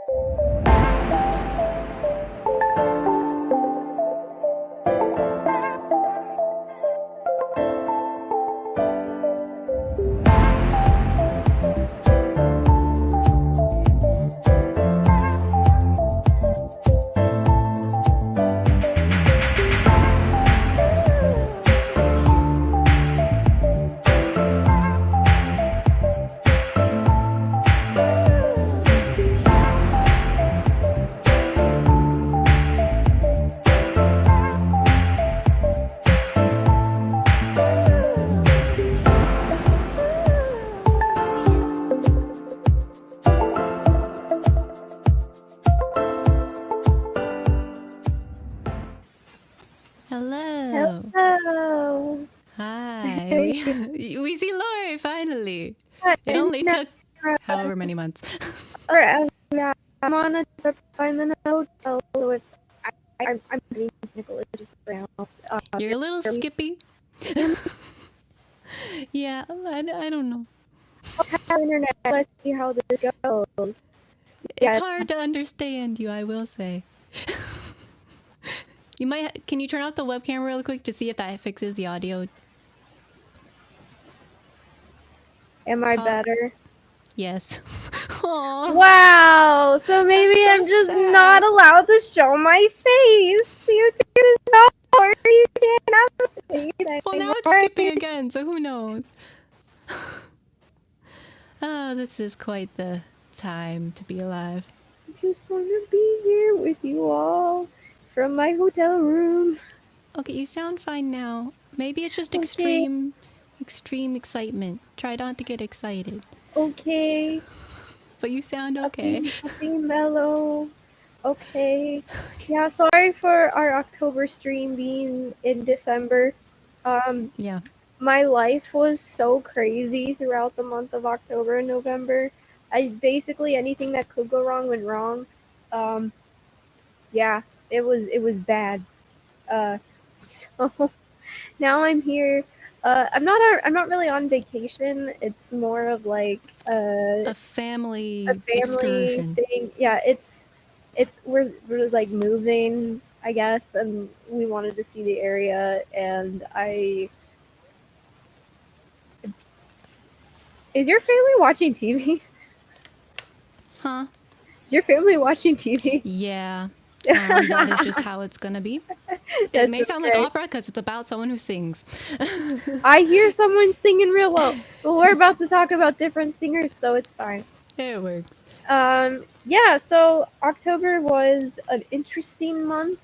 Hello. Hello. Hi. We see Lori finally. It only took however many months. Yeah, I'm on a trip. I'm in a hotel with. I'm being technical issues right now. You're a little skippy. Yeah, I don't know. Internet. Let's see how this goes. It's hard to understand you, I will say. You might. Can you turn off the webcam real quick to see if that fixes the audio? Am I better? Yes. Aww. Wow. So maybe So I'm just sad. not allowed to show my face. YouTube is no, or you can't have a face. Well, now it's skipping again, so who knows? Oh, this is quite the time to be alive. I just want to be here with you all from my hotel room. Okay, you sound fine now. Maybe it's just extreme excitement. Try not to get excited. Okay. But you sound okay. Happy mellow. Okay. Yeah, sorry for our October stream being in December. Yeah. My life was so crazy throughout the month of October and November. Basically anything that could go wrong went wrong. Yeah, it was bad. So now I'm here. I'm not really on vacation. It's more of like A family excursion. thing. Yeah, we're like moving, I guess, and we wanted to see the area. And is your family watching TV? Huh? Is your family watching TV? Yeah. That is just how it's gonna be. It may sound like opera because it's about someone who sings. I hear someone singing real well. But we're about to talk about different singers, so it's fine. It works. Yeah, so October was an interesting month.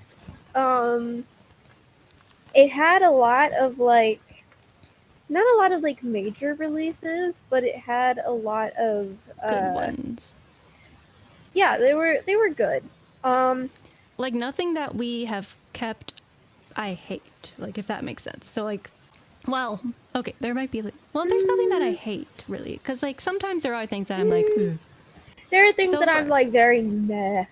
It had a lot of not a lot of major releases, but it had a lot of good ones. Yeah, they were good. Like nothing that we have kept I hate, like if that makes sense. So well, okay, there might be there's nothing that I hate really, because sometimes there are things that I'm like, ugh. There are things that I'm very meh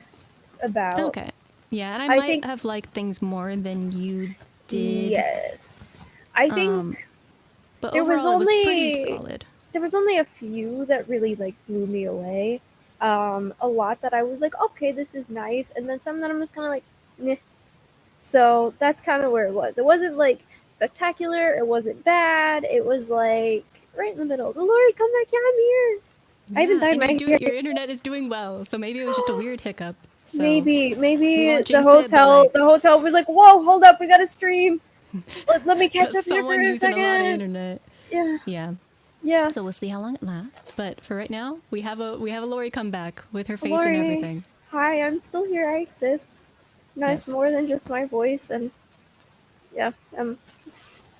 about. Okay. Yeah, and I might have liked things more than you did. Yes. I think but overall it was pretty solid. There was only a few that really blew me away. A lot that I was like, okay, this is nice, and then some that I'm just kind of like, meh. So that's kind of where it was. It wasn't spectacular. It wasn't bad. It was right in the middle. Lori, come back here. I'm here. Yeah, I haven't dyed my hair. Your internet is doing well, so maybe it was just a weird hiccup. So maybe the hotel was like, whoa, hold up, we got to stream. Let me catch up here for a second. A lot of internet. Yeah. So we'll see how long it lasts. But for right now, we have a Lori come back with her face and everything. Hi, I'm still here. I exist. It's more than just my voice, and yeah,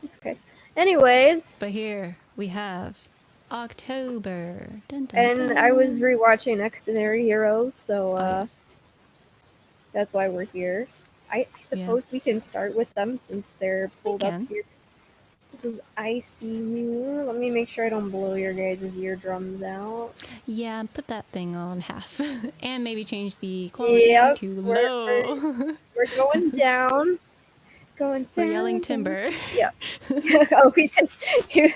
it's okay. Anyways, but here we have October. Dun, dun, and dun. I was rewatching XDINARY Heroes, so that's why we're here. I suppose we can start with them since they're pulled up here. This was ICU. Let me make sure I don't blow your guys' eardrums out. Yeah, put that thing on half. And maybe change the quality to low. We're going down. We're yelling timber. Yeah. Oh, we said two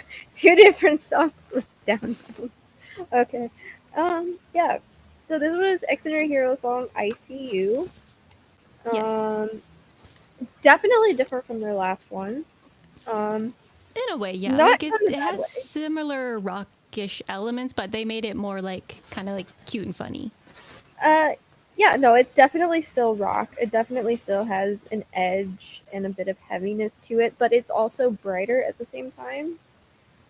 different songs with down. Okay. Yeah. So this was XDINARY Hero song I See You. Yes. Definitely different from their last one. Um, In a way, yeah. not Like in a it bad has way. similar rockish elements, but they made it more like kind of like cute and funny. Yeah, no, it's definitely still rock. It definitely still has an edge and a bit of heaviness to it, but it's also brighter at the same time.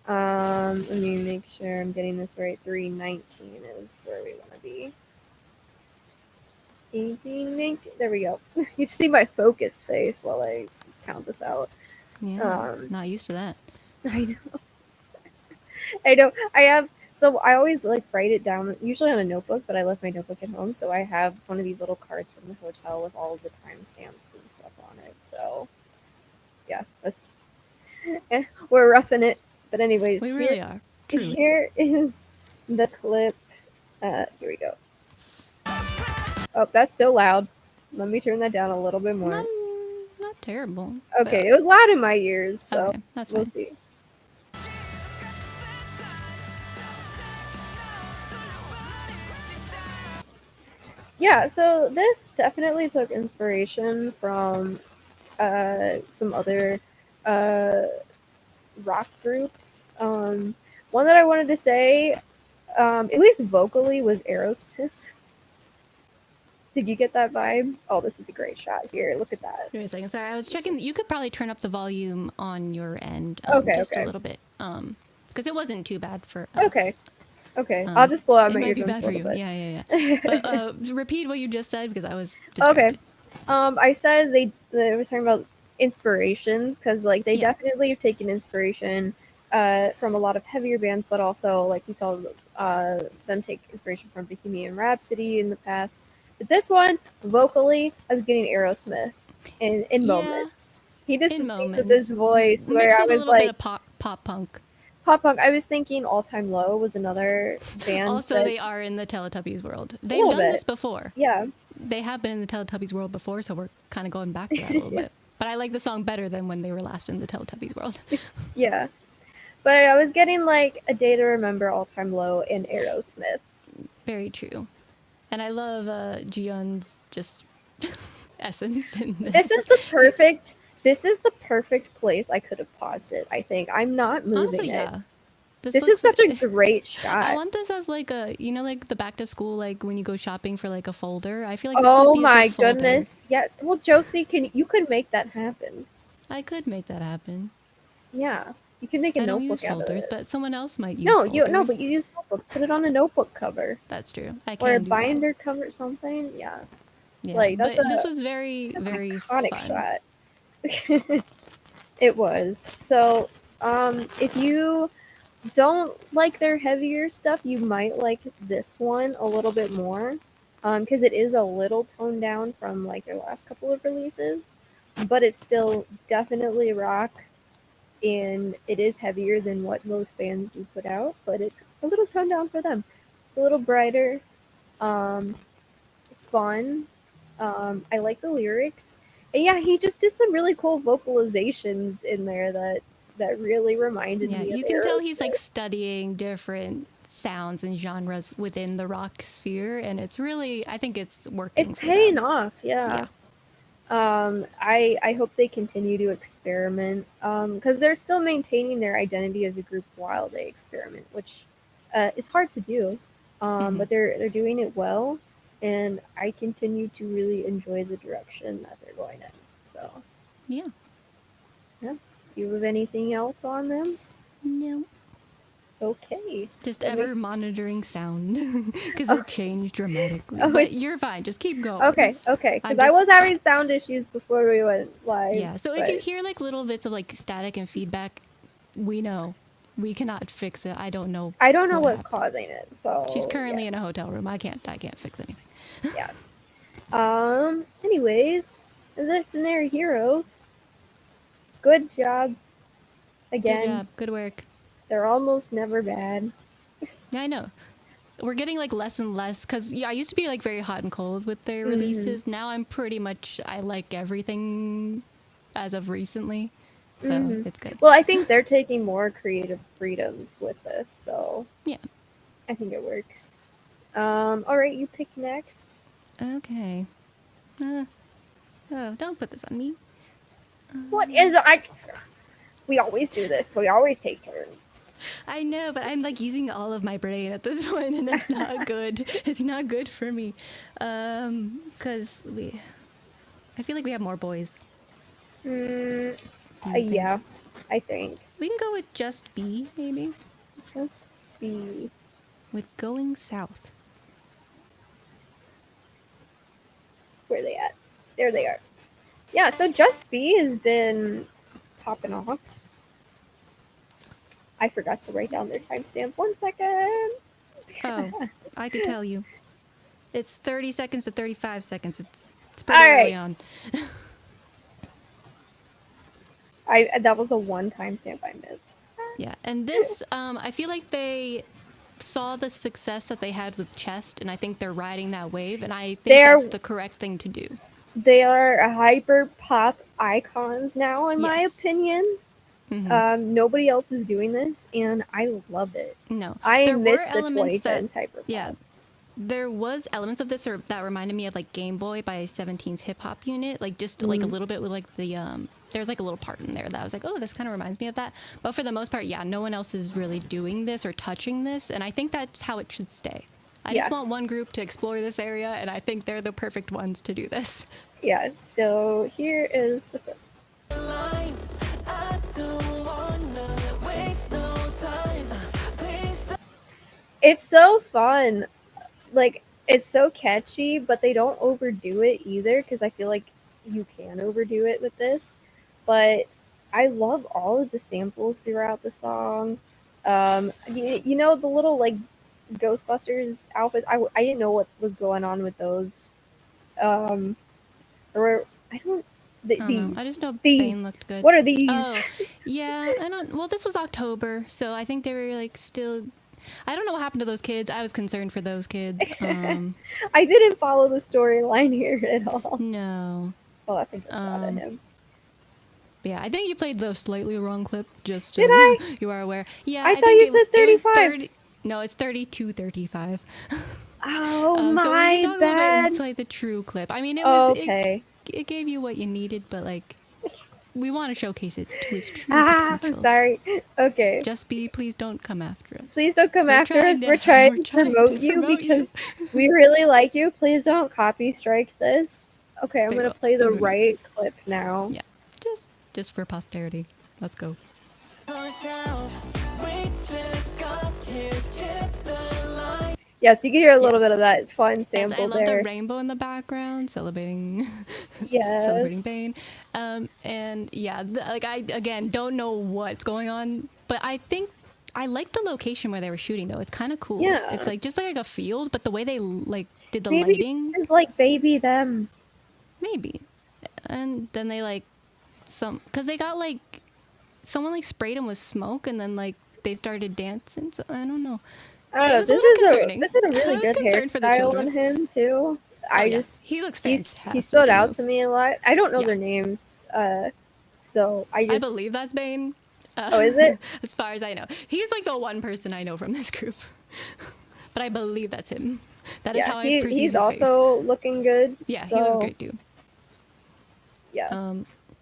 Let me make sure I'm getting this right. 319 is where we want to be. 18, 19. There we go. You see my focus face while I count this out. Yeah, not used to that. I know. I know. I have. So I always like write it down, usually on a notebook, but I left my notebook at home, so I have one of these little cards from the hotel with all of the timestamps and stuff on it. So yeah, that's we're roughing it. But anyways, We really are. Truly. Here is the clip. Here we go. Oh, that's still loud. Let me turn that down a little bit more. Not terrible. Okay, it was loud in my ears, so okay, that's we'll fine. see. Yeah, so this definitely took inspiration from some other rock groups. One that I wanted to say, at least vocally, was Aerosmith. Did you get that vibe? Oh, this is a great shot here. Look at that. Wait a second. Sorry, I was checking. You could probably turn up the volume on your end just a little bit. Because it wasn't too bad for us. Okay. I'll just blow out it my might be eardrums bad a for little you. bit. Yeah. But repeat what you just said because I was distracted. Okay. I said they were talking about inspirations because like they definitely have taken inspiration from a lot of heavier bands, but also like we saw them take inspiration from Bohemian Rhapsody in the past. But this one, vocally, I was getting Aerosmith in moments. He did some things with his voice where mixed I with a was little like bit of pop punk. Pop punk. I was thinking All Time Low was another band. Also, that, they are in the Teletubbies world. They've done this before. Yeah. They have been in the Teletubbies world before, so we're kind of going back to that a little bit. But I like the song better than when they were last in the Teletubbies world. Yeah. But I was getting like A Day to Remember, All Time Low, and Aerosmith. Very true. And I love Jiyeon's just essence in this. This is the perfect place I could have paused it, I think. I'm not moving Honestly, it. yeah. This is such a great shot. I want this as like a, you know, like the back to school, like when you go shopping for like a folder. I feel like this oh would be my a good folder. goodness. Yes. Well, Josie, you could make that happen. I could make that happen. Yeah. You could make a notebook out of this. But someone else might use folders. But you use notebooks. Put it on a notebook cover. That's true. I or a can do binder that. Cover something. Yeah. Yeah, like but this was very, very iconic fun. shot. It was. So, if you don't like their heavier stuff, you might like this one a little bit more, because it is a little toned down from like their last couple of releases, but it's still definitely rock, and it is heavier than what most bands do put out, but it's a little toned down for them. It's a little brighter, fun. I like the lyrics. And yeah, he just did some really cool vocalizations in there that really reminded me of you can tell he's Aerosmith. like studying different sounds and genres within the rock sphere, and it's really, I think it's working. It's paying off, yeah. I hope they continue to experiment, because they're still maintaining their identity as a group while they experiment, which is hard to do, but they're doing it well, and I continue to really enjoy the direction that they're going in. So yeah. Do you have anything else on them? No. Okay. Just ever monitoring sound because it changed dramatically. But you're fine. Just keep going. Okay. Because I was having sound issues before we went live. Yeah. So if you hear like little bits of like static and feedback, we know. We cannot fix it. I don't know. I don't know what's causing it. So she's currently in a hotel room. I can't fix anything. Yeah. Anyways, the Scenario Heroes. Good job. Again. Good job. Good work. They're almost never bad. Yeah, I know. We're getting like less and less because I used to be like very hot and cold with their releases. Now I'm pretty much, I like everything as of recently. So it's good. Well, I think they're taking more creative freedoms with this, so yeah, I think it works. All right, you pick next. Okay. Oh, don't put this on me. What is I? We always do this, so we always take turns. I know, but I'm like using all of my brain at this point, and it's not good. It's not good for me. Because I feel like we have more boys. Mm, Do you think? yeah, I think. We can go with Just B, maybe. Just be. With Going South. Where are they at? There they are. Yeah, so Just Be has been popping off. I forgot to write down their timestamp. 1 second. Oh, I could tell you. It's 30 seconds to 35 seconds. It's pretty All early right. on. That was the one timestamp I missed. Yeah, and this, I feel like they saw the success that they had with Chest, and I think they're riding that wave, and I think that's the correct thing to do. They are hyper pop icons now, in my Yes. opinion. Nobody else is doing this, and I love it. No, I there miss were the elements 2010s hyper pop. Yeah, there was elements of this that reminded me of like Game Boy by 17's hip hop unit, like just like a little bit with like the there's like a little part in there that I was like, oh, this kind of reminds me of that. But for the most part, yeah, no one else is really doing this or touching this, and I think that's how it should stay. I just want one group to explore this area, and I think they're the perfect ones to do this. Yeah, so here is the clip. It's so fun. Like, it's so catchy, but they don't overdo it either, because I feel like you can overdo it with this. But I love all of the samples throughout the song. You know, the little, like, Ghostbusters outfits, I didn't know what was going on with those. Or, I don't... I don't these. know. I just know These. Bane looked good. What are these? Oh, yeah. I don't. Well, this was October, so I think they were like still. I don't know what happened to those kids. I was concerned for those kids. I didn't follow the storyline here at all. No. Oh, that's a good shot at him. Yeah, I think you played the slightly wrong clip. Just Did I? You are aware. Yeah, I thought you said 35. No, it's 32:35. Oh, So we my can talk a little bit bad. and play the true clip. I mean, it was okay. It gave you what you needed, but like, we want to showcase it to its true I'm potential. sorry. Okay. Just be, please don't come after us. Please don't come We're after trying us. to- We're trying we're to trying to promote you promote because we really like you. Please don't copy strike this. Okay, I'm They gonna will. play the They're gonna. right clip now. Yeah, just for posterity. Let's go. Yes, you can hear a little bit of that fun Yes, sample I love there. the rainbow in the background, celebrating Yes. celebrating Bane. And yeah, like I again don't know what's going on, but I think I like the location where they were shooting though. It's kind of cool. Yeah. It's like just like a field, but the way they like did the Maybe lighting, this is like baby them. maybe. And then they like because they got like someone like sprayed them with smoke, and then like they started dancing. So I don't know. I don't know. was a little concerning. This is a I really was good concerned for the hairstyle children. on him too. He looks fantastic. he stood in out those. to me a lot. I don't know Yeah. their names, so I I believe that's Bane. Oh, is it? As far as I know, he's like the one person I know from this group, but I believe that's him. That is how I perceive he's his also looking good. face. Yeah, so, he looks great too. Yeah,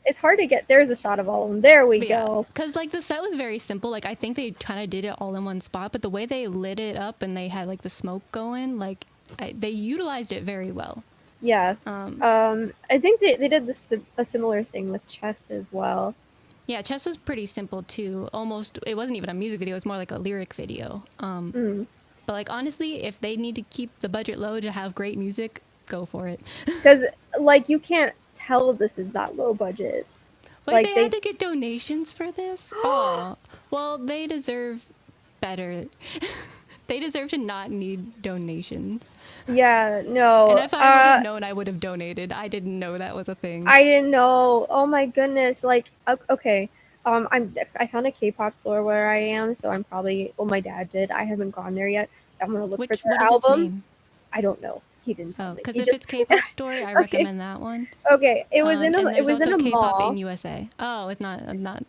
it's hard to get. There's a shot of all of them. There we go. Because like the set was very simple. Like I think they kind of did it all in one spot, but the way they lit it up and they had like the smoke going, like they utilized it very well. Yeah. I think they did a similar thing with Chest as well. Yeah, Chess was pretty simple too. Almost, it wasn't even a music video. It was more like a lyric video. But like honestly, if they need to keep the budget low to have great music, go for it. Because like you can't tell this is that low budget. Wait, like they had to get donations for this? Oh, well, they deserve better. They deserve to not need donations. Yeah, no. And if I would have known, I would have donated. I didn't know that was a thing. I didn't know. Oh my goodness. Like, okay. I found a K-pop store where I am, so I'm probably. Well, my dad did. I haven't gone there yet. I'm gonna look for their what is its album. name? I don't know. He didn't. Oh, because if it's K-pop story, I recommend that one. Okay, it was in a. And It was in a K-pop mall in USA. Oh, it's not.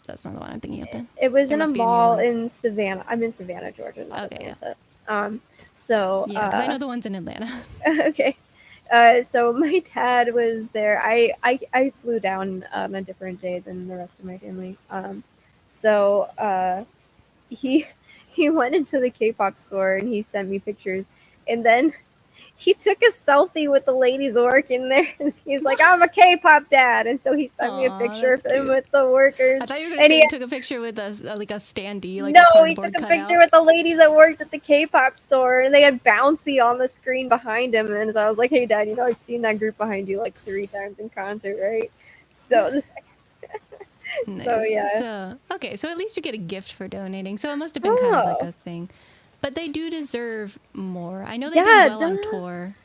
That's not the one I'm thinking of then. It was There in a must be a new mall one. in Savannah. I'm in Savannah, Georgia, not Okay, Atlanta. So Yeah, because I know the ones in Atlanta. okay. So my dad was there. I flew down on a different day than the rest of my family. So he he went into the K-pop store and he sent me pictures, and then he took a selfie with the ladies working there. He's like, I'm a K-pop dad, and so he sent me a Aw, picture of that's him cute. with the workers. I thought you were gonna And say he you took a picture with like a standee, like no, a he took cardboard a picture cutout. with the ladies that worked at the K-pop store, and they had Bouncy on the screen behind him. And so I was like, "Hey, Dad, I've seen that group behind you like 3 times in concert, right?" So, so Nice. yeah. So, okay, so at least you get a gift for donating. So it must have been kind of like Oh, a thing. But they do deserve more. I know they did yeah, well on tour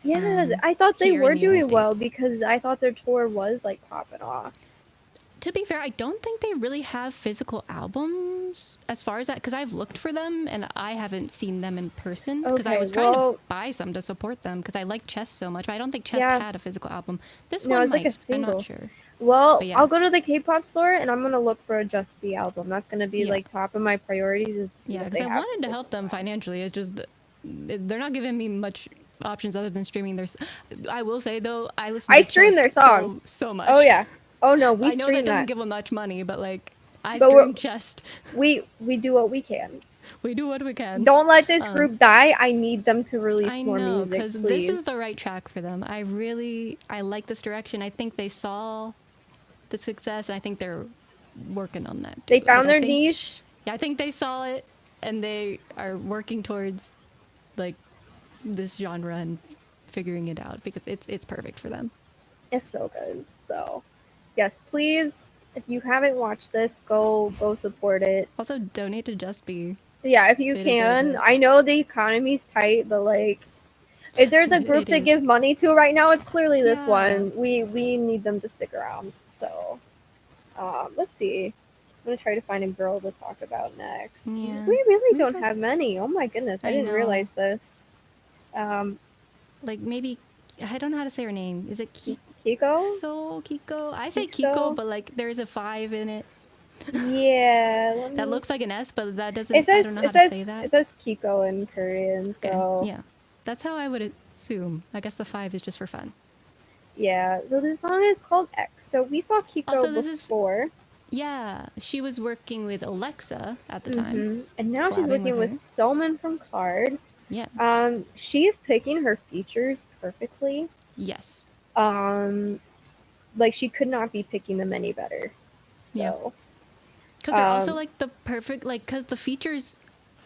yeah. I thought they here in were the United doing well States. because I thought their tour was like popping off. To be fair, I don't think they really have physical albums as far as that, because I've looked for them and I haven't seen them in person. Because I Okay, was trying to well, buy some to support them because I like Chess so much. But I don't think Chess yeah. had a physical album. This No, one it's like a might. I'm not single. sure. Well, But yeah, I'll go to the K-pop store and I'm gonna look for a Just B album. That's gonna be yeah. like top of my priorities is to see Yeah, if because they I have wanted to something help from them that. financially. They're not giving me much options other than streaming their. I will say though, I listen I to stream Chest their songs. so Oh much. yeah. Oh no, we I know that stream doesn't that, give them much money, but like I but stream Chest. we do what we can. We do what we can. Don't let this group die. I need them to release I more know, music, because this please. is the right track for them. I like this direction. I think they saw the success, and I think they're working on that too. They found I their think, niche. yeah, I think they saw it, and they are working towards like this genre and figuring it out because it's perfect for them. It's so good. So, yes, please. If you haven't watched this, go support it. Also, donate to Just Be. Yeah, if you They deserve can. it. I know the economy's tight, but like, if there's a group It to is. give money to right now, it's clearly this Yeah. one. We need them to stick around. So, let's see. I'm gonna try to find a girl to talk about next. Yeah. We really Maybe don't have many. Oh my goodness, I I didn't know. realize this. Um, Like maybe I don't know how to say her name. Is it Kiko? Kiko? I say Kiko, Kiko? but like there's a 5 in it. Yeah, let That me. looks like an S, but that It doesn't. I don't says know it how to says say that. it says Kiko in Korean, Okay. so Yeah. That's how I would assume. I guess the 5 is just for fun. yeah. So this song is called X. So we saw Kiko Also, this is before. yeah. She was working with Alexa at the time. And now she's Collabing with working with her. SOMIN from Card. Yes. She's picking her features perfectly. Yes. Like she could not be picking them any better. Yeah. So, Because they're also like the perfect, like, because the features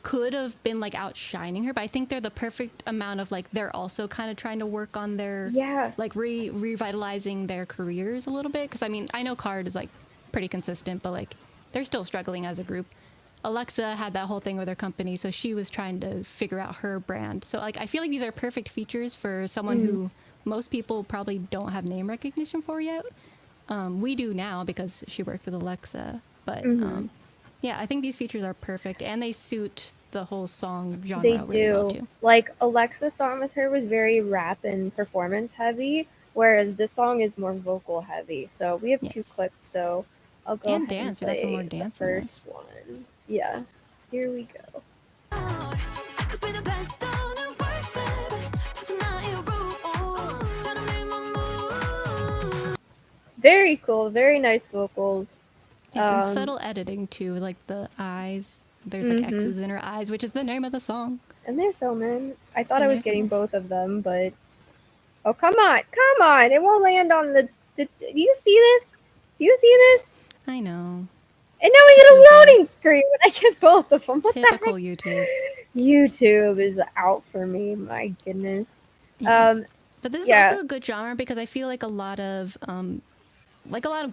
could have been like outshining her, but I think they're the perfect amount of like they're also kind of trying to work on their yeah, like revitalizing their careers a little bit. Because I mean, I know Card is like pretty consistent, but like they're still struggling as a group. Alexa had that whole thing with her company, so she was trying to figure out her brand. So like I feel like these are perfect features for someone who most people probably don't have name recognition for yet. We do now because she worked with Alexa, but yeah, I think these features are perfect and they suit the whole song genre they really well do. too. Like Alexa's song with her was very rap and performance heavy, whereas this song is more vocal heavy. So we have 2 Yes. clips, so I'll go And ahead and dance. We got some more play the dance in this. first one. Yeah, here we go. Very cool, very nice vocals. Yes, and subtle editing too, like the eyes. There's like X's in her eyes, which is the name of the song. And there's SOMIN. I thought And I was there's getting SOMIN. both of them, but oh come on! It won't land on the. Do you see this? Do you see this? I know. And now we get a loading screen when I get both of them. What Typical the heck? YouTube. YouTube is out for me. My goodness. Yes. But this is Yeah. also a good genre because I feel like a lot of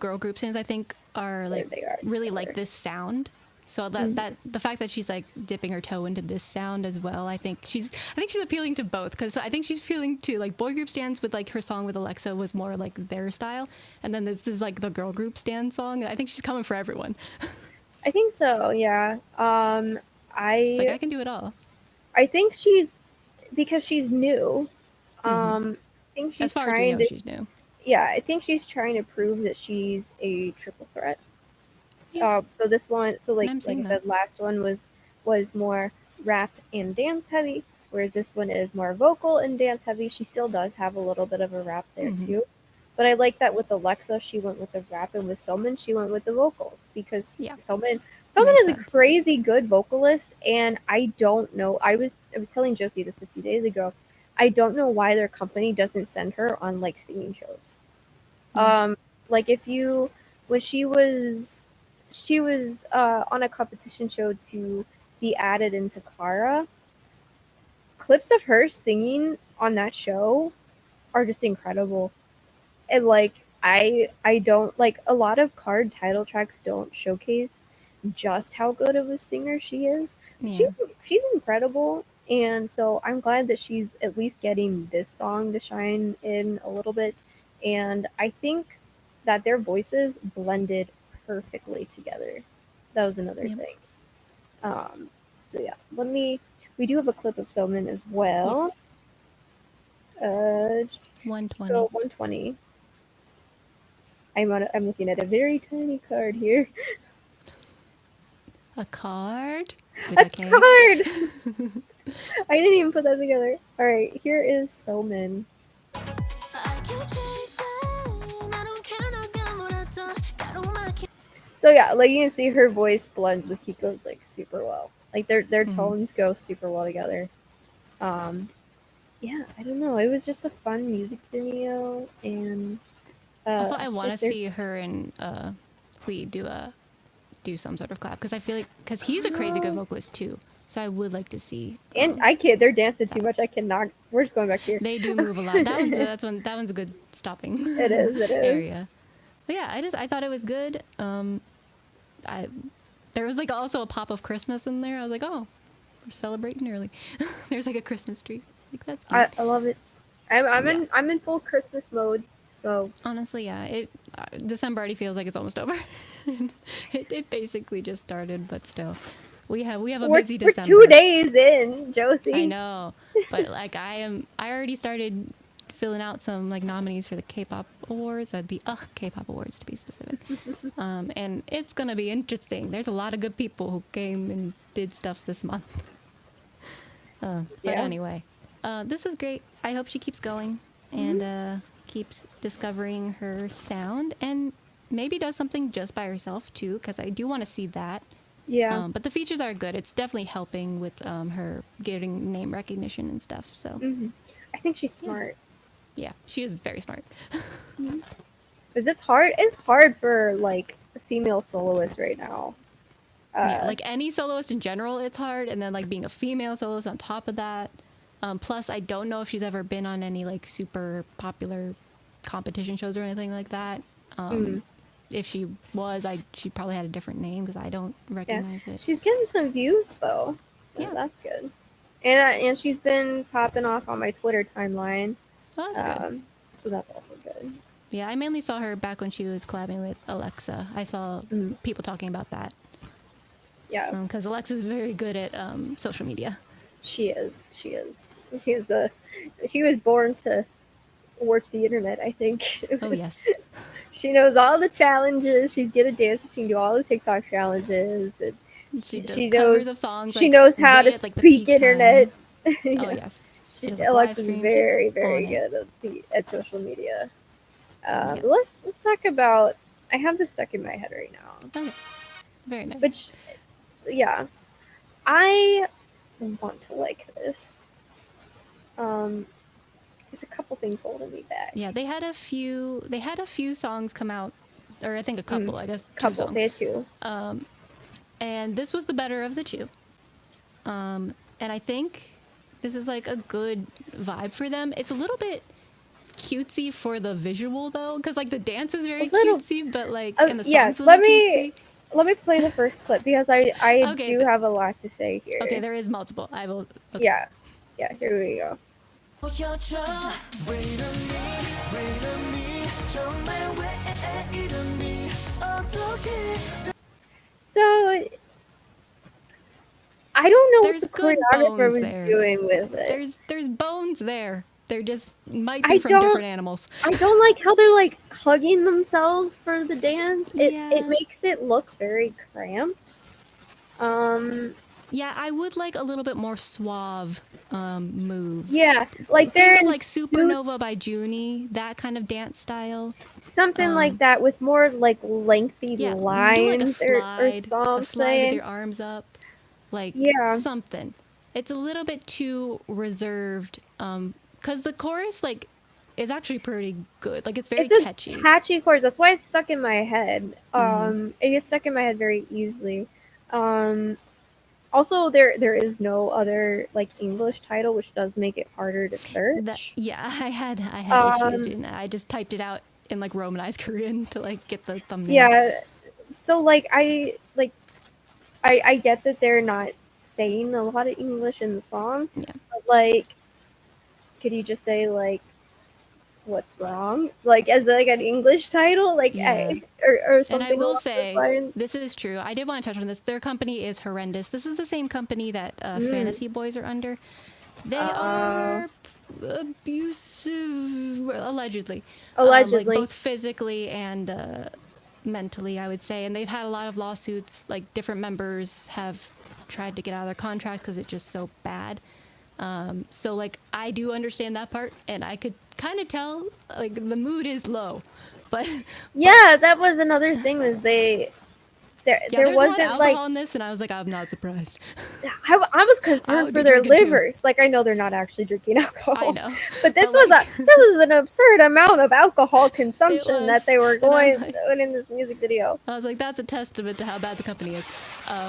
girl group singers I think are like they are really together. like this sound. So that the fact that she's like dipping her toe into this sound as well, I think she's appealing to both because I think she's appealing to like boy group stands with like her song with Alexa was more like their style, and then this is like the girl group stand song. I think she's coming for everyone. I think so. Yeah. She's like I can do it all. I think she's because she's new. I think she's As far as we trying know, to. she's new. Yeah, I think she's trying to prove that she's a triple threat. Yeah. So this one, so like I'm I seeing said, last one was more rap and dance heavy. whereas this one is more vocal and dance heavy. She still does have a little bit of a rap there too. But I like that with Alexa, she went with the rap, and with SOMIN, she went with the vocal because SOMIN is a crazy good vocalist, and I don't know. I was telling Josie this a few days ago. I don't know why their company doesn't send her on like singing shows. Like when she was on a competition show to be added into Kara. Clips of her singing on that show are just incredible. And like I don't like a lot of card title tracks don't showcase just how good of a singer she is. She's incredible, and so I'm glad that she's at least getting this song to shine in a little bit. And I think that their voices blended perfectly together. That was another thing. So yeah, we do have a clip of SOMIN as well. 120. So 120. I'm looking at a very tiny card here. A card? A card! I didn't even put that together. Alright, here is SOMIN. So yeah, like you can see her voice blends with Kiko's like super well. Like their tones go super well together. Yeah, I don't know. It was just a fun music video, and also I want to see her and Hui do some sort of collab, because I feel like because he's a crazy good vocalist too. So I would like to see. And I can't. They're dancing too much. I cannot. We're just going back here. They do move a lot. That one's a good stopping. It is. Area. But yeah, I thought it was good. There was like also a pop of Christmas in there. I was like, oh, we're celebrating early. There's like a Christmas tree. Like that's cute. I love it. I'm in full Christmas mode. So honestly, yeah, December already feels like it's almost over. it basically just started, but still, we have a busy December. We're 2 days in, Josie. I know, but like I already started filling out some like nominees for the K-pop awards, the K-pop awards to be specific. And it's gonna be interesting. There's a lot of good people who came and did stuff this month. But anyway, this was great. I hope she keeps going and keeps discovering her sound, and maybe does something just by herself too, because I do want to see that. Yeah. But the features are good. It's definitely helping with her getting name recognition and stuff. So I think she's smart. Yeah, she is very smart. Because it's hard. It's hard for like a female soloist right now. Yeah, like any soloist in general, it's hard, and then like being a female soloist on top of that. Plus, I don't know if she's ever been on any like super popular competition shows or anything like that. If she was, she probably had a different name because I don't recognize it. She's getting some views though. Yeah, that's good. And she's been popping off on my Twitter timeline. Oh, that's good. So that's also good. Yeah, I mainly saw her back when she was collabing with Alexa. I saw people talking about that. Yeah. Because Alexa's very good at social media. She is. She was born to work the internet, I think. Oh, yes. She knows all the challenges. She's good at dancing. She can do all the TikTok challenges. And she knows covers of songs. She knows how to speak internet. Oh, yes. Alexa's very, very good at social media. Let's talk about. I have this stuck in my head right now. Okay. Very nice. Which, yeah, I want to like this. There's a couple things holding me back. Yeah, they had a few songs come out, or I think a couple. I guess couple. They had two. And this was the better of the two. And I think this is like a good vibe for them. It's a little bit cutesy for the visual though, because like the dance is very cutesy, but like and the song's a little cutesy. Let me play the first clip because I do have a lot to say here. Okay, there is multiple. I will. Okay. Yeah, here we go. So I don't know what the choreographer was doing with it. There's bones there. They're just might be from different animals. I don't like how they're like hugging themselves for the dance. It makes it look very cramped. Yeah, I would like a little bit more suave moves. Yeah, like they're Think of in like Supernova by suits, Junie, that kind of dance style. something like that with more like lengthy Yeah, do like a lines or slide with something. your arms up, like Yeah, something. It's a little bit too reserved, because the chorus like is actually pretty good. Like it's very it's a catchy. catchy chorus. That's why it's stuck in my head. Hmm. It gets stuck in my head very easily. Um, Also, there is no other like English title, which does make it harder to That search. yeah, I had issues Um, doing that. I just typed it out in like Romanized Korean to like get the thumbnail. yeah, so I get that they're not saying a lot of English in the song, Yeah. but like, could you just say like what's wrong, like as like an English title, like Yeah. or And I something will along those say, lines? this is true. I did want to touch on this. Their company is horrendous. This is the same company that Mm. Fantasy Boys are under. They Uh, are abusive, well, allegedly, like Allegedly. both physically and mentally, I would say. And they've had a lot of lawsuits. Like different members have tried to get out of their contract because it's just so bad. So like I do understand that part, and I could kind of tell like the mood is low, but Yeah, that was another thing. Was there yeah, there there's a lot of wasn't like alcohol in this, and I was like, I'm not surprised. I was I concerned would for be their drinking too. livers. Like I know they're not actually drinking I alcohol, know, but but like this was an absurd amount of alcohol it consumption that was, they were and I was going like, doing in this music video. that's a testament to how bad the company is.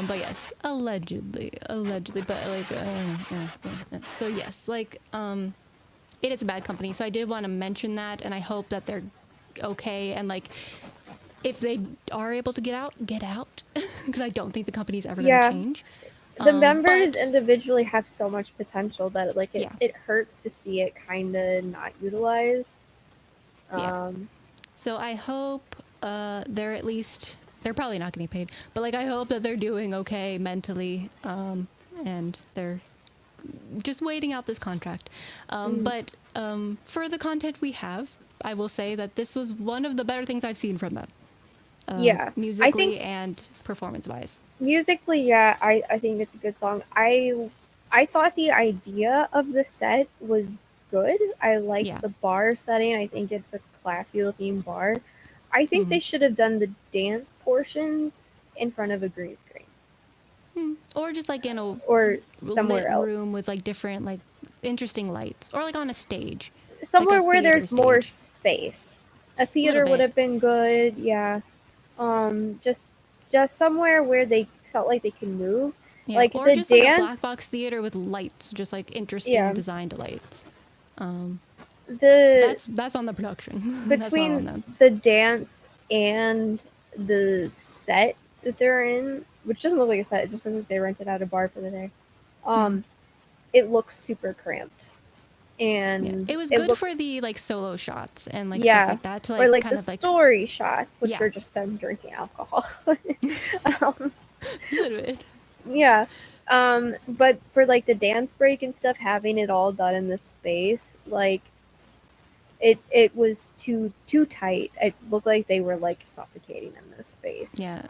But yes, allegedly, but like, so yes, like, it is a bad company. So I did want to mention that, and I hope that they're okay, and like, if they are able to get out, because I don't think the company's ever going to Yeah, change. the members But individually have so much potential that yeah, it hurts to see it kind of not utilized. yeah. Um, So I hope they're probably not getting paid, but like I hope that they're doing okay mentally, and they're just waiting out this contract. mm, But for the content we have, I will say that this was one of the better things I've seen from them, yeah, I musically think and performance-wise. musically, yeah, I think it's a good song. I thought the idea of the set was good. I like Yeah. the bar setting. I think it's a classy looking bar. I think Hmm. they should have done the dance portions in front of a green screen Or just like in a or lit somewhere room else. with like different like interesting lights, or like on a stage, like a Somewhere where theater there's more stage. space. A A little theater would bit. have been good, yeah. Just somewhere where they felt like they could move. Yeah, Like or the just like a black dance, box theater with lights, just like interesting yeah. designed lights. Um, The that's on the production. That's not on between them. the dance and the set that they're in, which doesn't look like a set, it just looks like they rented out a bar for the day. Hmm. Um, it looks super cramped, Yeah, and it was it good looks for the like solo shots and like stuff yeah, like that to or like like the kind of like story shots, which yeah, are just them drinking alcohol. um, a little bit. yeah, but for like the dance break and stuff, having it all done in this space, like it was too tight. It looked like they were like suffocating in this space. Yeah,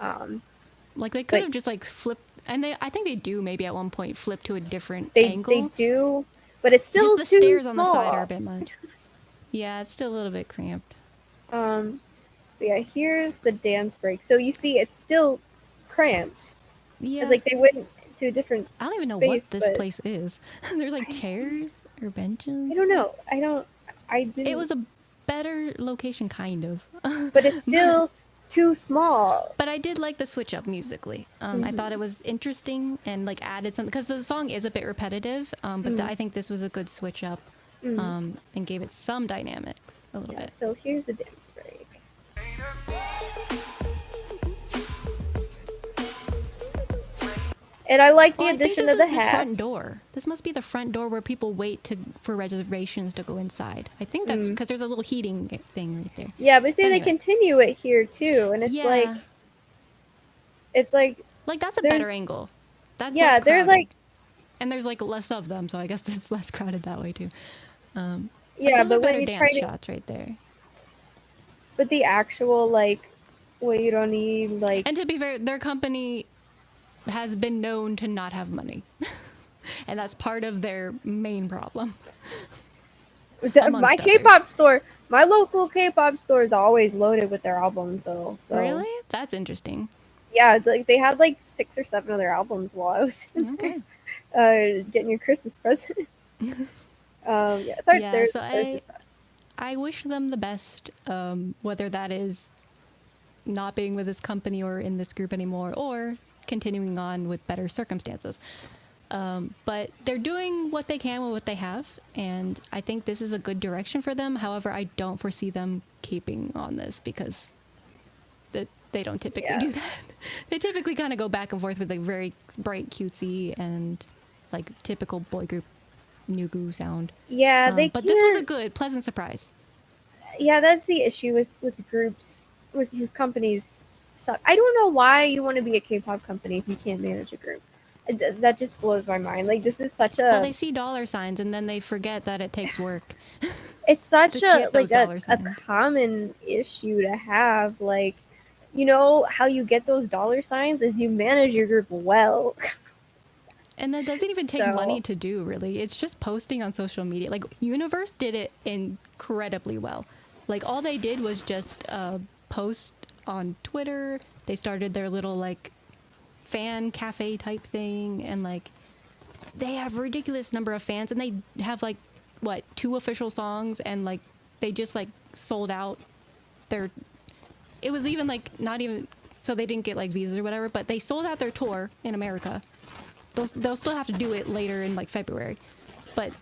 like they could But have just like flipped, and I think they do maybe at one point flip to a different they angle. do, but it's Just still the too stairs on the side are a small. bit much. Yeah, it's still a little bit cramped. Um, but yeah, here's the dance break. So you see, it's still cramped. It's Yeah, like they went to a different I don't even know what space, this but place is. There's like I, chairs or benches. I don't know. I It didn't. was a better location, kind of. But it's but still too small. but I did like the switch up musically. I thought Hmm. it was interesting and like added something because the song is a bit repetitive. But Mm, I think this was a good switch up, mm. and gave it some dynamics a little Yeah. bit. So here's the dance break. And I like Oh, the I think addition this of the is the front hats. door. This must be the front door where people wait for reservations to go inside. I think that's Mm. because there's a little heating thing right there. Yeah, but see, But they anyway, continue it here too, and yeah, it's like like that's a there's better angle. That's less yeah, they're crowded, like and there's like less of them, so I guess it's less crowded that way too. Like yeah, those are but when better you try dance to, shots right there. but the actual like, well, you don't need like And to be fair, their company has been known to not have money. And that's part of their main problem. My K-pop store, my local K-pop store is always loaded with their albums, though. So. Really? That's interesting. Yeah, like they had like 6 or 7 of their albums while I was getting your Christmas present. Yeah, so I wish them the best, whether that is not being with this company or in this group anymore, or continuing on with better circumstances. But they're doing what they can with what they have, and I think this is a good direction for them. However, I don't foresee them keeping on this because they don't typically do that. They typically kind of go back and forth with like very bright, cutesy, and like typical boy group nugu sound. Yeah, but this was a good, pleasant surprise. Yeah, that's the issue with groups whose companies suck. I don't know why you want to be a K-pop company if you can't manage a group. That just blows my mind. Like, this is such a... Well, they see dollar signs and then they forget that it takes work. It's such a common issue to have. Like, you know how you get those dollar signs is you manage your group well. And that doesn't even take money to do, really. It's just posting on social media. Like, Universe did it incredibly well. Like, all they did was just post on Twitter. They started their little, like, fan cafe type thing, and like they have a ridiculous number of fans, and they have like 2 official songs, and like they just like sold out their, it was even like not even, so they didn't get like visas or whatever, but they sold out their tour in America. They'll still have to do it later in like February, but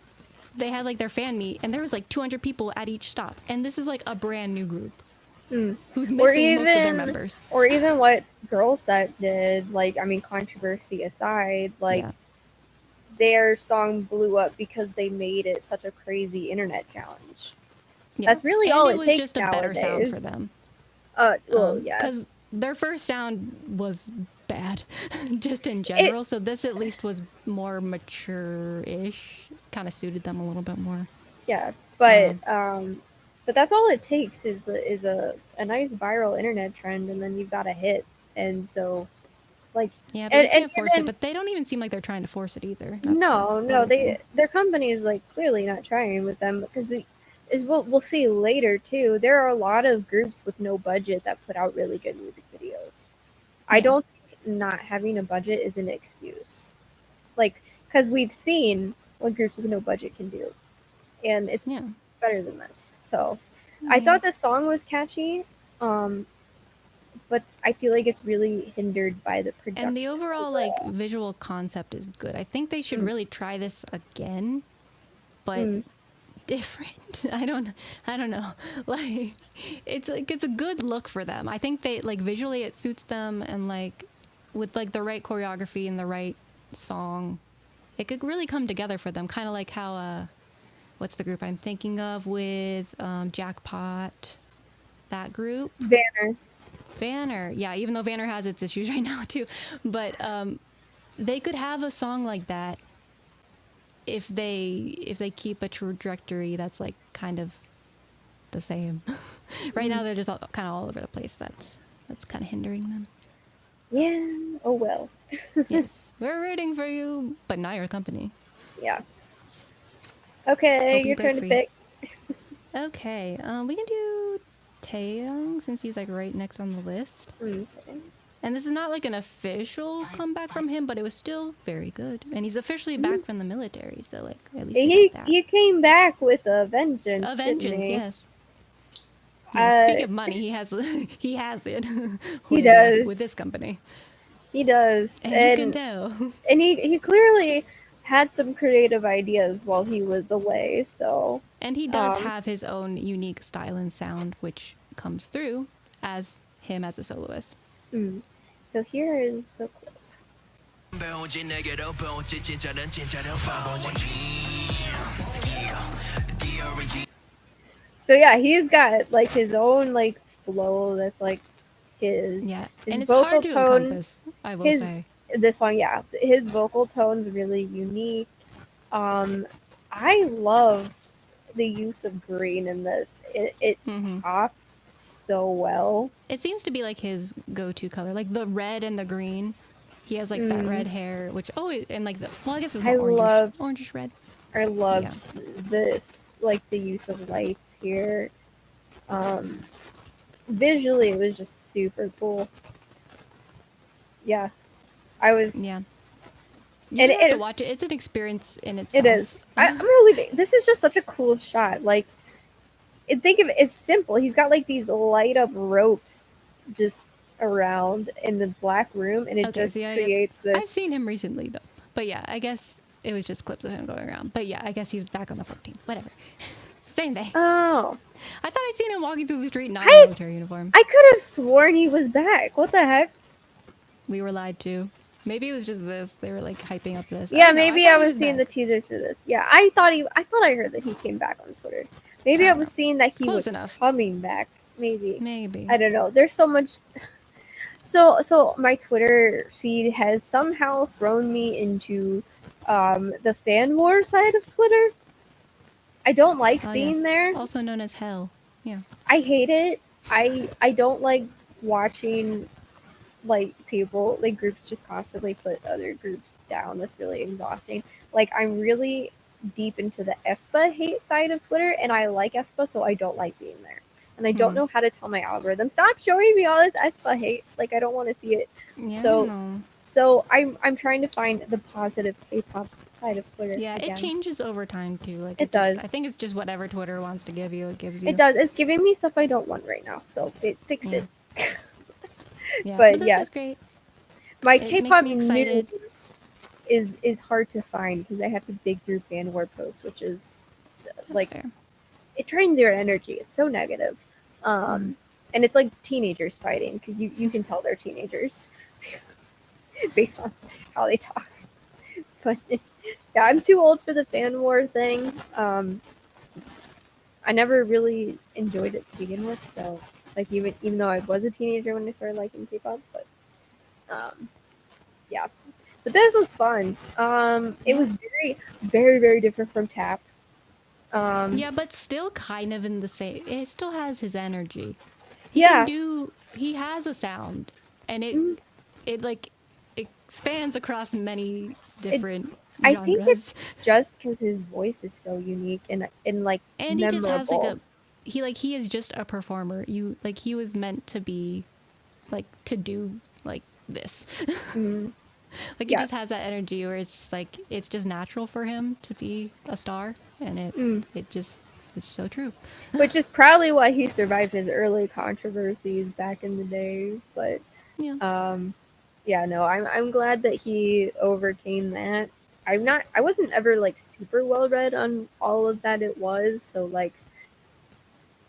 they had like their fan meet, and there was like 200 people at each stop, and this is like a brand new group. Who's missing most of their members. Or even what Girl Set did, like, I mean, controversy aside, like, their song blew up because they made it such a crazy internet challenge. Yeah. That's really all it takes just a better sound for them. Because their first sound was bad, just in general, so this at least was more mature-ish, kind of suited them a little bit more. Yeah, but that's all it takes is a nice viral internet trend, and then you've got a hit. And so, like, yeah, but they can't force it. But they don't even seem like they're trying to force it either. Their company is like clearly not trying with them, because we'll see later too. There are a lot of groups with no budget that put out really good music videos. I don't think not having a budget is an excuse, like, because we've seen what groups with no budget can do, and it's better than this. So I thought the song was catchy, but I feel like it's really hindered by the production. And the overall like visual concept is good. I think they should really try this again, but different. I don't know. Like, it's a good look for them. I think they like visually it suits them, and like with like the right choreography and the right song, it could really come together for them. Kind of like how what's the group I'm thinking of with Jackpot? That group? Vanner. Yeah, even though Vanner has its issues right now too. But they could have a song like that if they keep a trajectory that's like kind of the same. Right now they're just kind of all over the place. That's kind of hindering them. Yeah. Oh well. Yes, we're rooting for you, but not your company. Yeah. Okay, your turn to pick. Okay, we can do TAEYONG since he's like right next on the list. Okay. And this is not like an official comeback from him, but it was still very good. And he's officially back from the military, so like at least he came back with a vengeance. A vengeance, yes. Yeah, speaking of money, he has it. He does with this company. He does, and you can tell. And he clearly had some creative ideas while he was away. So, and he does have his own unique style and sound, which comes through as him as a soloist. So here is the clip. So yeah, he's got like his own like flow that's like his his and it's vocal hard to tone. encompass, I will say. This song, his vocal tone's really unique. I love the use of green in this. It popped so well. It seems to be like his go-to color, like the red and the green. He has like that red hair, which and like the I guess it's I more loved orangish red. I loved Yeah. this, like the use of lights here. Visually, it was just super cool. Yeah, I was, Yeah. You and just have to watch it. It's an experience in it itself. is. I'm really. This is just such a cool shot. Like, think of it. It's simple. He's got like these light up ropes just around in the black room, and it Okay, just so yeah, creates this. I've seen him recently though, but yeah, I guess it was just clips of him going around. But yeah, I guess he's back on the 14th. Whatever, same thing. Oh, I thought I seen him walking through the street not in a military uniform. I could have sworn he was back. What the heck? We were lied to. Maybe it was just this. They were like hyping up this. Yeah, I maybe thought I he was seeing back. the teasers for this. Yeah, I thought I heard that he came back on Twitter. Maybe I was seeing that he Close was enough. coming back. Maybe. Maybe. I don't know. There's so much. So my Twitter feed has somehow thrown me into the fan war side of Twitter. I don't like being there. Also known as hell. Yeah. I hate it. I don't like watching like people, like groups just constantly put other groups down. That's really exhausting. Like, I'm really deep into the ESPA hate side of Twitter, and I like ESPA, so I don't like being there. And I don't know how to tell my algorithm, stop showing me all this ESPA hate. Like, I don't want to see it. Yeah, so I'm trying to find the positive K-pop side of Twitter. Yeah, again. It changes over time too. Like it does. I think it's just whatever Twitter wants to give you, it gives you. It does. It's giving me stuff I don't want right now, so fix it. Yeah, but this yeah, is great. My It K-pop makes me excited. news is hard to find because I have to dig through fan war posts, which is like fair. It drains your energy. It's so negative, and it's like teenagers fighting because you can tell they're teenagers based on how they talk. But yeah, I'm too old for the fan war thing. I never really enjoyed it to begin with, so like even though I was a teenager when I started liking K-pop, but yeah. But this was fun. It was very, very, very different from Tap. Yeah, but still kind of in the same. It still has his energy. He has a sound, and it like expands across many different genres. I think it's just because his voice is so unique and like and memorable. He just has like he is just a performer. He was meant to be like to do like this. Like he just has that energy where it's just like it's just natural for him to be a star, and it just is so true. Which is probably why he survived his early controversies back in the day. But I'm glad that he overcame that. I wasn't ever like super well read on all of that it was, so like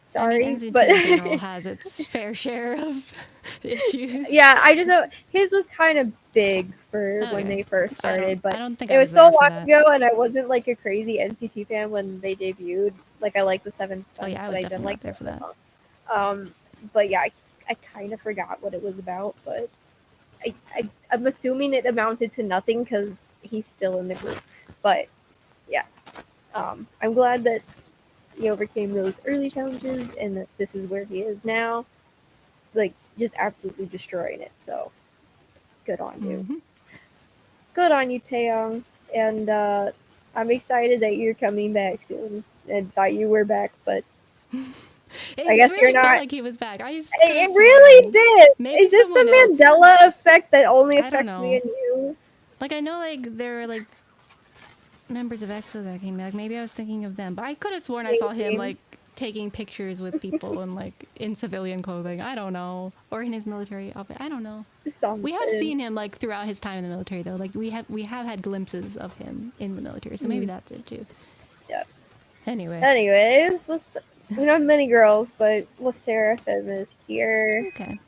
sorry, NCT but in general has its fair share of issues. Yeah, I just know his was kind of big for when they first started, but I don't think it was so long ago, and I wasn't like a crazy NCT fan when they debuted. Like I liked the Seven Sons, I but was I didn't like there for that. But yeah, I kind of forgot what it was about, but I'm assuming it amounted to nothing because he's still in the group. But yeah, I'm glad that he overcame those early challenges and that this is where he is now, like just absolutely destroying it. So good on you. Good on you, Taeyong. And I'm excited that you're coming back soon. I thought you were back, but I guess really you're not. Felt like he was back. It really did. Maybe is this the Mandela effect that only affects me and you? Like I know, like there are like members of EXO that came back. Maybe I was thinking of them, but I could have sworn I saw him like taking pictures with people and like in civilian clothing. I don't know, or in his military outfit. I don't know. We have seen him like throughout his time in the military, though. Like we have had glimpses of him in the military, so maybe that's it too. Yeah. Anyways, we don't have many girls, but SSERAFIM is here. Okay.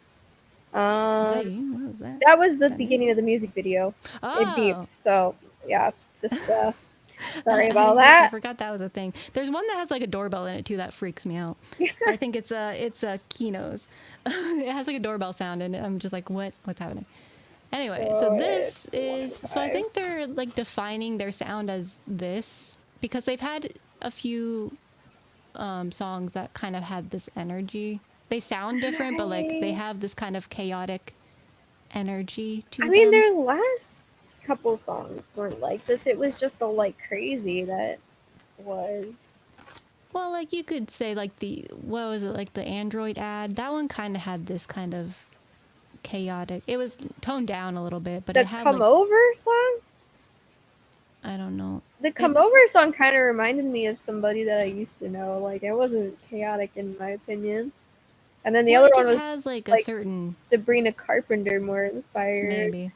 What was that? That was the beginning of the music video. It beeped, so yeah, just sorry about that. I forgot that was a thing. There's one that has like a doorbell in it too that freaks me out. I think it's KINO's. It has like a doorbell sound, and I'm just like, what's happening? Anyway, so this is I think they're like defining their sound as this because they've had a few songs that kind of had this energy. They sound different, but like they have this kind of chaotic energy to I them. mean, their last couple songs weren't like this. It was just the like crazy that was. Well, like you could say like what was it, like the Android ad? That one kind of had this kind of chaotic. It was toned down a little bit, but The it had Come like, Over song? I don't know. The Come Over song kind of reminded me of somebody that I used to know. Like, it wasn't chaotic in my opinion. And then the Well, other it one just was has like a like certain, Sabrina Carpenter more inspired. maybe.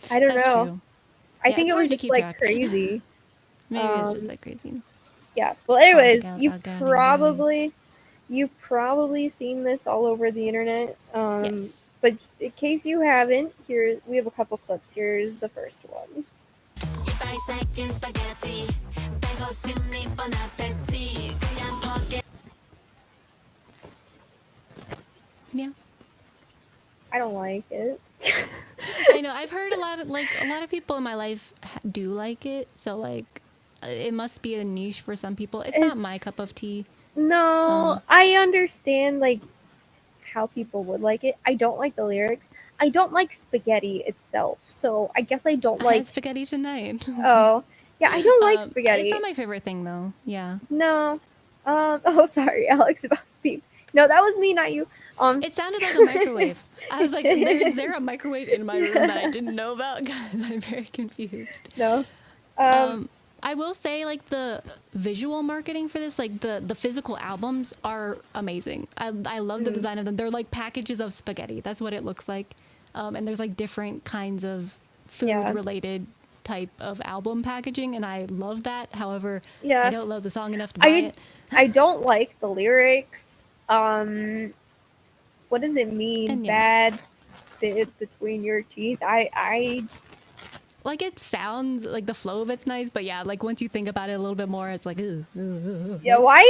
I don't That's know. true. I Yeah, think it's it was hard to just keep like track. crazy. Maybe it's just like crazy. Yeah. Well, anyways, Again. you've probably seen this all over the internet. Yes. But in case you haven't, here we have a couple clips. Here's the first one. Yeah. I don't like it. I know. I've heard a lot of people in my life do like it. So like, it must be a niche for some people. It's not my cup of tea. No, I understand like how people would like it. I don't like the lyrics. I don't like spaghetti itself. So I guess I don't I like had spaghetti tonight. Oh. Yeah, I don't like spaghetti. It's not my favorite thing though. Yeah. No. Oh sorry, Alex about to beep. No, that was me, not you. It sounded like a microwave. I was like, is there a microwave in my room that I didn't know about? Guys, I'm very confused. No. I will say like the visual marketing for this, like the physical albums are amazing. I love the design of them. They're like packages of spaghetti. That's what it looks like. And there's like different kinds of food related type of album packaging, and I love that. However, I don't love the song enough to buy it. I don't like the lyrics. What does it mean? Bad fit between your teeth. I like, it sounds like the flow of it's nice, but yeah, like once you think about it a little bit more, it's like, yeah. Why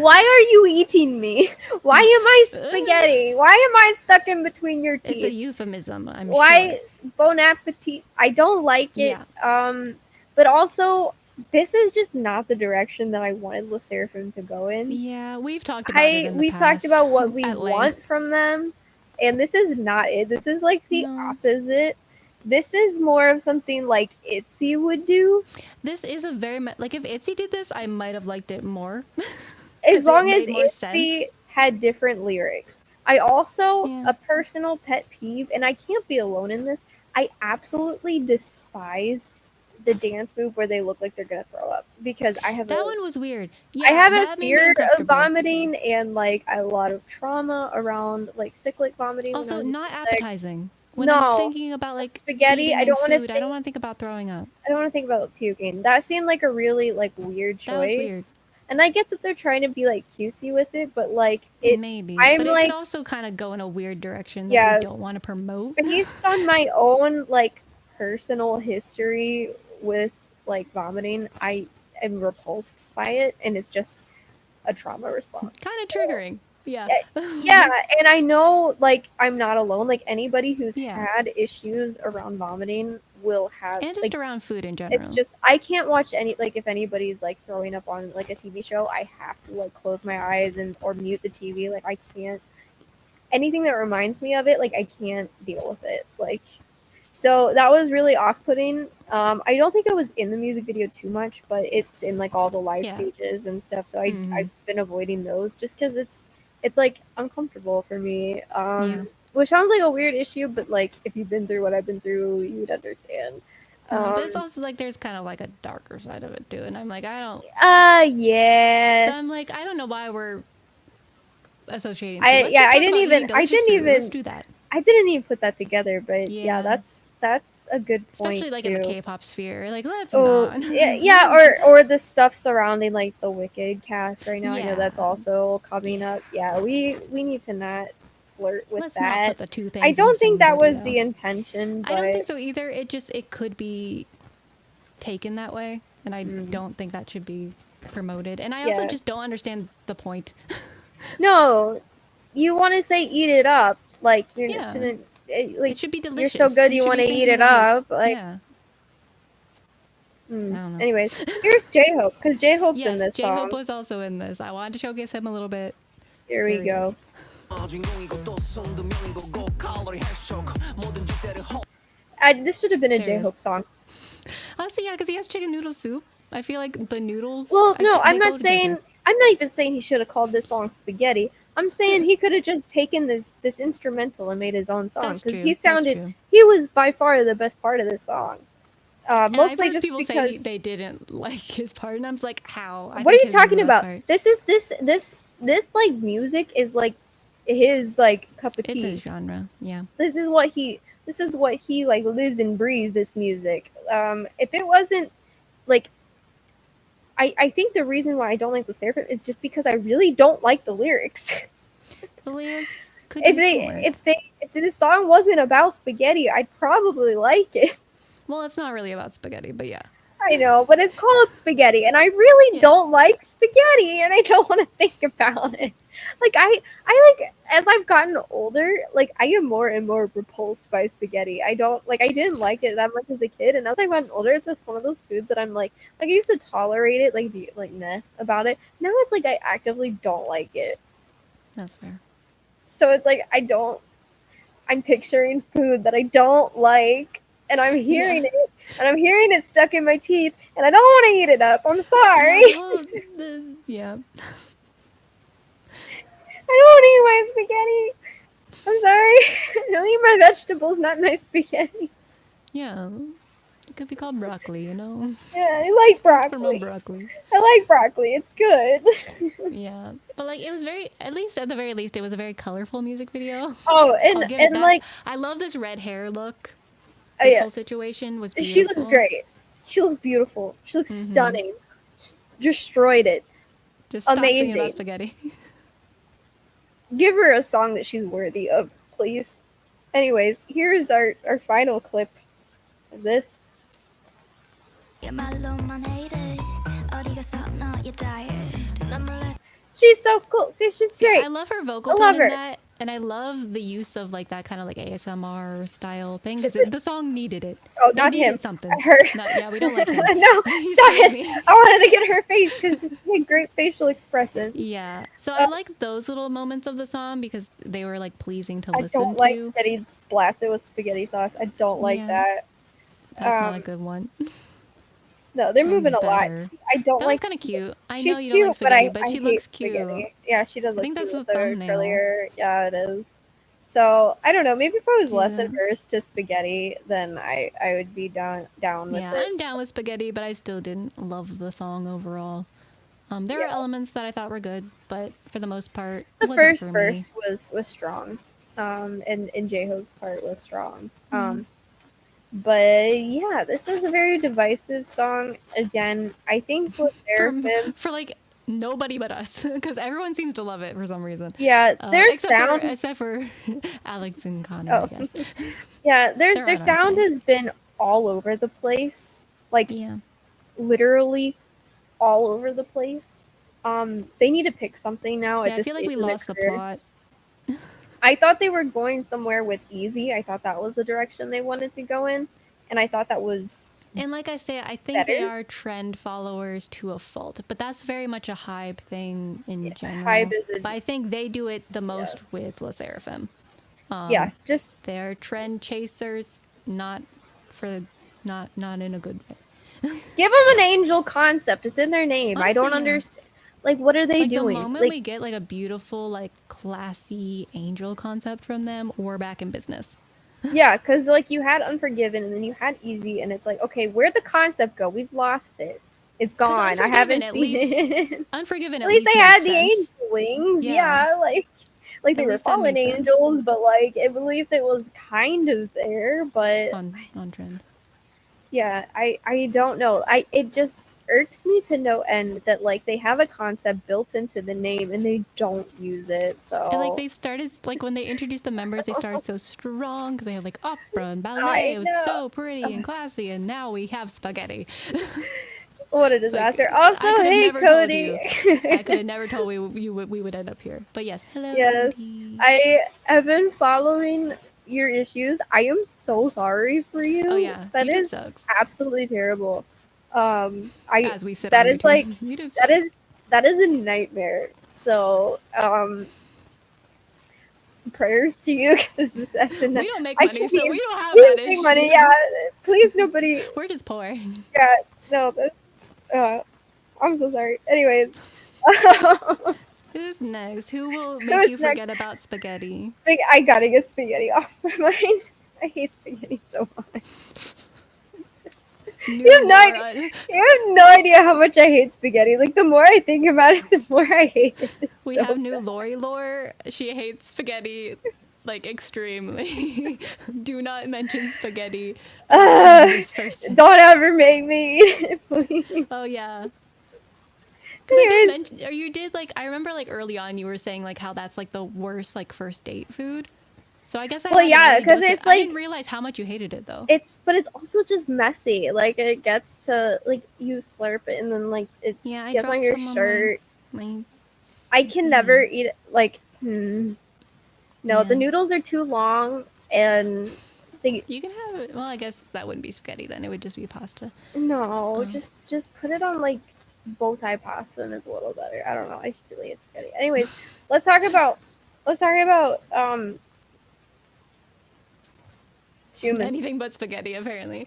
are you eating me? Why am I spaghetti? Why am I stuck in between your teeth? It's a euphemism, I'm sure. Bon appetit. I don't like it. Yeah. But also, this is just not the direction that I wanted LIVESTREAMS to go in. Yeah, we've talked about it in the we've past. talked about what we want from them, and this is not it. This is like the opposite. This is more of something like ITZY would do. This is a very like, if ITZY did this, I might have liked it more. As long as ITZY had different lyrics. I also a personal pet peeve, and I can't be alone in this. I absolutely despise the dance move where they look like they're gonna throw up, because I have that one was weird. Yeah, I have a fear of vomiting and like a lot of trauma around like cyclic vomiting. Also, not appetizing. When I'm thinking about like spaghetti, I don't want to. I don't want to think about throwing up. I don't want to think about puking. That seemed like a really like weird choice. That was weird. And I get that they're trying to be like cutesy with it, but like it maybe. I'm but it like, could also kind of go in a weird direction that we don't want to promote. Based on my own like personal history with like vomiting, I am repulsed by it, and it's just a trauma response. Kind of triggering. Yeah. Yeah, and I know like I'm not alone. Like anybody who's had issues around vomiting will have, and just like, around food in general. It's just I can't watch any, like, if anybody's like throwing up on like a TV show, I have to like close my eyes and or mute the TV. Like I can't, anything that reminds me of it, like I can't deal with it. Like, so that was really off-putting. I don't think it was in the music video too much, but it's in like all the live stages and stuff. So I've been avoiding those just because it's like uncomfortable for me. Which sounds like a weird issue, but like if you've been through what I've been through, you'd understand. But it's also like there's kind of like a darker side of it too, and I'm like, I don't. Yeah. So I'm like, I don't know why we're associating. I didn't even. Let's do that. I didn't even put that together, but yeah, that's a good point. Especially like too. in the K-pop sphere, like let's not. Yeah, or the stuff surrounding like the Wicked cast right now. I know that's also coming up. Yeah, we need to not flirt with that. Not put the two things I don't think that was the intention. But I don't think so either. It could be taken that way, and I don't think that should be promoted. And I also just don't understand the point. No, you want to say eat it up, like you shouldn't. Like, it should be delicious. You're so good, you want to eat it up. Like, yeah. I don't know. Anyways, here's J-Hope, because J-Hope's in this song. J-Hope was also in this. I wanted to showcase him a little bit. Here we go. This should have been a There it is. J-Hope song. Honestly, yeah, because he has chicken noodle soup. I feel like the noodles. Well, no, I'm they go not saying. together. I'm not even saying he should have called this song Spaghetti. I'm saying he could have just taken this instrumental and made his own song That's because true. he That's sounded. true. He was by far the best part of this song. And Mostly I've heard just people because. say they didn't like his part, and I'm just like, how? I What are think you his was talking the best about? part. This like music is like his like cup of It's tea. his genre. Yeah. This is what he like lives and breathes, this music. If it wasn't like I think the reason why I don't like the SSERAFIM is just because I really don't like the lyrics. The lyrics could if use some work. if this song wasn't about spaghetti, I'd probably like it. Well, it's not really about spaghetti, but yeah. I know, but it's called spaghetti, and I really Yeah. don't like spaghetti, and I don't want to think about it. Like I like as I've gotten older, like I am more and more repulsed by spaghetti. I don't like I didn't like it that much as a kid, and as I've gotten older, it's just one of those foods that I'm like I used to tolerate it, like meh about it. Now it's like I actively don't like it. That's fair. So it's like I'm picturing food that I don't like, and I'm hearing Yeah. it, and I'm hearing it stuck in my teeth, and I don't want to eat it up. I'm sorry. Yeah, well, yeah. I don't want to eat my spaghetti. I'm sorry. Don't eat my vegetables, not my spaghetti. Yeah. It could be called broccoli, you know? Yeah, I like Promote broccoli. broccoli. I like broccoli. It's good. Yeah. But like it was very at least at the very least it was a very colorful music video. Oh, I'll and give it that. like, I love this red hair look. oh This yeah, whole situation was beautiful. she looks great. She looks beautiful. She looks stunning. Destroyed it. Just stop singing Amazing. about spaghetti. Give her a song that she's worthy of, please. Anyways, here's our final clip of this. She's so cool. See, she's great. I love her vocal I love tone in her. that, and I love the use of like that kind of like ASMR style thing. Just 'Cause the song needed it. Oh, It not needed him. something. Her. Yeah, we don't like him. No, He stop scared it. me. I wanted to get her face because she had great facial expressions. Yeah. So I like those little moments of the song because they were like pleasing to I listen don't like to. that he's blasted with spaghetti sauce. I don't like Yeah. that. That's not a good one. No, they're moving a lot. better. I don't That like. was kind of cute. I She's know you cute, don't like spaghetti, but but I she hate looks cute. spaghetti. Yeah, she does look think cute that's with the her thumbnail. curly hair. Yeah, it is. So I don't know. Maybe if I was less Yeah. adverse to spaghetti, then I would be down with Yeah, this. I'm down with spaghetti, but I still didn't love the song overall. There were elements that I thought were good, but for the most part, The wasn't first for me. verse was strong, and J-Hope's part was strong. But yeah, this is a very divisive song. Again, I think with SSERAFIM, for like nobody but us, because everyone seems to love it for some reason. yeah, their sound, except for Alex and Connor, Oh. I guess. yeah, They're on their our sound side. has been all over the place, like Yeah, literally all over the place. They need to pick something now. yeah. At I this feel like stage we in their lost the career. plot. I thought they were going somewhere with Easy. I thought that was the direction they wanted to go in, and I thought that was And like I say, I think they Better? are trend followers to a fault, but that's very much a hype thing in general. hype is a- but I think they do it the most with LE SSERAFIM. yeah, just They're trend chasers, not in a good way. give them an angel concept. It's in their name. I don't Honestly, yeah. understand. Like, what are they Like doing? the moment Like, we get like a beautiful, like classy angel concept from them, we're back in business. yeah, because like you had Unforgiven and then you had Easy, and it's like, okay, where'd the concept go? We've lost it. It's gone. I Unforgiven, haven't at seen least- it. Unforgiven. At least they had the makes sense. angel wings. Yeah. Yeah, like they At were least that fallen made sense. angels, but like at least it was kind of there. But on trend. yeah, I don't know. It just irks me to no end that like they have a concept built into the name and they don't use it. So And like they started, like when they introduced the members, they started so strong because they had like opera and I ballet. It was know. so pretty and classy, and now we have spaghetti. what a Like, disaster. I Also, could've hey never told Cody. I could have never told we would end up here. But yes, hello. Yes, Cody. I have been following your issues. I am so sorry for you. Oh yeah, that YouTube is sucks. absolutely terrible. As we sit that on is YouTube. like YouTube that sucks. is a nightmare. So prayers to you because that's enough. We don't make I money, can't so even- we don't have we that don't make issue. money. Yeah, please, nobody. We're just poor. Yeah, no, that's. I'm so sorry. Anyways, Who's next? Who will make Who's you next? forget about spaghetti? I gotta get spaghetti off my mind. I hate spaghetti so much. You have no idea how much I hate spaghetti. Like the more I think about it, the more I hate it. It's We so have new bad. Lori lore. She hates spaghetti, like extremely. Do not mention spaghetti. This person. Don't ever make me eat it, please. Oh yeah. Because I did Anyways, mention, or you did like, I remember like early on you were saying like how that's like the worst like first date food. So I guess I Well, hadn't yeah, really 'cause dosed it. it's I like- didn't realize how much you hated it though. but it's also just messy. Like it gets to like you slurp it and then like it Yeah, I gets on dropped your some on shirt. My I can never eat it. Like no, the Yeah. noodles are too long and they You can have it. Well, I guess that wouldn't be spaghetti then. It would just be pasta. no, Oh. just put it on like bow tie pasta and it's a little better. I don't know. I should really hate spaghetti. Anyways, let's talk about Schumann. Anything but spaghetti, apparently.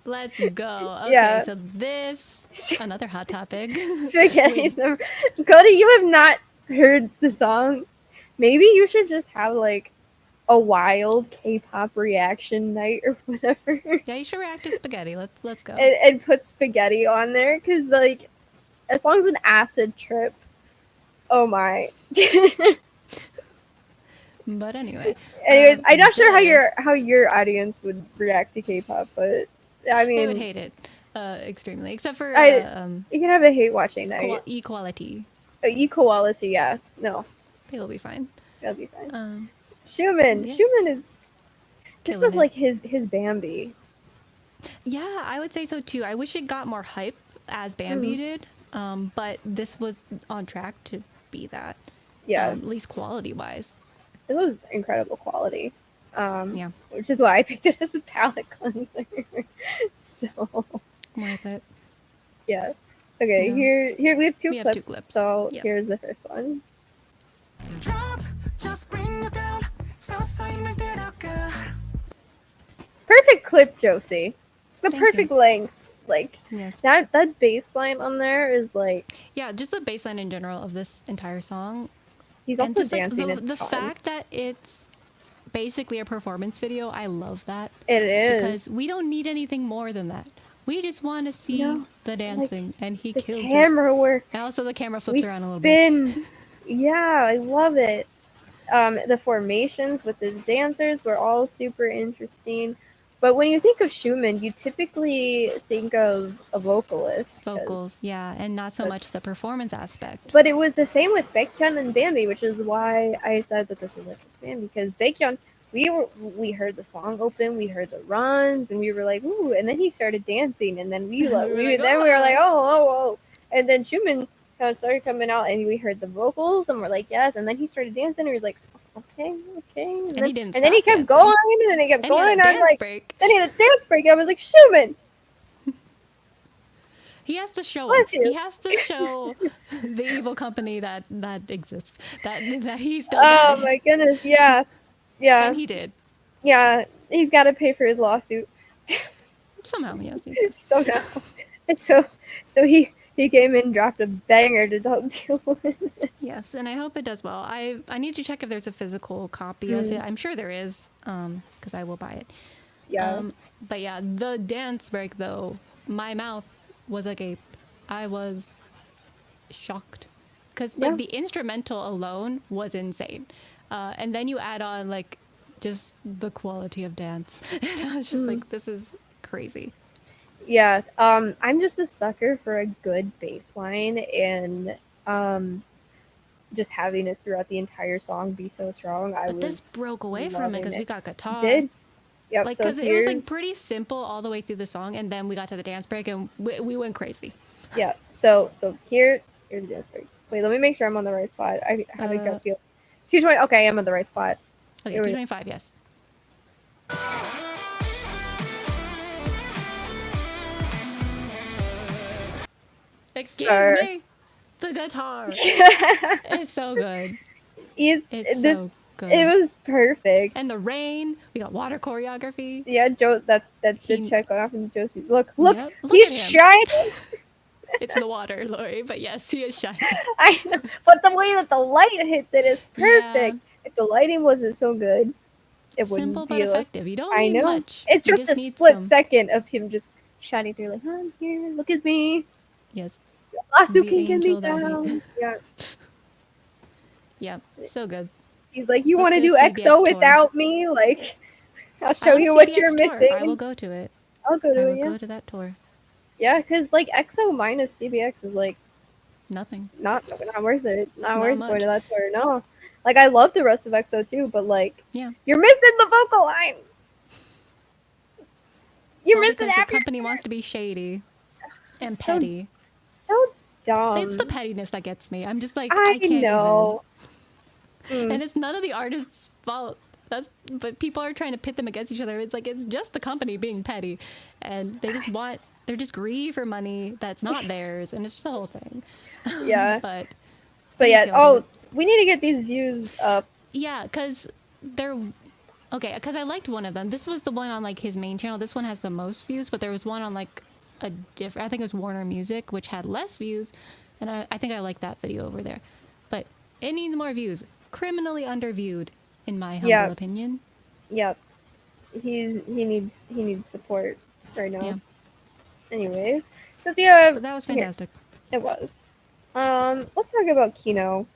Let's go. Okay, Yeah. so this another hot topic. Spaghetti's number. Cody, you have not heard the song. Maybe you should just have like a wild K-pop reaction night or whatever, Yeah, you should react to spaghetti. Let's go. and put spaghetti on there because like as long as an acid trip. Oh my. But anyway, Anyways, I'm not sure this- how your audience would react to K-pop, but I they would mean, hate it extremely, except for you can have a hate watching night. equality. Equality, yeah. No, It'll be fine. that'll be fine. Yes. Schumann is. This Killing was it. like his Bambi. Yeah, I would say so too. I wish it got more hype as Bambi did, but this was on track to be that. Yeah, At least quality wise. it was incredible quality. Yeah. Which is why I picked it as a palette cleanser. So Worth it. yeah. Okay, Yeah. here we have two We have two clips. clips. So Yep. here's the first one. Drop, just bring it down. 서서히 들어가. Perfect clip, Josie. The Thank perfect length. Like Yes. that bass line on there is like Yeah, just the bass line in general of this entire song. he's And also just like dancing. the fact that it's basically a performance video, I love that. it is Because we don't need anything more than that. We just want to see No, the dancing, and he the killed it. camera work. And also the camera flips We around a little bit. spin. Yeah, I love it. The formations with his dancers were all super interesting. But when you think of Schumann, you typically think of a vocalist. 'cause- Vocals, yeah, and not so that's- much the performance aspect. But it was the same with Baekhyun and Bambi, which is why I said that this was like his Bambi. Because Baekhyun, we heard the song open, we heard the runs, and we were like, ooh, and then he started dancing, and then we were like, we were like, oh, and then Schumann started coming out, and we heard the vocals, and we're like, yes, and then he started dancing, and we were like, okay, and, he didn't then he stop kept dancing. going, and then he kept And he going, had and a I was dance like, break. then he had a dance break, and I was like, Schumann, He has to show Bless us. you. He has to show the evil company that exists. That he's still oh dead. my goodness, yeah, And he did. yeah, he's got to pay for his lawsuit. Somehow, yes. So now, and so he came in, dropped a banger to help deal with it. Yes, and I hope it does well. I need to check if there's a physical copy of it. I'm sure there is, because I will buy it. Yeah, But yeah, the dance break though, my mouth was agape. I was shocked because like Yeah. the instrumental alone was insane, and then you add on like just the quality of dance, and I was just like, this is crazy. yeah. I'm just a sucker for a good bass line, and just having it throughout the entire song be so strong. I But was this broke away from it loving because we got guitar. Did yep. Like, so because it was here's like pretty simple all the way through the song, and then we got to the dance break, and we went crazy. yeah. So here's the dance break. Wait, let me make sure I'm on the right spot. I have a gut feel. 220. Okay, I'm on the right spot. Okay, Here we- 225, yes. Excuse Sir. me, the guitar. It's so good. He's It's this. so good. It was perfect. And the rain. We got water choreography. Yeah, Joe. That's the He- check off in Josie's. Look, Yep, look he's at him. shining. It's the water, Lori, but yes, he is shining. I know, but the way that the light hits it is perfect. Yeah. If the lighting wasn't so good, it wouldn't Simple be but as- effective. You don't I need know. much. It's You just a need split some- second of him just shining through, like, I'm here, look at me. Yes. Asuki can be angel that he- down. Yeah. Yep. So good. He's like, you Let's want to do do a CBX EXO tour. without me? Like, I'll I show want a you what CBX you're tour. missing. I will go to it. I'll go I to will it, yeah. go to that tour. Yeah, because, like, EXO minus CBX is, like, Nothing. not worth it. Not Not worth much. going to that tour, no. Like, I love the rest of EXO, too, but, like, Yeah. you're missing the vocal line! You're Well, missing because the everything! company wants to be shady and So petty. So dumb. It's the pettiness that gets me. I'm just like, I I can't know. even. Mm. And it's none of the artists' fault. But people are trying to pit them against each other. It's like, it's just the company being petty. And they're just greedy for money that's not theirs. And it's just a whole thing. Yeah. But But killed yeah, it. we need to get these views up. yeah, because they're... Okay, because I liked one of them. This was the one on like his main channel. This one has the most views, but there was one on like a different... I think it was Warner Music, which had less views. And I think I like that video over there. But it needs more views. Criminally underviewed, in my humble Yeah. opinion. Yep. He needs support right now. Yeah. Anyways, since you have But that was here, fantastic. it was. Let's talk about KINO.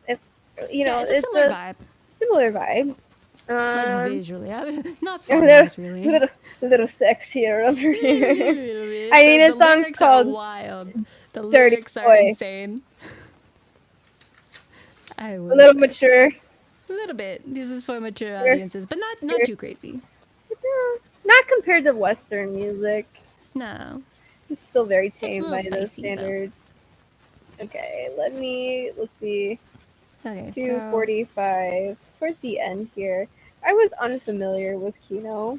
It's Yeah, it's a similar vibe. similar vibe. Like visually. Not so a little, nice, really. little sexier over here. I I mean, his song's lyrics called are wild. The Dirty lyrics are Boy. insane. I A will little say. mature. A little bit. This is for mature Sure. audiences, but not too crazy. Not compared to Western music. No. It's still very a tame little by those spicy, though. standards. Okay, let's see. Okay, 2:45. Towards the end here. I was unfamiliar with KINO.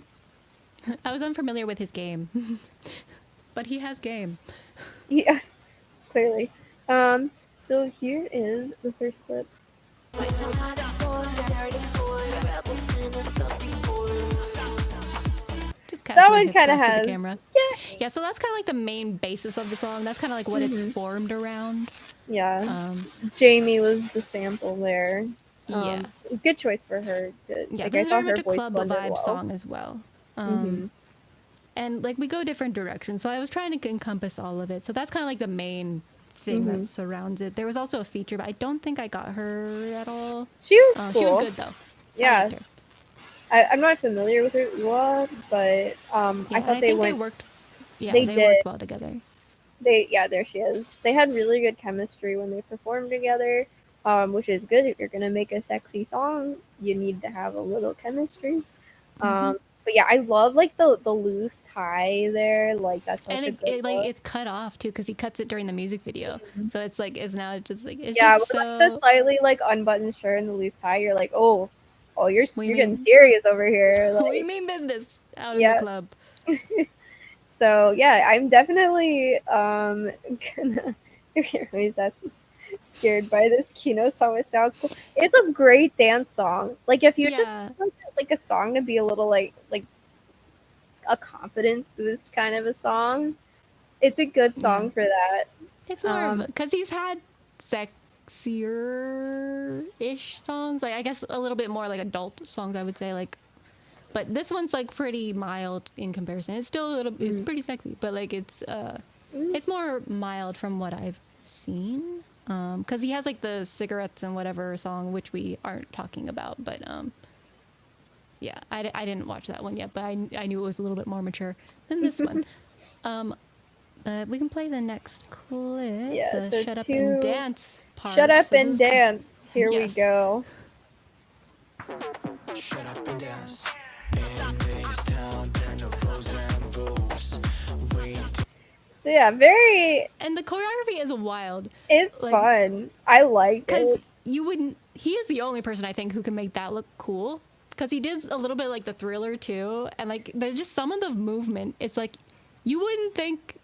so I was unfamiliar with his game. But he has game. Yeah, clearly. So here is the first clip. Just That casual one hip kind of thrust with has. the camera. Yeah. Yeah, so that's kind of like the main basis of the song. That's kind of like what it's formed around. Yeah. Um, Jamie was the sample there. yeah. Good choice for her. Good. Yeah, like, this is I very thought much her a voice club blended vibe well. song as well. And like we go different directions, so I was trying to encompass all of it. So that's kind of like the main thing that surrounds it. There was also a feature, but I don't think I got her at all. She was cool. She was good though. I Yeah. liked her. I'm not familiar with her UA, but Yeah, I and thought think went. worked. Yeah, they they did. worked well together. There she is. They had really good chemistry when they performed together, which is good. If you're gonna make a sexy song, you need to have a little chemistry. But yeah, I love like the loose tie there. Like that's such And a good look. it's cut off too because he cuts it during the music video. So it's like it's now just like it's Yeah, just with so... like the slightly like unbuttoned shirt and the loose tie, you're like, oh, you're We getting mean- serious over here. we Like, mean business out in Yeah. the club. so yeah, I'm definitely gonna. That's just scared by this KINO song. It sounds cool. It's a great dance song. Like if you just Yeah. want, like a song to be a little like a confidence boost kind of a song, it's a good song for that. It's more because he's had sexier-ish songs. Like I guess a little bit more like adult songs, I would say. Like, but this one's like pretty mild in comparison. It's still a little. It's pretty sexy, but like it's more mild from what I've seen. Because he has like the cigarettes and whatever song, which we aren't talking about. But yeah, I didn't watch that one yet, but I knew it was a little bit more mature than this one. We can play the next clip. Yeah, The so Shut Up and two- Dance part. Shut up So this and is dance. Here Yes. we go. Shut up and dance. In this town, there are no rules and rules. We So yeah, very. And the choreography is wild It's Like- fun. I like because it. you wouldn't. He is the only person I think who can make that look cool. Because he did a little bit like the Thriller too, and like there's just some of the movement. It's like you wouldn't think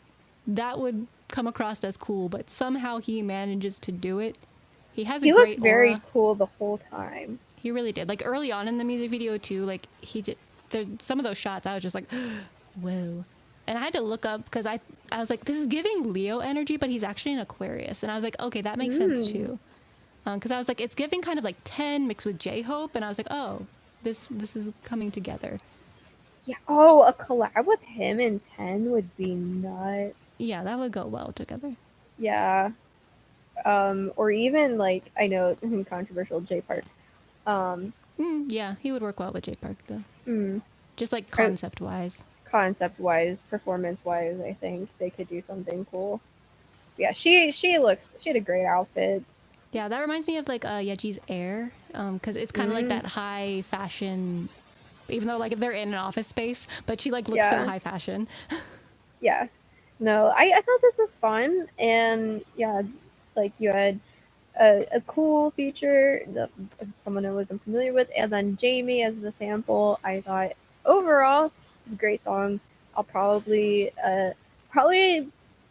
that would come across as cool, but somehow he manages to do it. He has a He great looked very aura. cool the whole time. he really did. Like early on in the music video too, like he did. There's some of those shots I was just like, whoa. And I had to look up because I was like, this is giving Leo energy, but he's actually an Aquarius, and I was like, okay, that makes sense too. Because I was like, it's giving kind of like 10 mixed with J-Hope, and I was like, oh, this is coming together. Yeah. Oh, a collab with him and 10 would be nuts. Yeah, that would go well together. Yeah. Or even like I know controversial J Park. Yeah, he would work well with J Park though. Just like I- concept wise. Concept wise, performance wise, I think they could do something cool. Yeah, she had a great outfit. Yeah, that reminds me of like Yeji's Air, because it's kind of like that high fashion, even though like they're in an office space, but she like looks so Yeah. high fashion. Yeah. No, I thought this was fun, and yeah, like you had a cool feature, someone I wasn't familiar with, and then Jamie as the sample. I thought overall, great song. I'll probably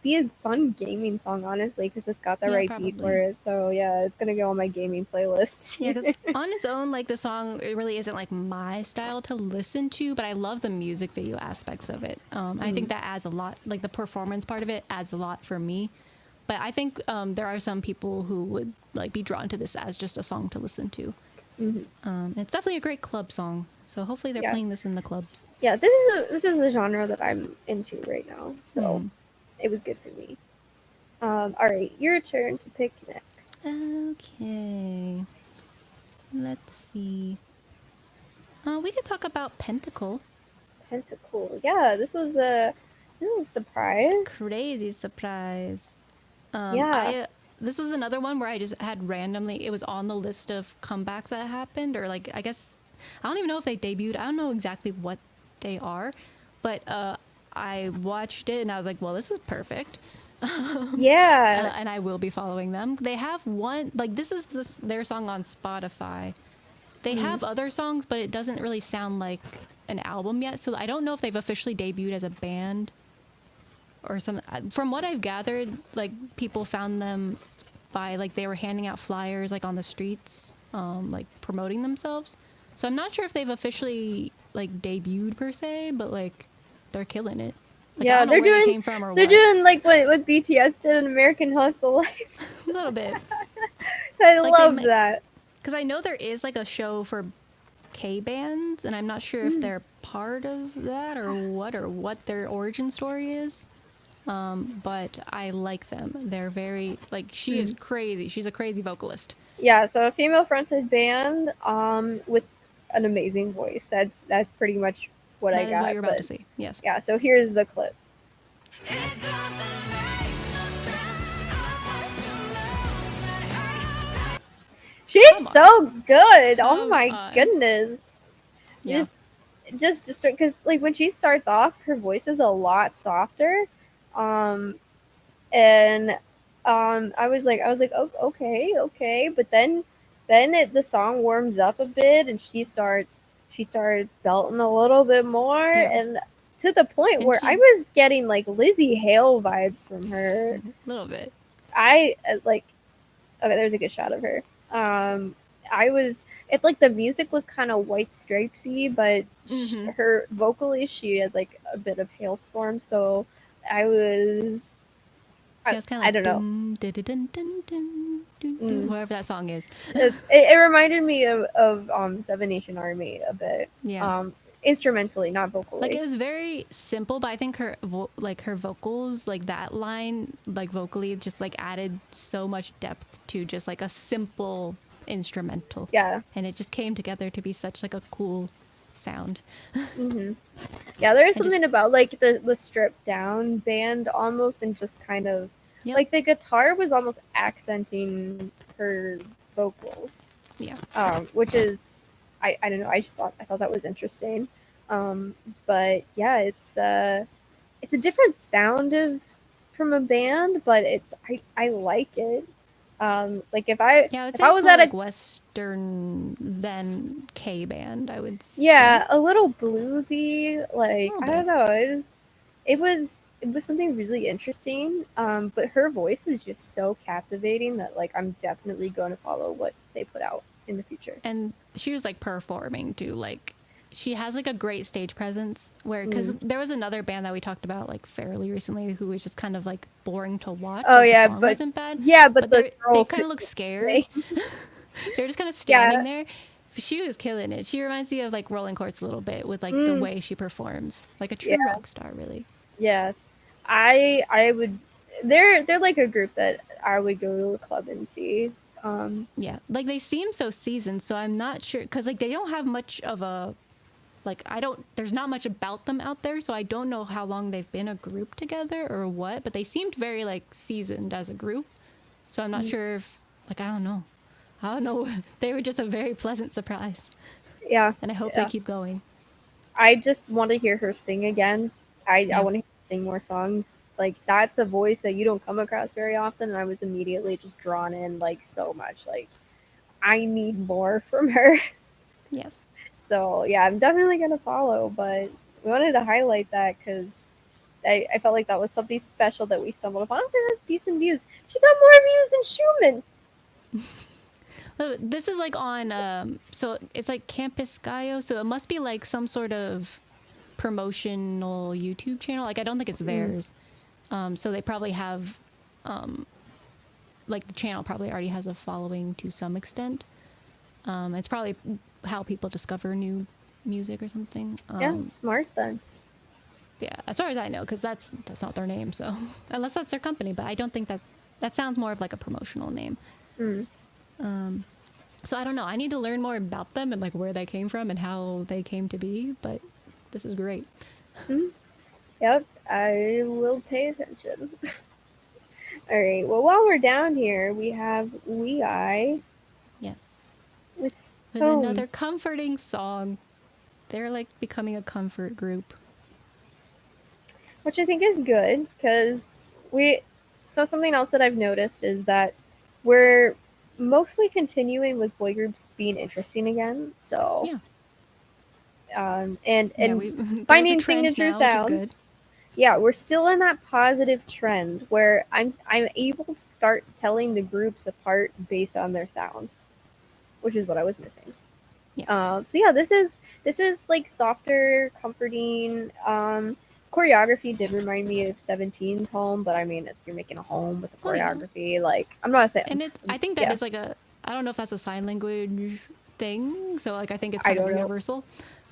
be a fun gaming song, honestly, because it's got the Yeah, right probably. beat for it. So yeah, it's gonna go on my gaming playlist. Yeah, because on its own, like the song, it really isn't like my style to listen to, but I love the music video aspects of it. I think that adds a lot, like the performance part of it adds a lot for me. But I think there are some people who would like be drawn to this as just a song to listen to. It's definitely a great club song, so hopefully they're Yeah. playing this in the clubs. Yeah, this is a genre that I'm into right now, so it was good for me. All right, your turn to pick next. Okay, let's see. We could talk about Pentacle. Pentacle. Yeah, this was a surprise. Crazy surprise. Yeah. This was another one where I just had randomly, it was on the list of comebacks that happened, or like, I guess, I don't even know if they debuted. I don't know exactly what they are, but I watched it and I was like, well, this is perfect. Yeah. And I will be following them. They have one, like, this is their song on Spotify. They have other songs, but it doesn't really sound like an album yet. So I don't know if they've officially debuted as a band or something. From what I've gathered, like, people found them by, like, they were handing out flyers, like, on the streets, like, promoting themselves. So I'm not sure if they've officially, like, debuted per se, but, like, they're killing it. Like, Yeah, I don't know they're where they doing- came from or They're what. doing like what BTS did in American Hustle Life. A little bit. I Like, they love ma- that. Because I know there is, like, a show for K bands, and I'm not sure if they're part of that or what their origin story is. But I like them. They're very, like, she is crazy. She's a crazy vocalist. Yeah, so a female fronted band with an amazing voice. That's pretty much what I That is got. what you're about to but- see. Yes. Yeah, so here's the clip. She's Come on. so good. Oh Come my on. goodness. Yeah. Just because like when she starts off, her voice is a lot softer. And I was like, oh, okay, but then the song warms up a bit and she starts belting a little bit more Yeah. and to the point And where I was getting like Lizzie Hale vibes from her. A little bit. I like okay, there's a good shot of her. It's like the music was kind of White Stripesy, but her vocally she had like a bit of Hailstorm, so I was Yeah, it's kind of like I don't know. dun, dun, dun, dun, dun, dun, dun, dun, whatever that song is. It reminded me of Seven Nation Army a bit. Yeah. Instrumentally, not vocally. Like, it was very simple, but I think her her vocals, like that line, like vocally, just like added so much depth to just like a simple instrumental. Yeah. And it just came together to be such like a cool sound. Yeah, there is I just- something about like the stripped down band almost, and just kind of Yep. like the guitar was almost accenting her vocals. Yeah. Which is I don't know. I thought that was interesting. But yeah, it's a different sound from a band, but I like it. Like if I Yeah, I would if say I it's was more at like a Western than K band, I would say. yeah, a little bluesy, like Little I don't know, it was something really interesting. But her voice is just so captivating that like I'm definitely going to follow they put out in the future. And she was like performing too, like she has like a great stage presence where, because there was another band that we talked about like fairly recently who was just kind of like boring to watch. Oh like, yeah, the song but wasn't bad. yeah, but the they girl kind of look couldn't scared. sing. They're just kind of standing Yeah. there. She was killing it. She reminds me of like Rolling Courts a little bit with like the way she performs, like a true Yeah. rock star, really. Yeah, I would. They're like a group that I would go to a club and see. Yeah, like they seem so seasoned, so I'm not sure because like they don't have much of a like there's not much about them out there, so I don't know how long they've been a group together or what, but they seemed very like seasoned as a group, so I'm not sure if like I don't know they were just a very pleasant surprise, Yeah, and I hope yeah. they keep going. I just want to hear her sing again. I Yeah. want to hear her sing more songs. Like that's a voice that you don't come across very often, and I was immediately just drawn in like so much. Like I need more from her. Yes. So yeah, I'm definitely gonna follow. But we wanted to highlight that because I felt like that was something special that we stumbled upon. I think that's decent views. She got more views than Schumann. This is like on so it's like Campus Gaio, so it must be like some sort of promotional YouTube channel. Like I don't think it's theirs. So they probably have like the channel probably already has a following to some extent. It's probably how people discover new music or something. Yeah, smart then. Yeah, as far as I know, because that's not their name. So unless that's their company, but I don't think that sounds more of like a promotional name. So I don't know. I need to learn more about them and like where they came from and how they came to be. But this is great. Yep, I will pay attention. All right. Well, while we're down here, we have WeI Yes. with With Home. another comforting song. They're like becoming a comfort group. Which I think is good because so something else that I've noticed is that we're mostly continuing with boy groups being interesting again. So Yeah. and Yeah, there's a finding trend signature now, which is good. sounds. Yeah, we're still in that positive trend where I'm able to start telling the groups apart based on their sound, which is what I was missing. Yeah. So yeah, this is like softer, comforting. Choreography did remind me of 17's Home, but I mean, you're making a home with the Oh, yeah. choreography. Like, I'm not saying. And I think that yeah. is like I don't know if that's a sign language thing. So like I think it's I kind of don't know. universal.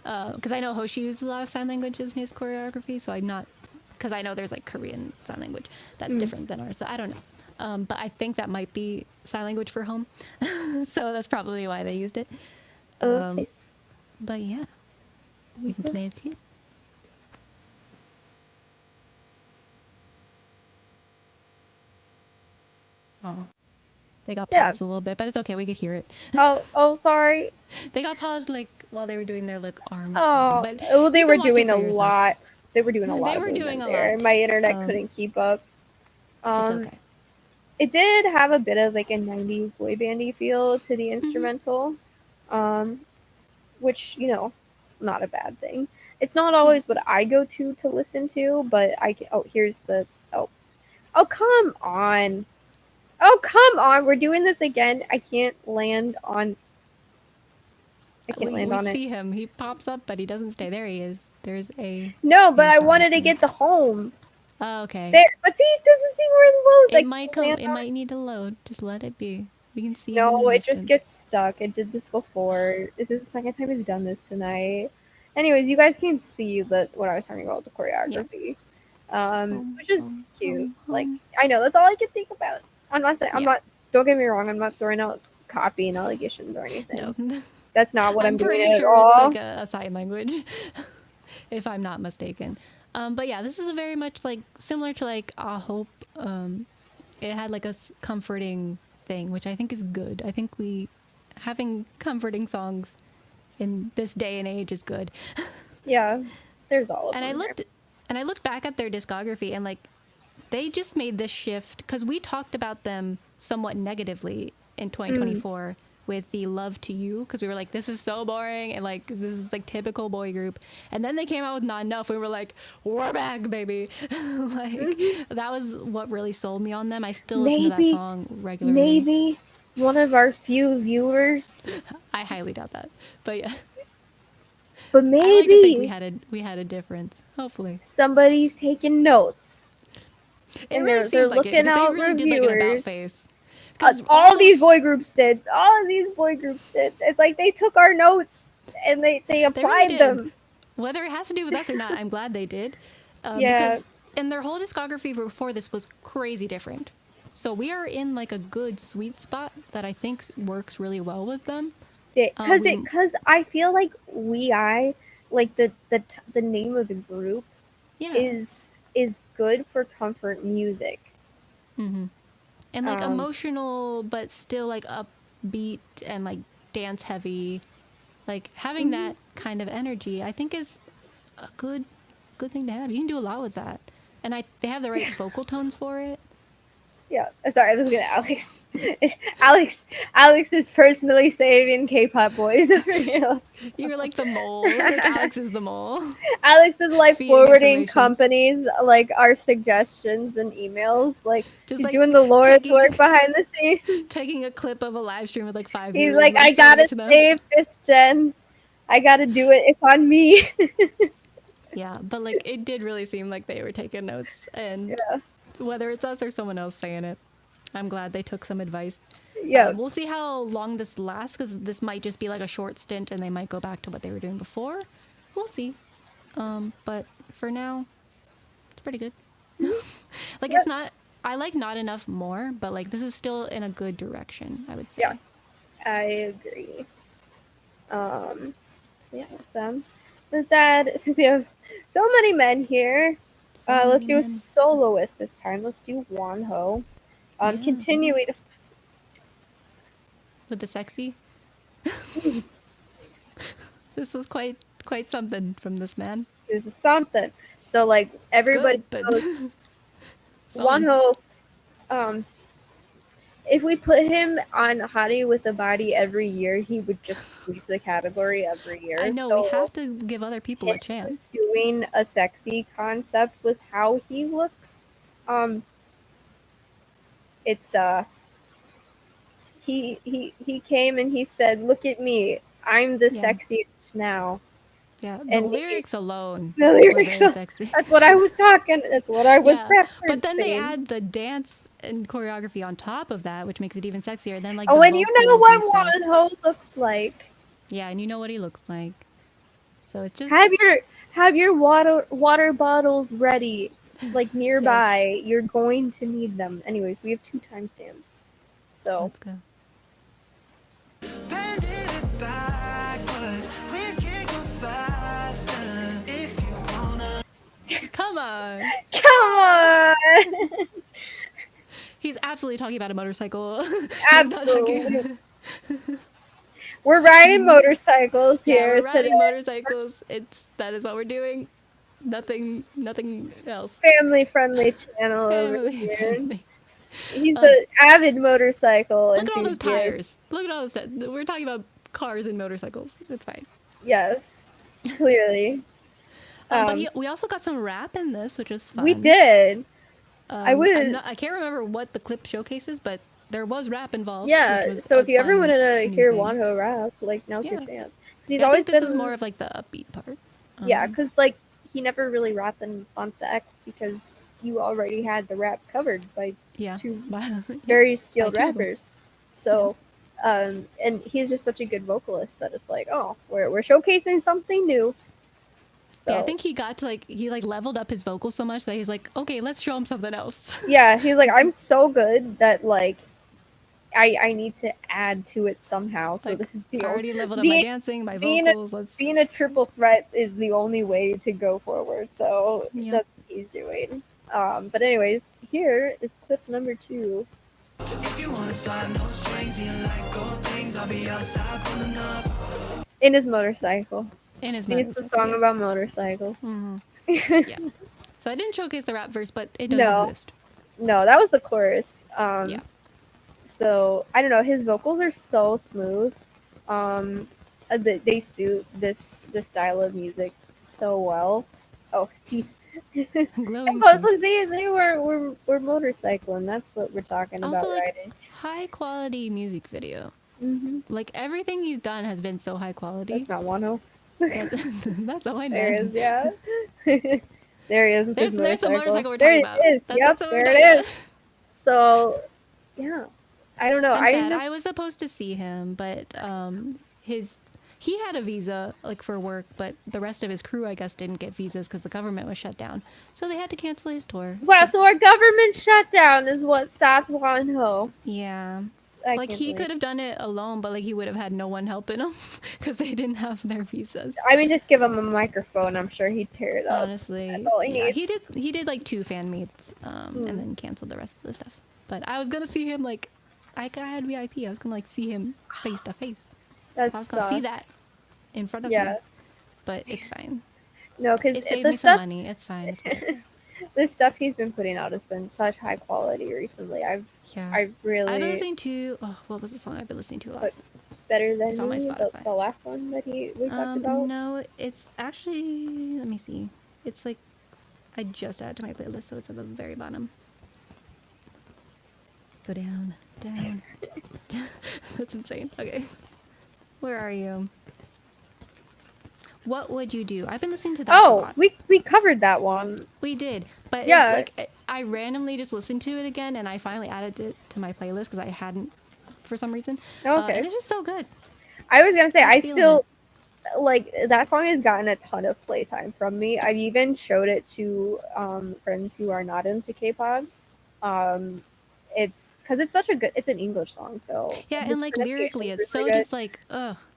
Because I know Hoshi uses a lot of sign languages in his choreography. So I'm not, because I know there's like Korean sign language that's different than ours. So I don't know. But I think that might be sign language for home. So that's probably why they used it. Okay. But yeah, we can play it here. Oh, they got Yeah. paused a little bit, but it's okay. We could hear it. Oh, sorry. They got paused like while they were doing their like arms. Oh, But well, they you were can watch it doing for a yourself. lot. They were doing a lot. They of were movement doing a there. lot. My internet couldn't keep up. It's okay. It did have a bit of like a 90s boy bandy feel to the instrumental, which, not a bad thing. It's not always what I go to listen to, but here's the, oh, come on. Oh, come on. We're doing this again. I can't land on We it. see him. He pops up, but he doesn't stay. There he is. There's a... No, but I shot wanted of to him. get the home. Oh, okay. There, but see, it doesn't see where it loads. It might come. It might need to load. Just let it be. We can see. No, it it just gets stuck. It did this before. This is the second time it's done this tonight. Anyways, you guys can see what I was talking about with the choreography, which is cute. Like, I know that's all I can think about. I'm not saying. I'm not. Don't get me wrong. I'm not throwing out copying allegations or anything. No. That's not what I'm doing pretty at sure all. it's like a sign language, if I'm not mistaken. But yeah, this is a very much like similar to like I Hope. It had like a comforting thing, which I think is good. I think having comforting songs in this day and age is good. Yeah, there's all of And them. I looked back at their discography and like they just made this shift because we talked about them somewhat negatively in 2024 with the Love to You, because we were like, this is so boring and like this is like typical boy group. And then they came out with Not Enough. We were like, we're back, baby. Like that was what really sold me on them. I still listen to that song regularly. one of our few viewers, I highly doubt that. But yeah, but I like to think maybe we had a difference. Hopefully. somebody's taking notes It and really they're seemed like it looking because they out really did like an about reviewers. face. Because All these boy groups did. All of these boy groups did. It's like they took our notes and they they really applied did. them. Whether it has to do with us or not, I'm glad they did. Yeah. Because and their whole discography before this was crazy different. So we are in like a good sweet spot that I think works really well with them. Because we- because I feel like like the name of the group Yeah. is good for comfort music. Mm-hmm. And like Um, emotional, but still like upbeat and like dance heavy. Like having that kind of energy, I think is a good thing to have. You can do a lot with that, and they have the right vocal tones for it. Yeah, sorry, I was looking at Alex. Alex is personally saving K-pop boys over here. You're like the mole. Like Alex is the mole. Alex is like Feeding forwarding information. companies like our suggestions and emails. Like Just he's like doing the Lord's taking- work behind the scenes. Taking a clip of a live stream with like 5 He's viewers like, and, I sending gotta it to them. save 5th gen. I gotta do it. It's on me. Yeah, but like it did really seem like they were taking notes, and Yeah. whether it's us or someone else saying it, I'm glad they took some advice. Yeah. We'll see how long this lasts because this might just be like a short stint and they might go back to what they were doing before. We'll see. But for now, it's pretty good. Like it's not. I like not enough more, but like this is still in a good direction. I would say. Yeah. I agree. Yeah. So let's add, since we have so many men here, So let's many do a men. soloist this time. Let's do Wonho. Yeah. Continuing. With the sexy. This was quite something from this man. This is something. So like everybody Good, but knows some. Wonho. If we put him on Hottie with a Body every year, he would just sweep the category every year. I know So we have to give other people a him chance. doing a sexy concept with how he looks. It's he came and he said, "Look at me, I'm the Yeah. sexiest now." Yeah, the And lyrics alone. The were lyrics very are- sexy. That's what I was talking. That's what I was Yeah, but then they referencing. add the dance and choreography on top of that, which makes it even sexier. And then like Oh, the and you know vocals what and stuff. Wonho looks like. Yeah, and you know what he looks like. So it's just Have your water bottles ready, like nearby. You're going to need them. Anyways, we have 2 timestamps. So let's go. Bending it backwards, we can go faster if you wanna. Come on. come on, He's absolutely talking about a motorcycle. He's not talking- absolutely. We're riding motorcycles Yeah, here we're riding today. motorcycles. That is what we're doing. Nothing else. Family friendly channel over Family here. friendly. He's an avid motorcycle Look at all those enthusiast. tires. Look at all this stuff. We're talking about cars and motorcycles. It's fine. Yes, clearly. But we also got some rap in this, which was fun. We did. I would. I can't remember what the clip showcases, but there was rap involved. Yeah, which was so a if you ever fun wanted to new hear thing. Wonho rap, like now's your Yeah. chance. He's Yeah, I always think this been is more of like the upbeat part. yeah, because like he never really rapped in Monsta X because you already had the rap covered by Yeah. 2 Yeah. very skilled By 2 of them. rappers. So, and he's just such a good vocalist that it's like, oh, we're showcasing something new. So Yeah, I think he got to he leveled up his vocals so much that he's like, okay, let's show him something else. yeah, he's like, I'm so good that like I need to add to it somehow. So Like, this is I the already only, leveled up my being- dancing, my being vocals. Let's being a triple threat is the only way to go forward. So Yep. that's what he's doing. But anyways, here is clip number 2. If you wanna slide, no strings, you like gold things, I'll be outside pulling up. In his motorcycle. in his See, it's a motorcycle, song yeah. about motorcycles. Mhm. Yeah. So I didn't showcase the rap verse, but it does No. exist. No, that was the chorus. Yeah. So I don't know. His vocals are so smooth. They suit this style of music so well. Oh, teeth. Glowing. Oh, teeth. so see, we're motorcycling. That's what we're talking Also, about, like, riding. high quality music video. Mm-hmm. Like everything he's done has been so high quality. That's not ONEWE. That's all I know. There is, yeah. There he is with his There's the motorcycle. motorcycle we're There talking it about. is. Yep, That's what we're there talking it about. is. So, yeah. I don't know. I'm I sad. just I was supposed to see him, but he had a visa like for work, but the rest of his crew, I guess, didn't get visas because the government was shut down, so they had to cancel his tour. wow. So our government shutdown is what stopped Wanho. Yeah, I like can't he believe- could have done it alone, but like he would have had no one helping him because they didn't have their visas. I mean, just give him a microphone. I'm sure he'd tear it up. Honestly, That's all he yeah, needs. he did like 2 fan meets, and then canceled the rest of the stuff. But I was gonna see him like, I had VIP. I was gonna like see him face to face. That I was gonna see that sucks. in front of me. Yeah. But it's fine. No, because It saved the me some stuff, money. It's fine. It's fine. the stuff he's been putting out has been such high quality recently. Yeah. I've really I've been listening to, what was the song I've been listening to a lot? But better than It's on my me, Spotify. the last one that we talked about. No, it's actually, let me see. It's like, I just added to my playlist, so it's at the very bottom. Go down, down. That's insane. Okay. Where are you? What would you do? I've been listening to that a Oh, lot. we covered that one. We did, but Yeah. I randomly just listened to it again, and I finally added it to my playlist because I hadn't for some reason. Okay. And it's just so good. I was gonna say I'm I feeling still like that song has gotten a ton of playtime from me. I've even showed it to friends who are not into K-pop. It's because it's such a good. It's an English song, so Yeah, the and like lyrically, pronunciation is it's so really good. just like,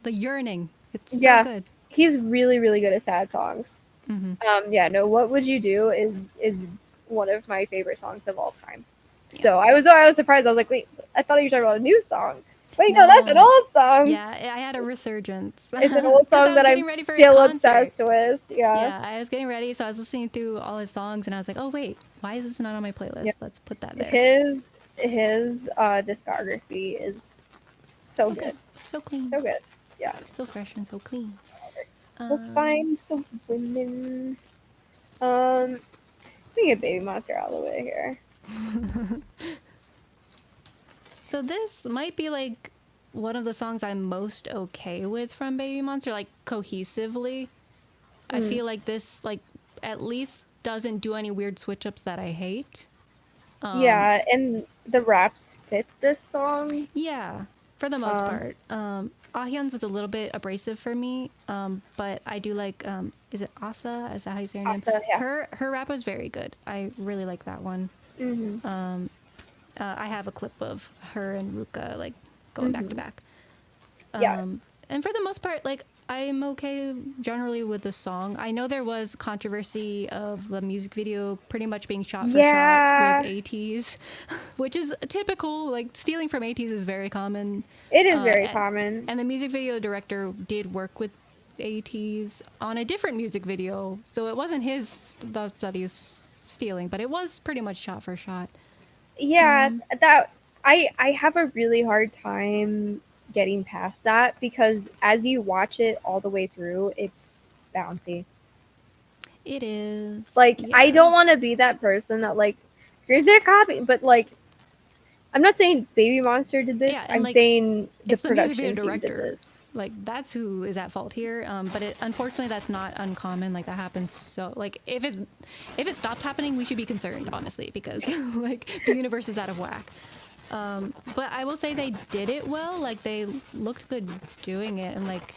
the yearning. It's Yeah. so good. He's really really good at sad songs. Hmm. Yeah, no, what would you do is one of my favorite songs of all time. So I was surprised. I was like, wait, I thought you were talking about a new song. Wait, no, that's an No. old song. Yeah, I had a resurgence. It's an old 'Cause I song was that I'm getting ready for his still concert. obsessed with. Yeah. Yeah, I was getting ready, so I was listening through all his songs, and I was like, oh wait, why is this not on my playlist? Yeah. Let's put that there. His discography is so good. So clean. So good. Yeah. So fresh and so clean. Let's find some women. Let me get Baby Monster out of the way here. So this might be like one of the songs I'm most okay with from Baby Monster, like cohesively. I feel like this like at least doesn't do any weird switch ups that I hate. Yeah, and the raps fit this song. Yeah, for the most part. Ahyun's was a little bit abrasive for me, but I do like. Is it Asa? Is that how you say her name? Asa, yeah. Her rap was very good. I really like that one. Mm-hmm. I have a clip of her and Ruka like going back to back. Yeah. And for the most part, like I'm okay generally with the song. I know there was controversy of the music video pretty much being shot for Yeah. shot with ATs, which is typical. Like stealing from ATs is very common. It is very and- common. And the music video director did work with ATs on a different music video, so it wasn't his stuff that he's stealing, but it was pretty much shot for shot. Yeah, that I have a really hard time getting past that because as you watch it all the way through, it's bouncy. It is Like I yeah. don't want to be that person that like screws their copy, but like I'm not saying Baby Monster did this. Yeah, and, I'm like, saying the it's the music production video team did director. this. Like that's who is at fault here. But unfortunately, that's not uncommon. Like that happens. So like if it stopped happening, we should be concerned, honestly, because like the universe is out of whack. But I will say they did it well. Like they looked good doing it, and like.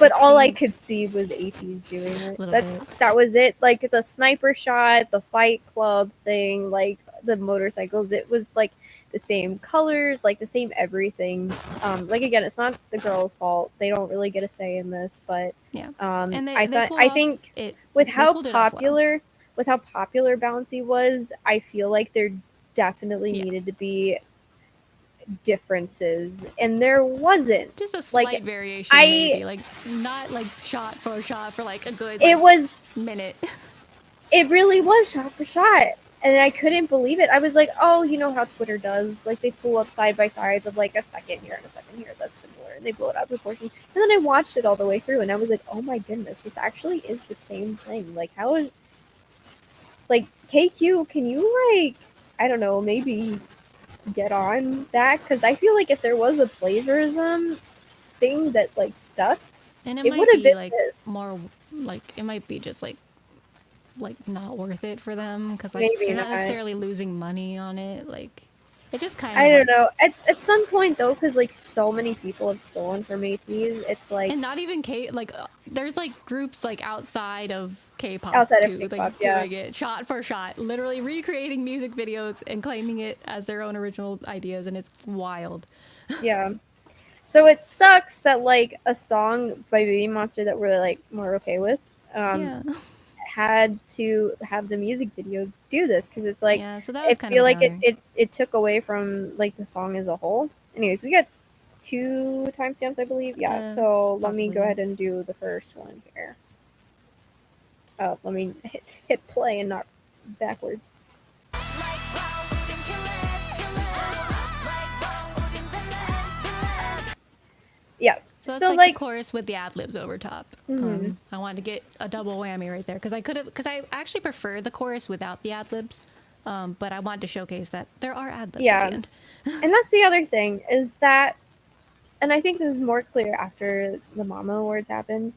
But all I seemed- could see was ATs doing it. Little That was it. Like the sniper shot, the fight club thing, like the motorcycles. It was like the same colors, like the same everything. Like again, it's not the girls' fault. They don't really get a say in this, but Yeah. and they I think it with they how pulled it off well. popular Bouncy was, I feel like there definitely Yeah. needed to be differences, and there wasn't. Just a like, slight variation, I- maybe like not like shot for shot for like a good It like, was. minute. It really was shot for shot. And I couldn't believe it. I was like, oh, you know how Twitter does. Like, they pull up side by sides of, like, a second here and a second here. That's similar. And they blow it out of proportion. And then I watched it all the way through, and I was like, oh my goodness, this actually is the same thing. Like, how is... Like, KQ, can you, like... I don't know, maybe get on that, because I feel like if there was a plagiarism thing that like stuck, And it it might would have be been like this. more like it might be just like not worth it for them because like Maybe they're not not. necessarily losing money on it. Like it just kind I of don't like know. At some point though, because like so many people have stolen from ATs, it's like and not even K like there's like groups like outside of K-pop outside of too, Kpop, like yeah. doing it shot for shot, literally recreating music videos and claiming it as their own original ideas, and it's wild. Yeah. So it sucks that like a song by BABYMONSTER that we're like more okay with, Yeah, had to have the music video do this, because it's like yeah. So that I was kind of feel a like downer. it took away from like the song as a whole. Anyways, we got 2 timestamps, I believe. Yeah. So let me Possibly, go yeah. ahead and do the first one here. Oh, let me hit play and not backwards. Yeah. So that's So like the like, chorus with the ad libs over top. mhm. I wanted to get a double whammy right there because I actually prefer the chorus without the ad libs, but I wanted to showcase that there are ad libs at Yeah. the end. And that's the other thing is that, and I think this is more clear after the Mama Awards happened.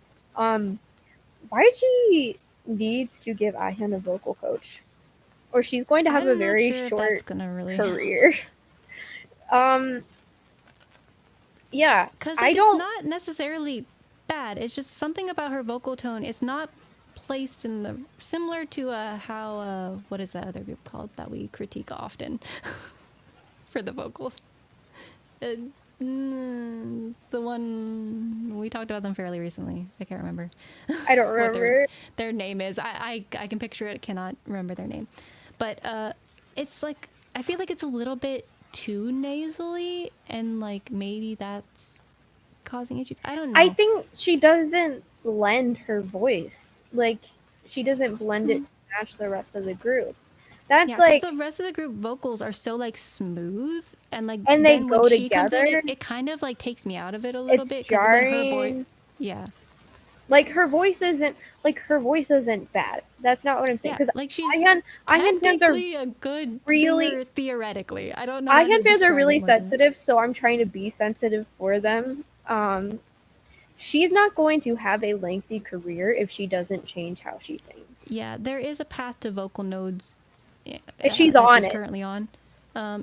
YG needs to give Ahyun a vocal coach, or she's going to have a I'm not very sure if that's short gonna really career. um, yeah, because I like it's don't. not necessarily bad. It's just something about her vocal tone. It's not placed in the similar to how what is that other group called that we critique often for the vocals. Uh, the one we talked about them fairly recently. I can't remember I don't what remember. their name is. I can picture it. Cannot remember their name, but it's like I feel like it's a little bit too nasally, and like maybe that's causing issues. I don't know. I think she doesn't blend her voice. Like, she doesn't blend it to match the rest of the group. That's Yeah, because like, the rest of the group vocals are so like smooth and like and they then when go she comes in, together. it kind of like takes me out of it a little It's bit because when her voice, jarring. yeah, Like, her voice isn't bad. That's not what I'm saying. yeah, Because like she's Ahyun fans are technically a good really singer theoretically. I don't know how to Ahyun fans are describe it really more than that. sensitive, so I'm trying to be sensitive for them. She's not going to have a lengthy career if she doesn't change how she sings. Yeah, there is a path to vocal nodes If she's that on she's it. currently on.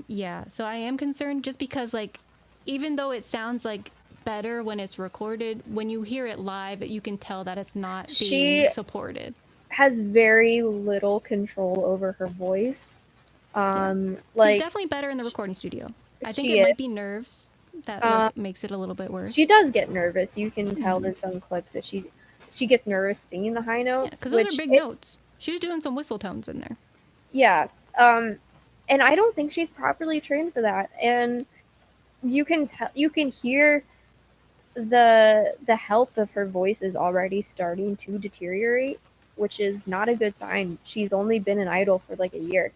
Yeah, so I am concerned just because like even though it sounds like better when it's recorded, when you hear it live, you can tell that it's not She being supported. has very little control over her voice. Yeah. She's Like, definitely better in the recording studio. I think she it might be is. nerves that Um, makes it a little bit worse. she does get nervous. You can tell in some clips that she gets nervous singing the high Yeah, notes, because those are which big notes. She was doing some whistle tones in there. yeah. And I don't think she's properly trained for that. And you can hear the health of her voice is already starting to deteriorate, which is not a good sign. She's only been an idol for like a year,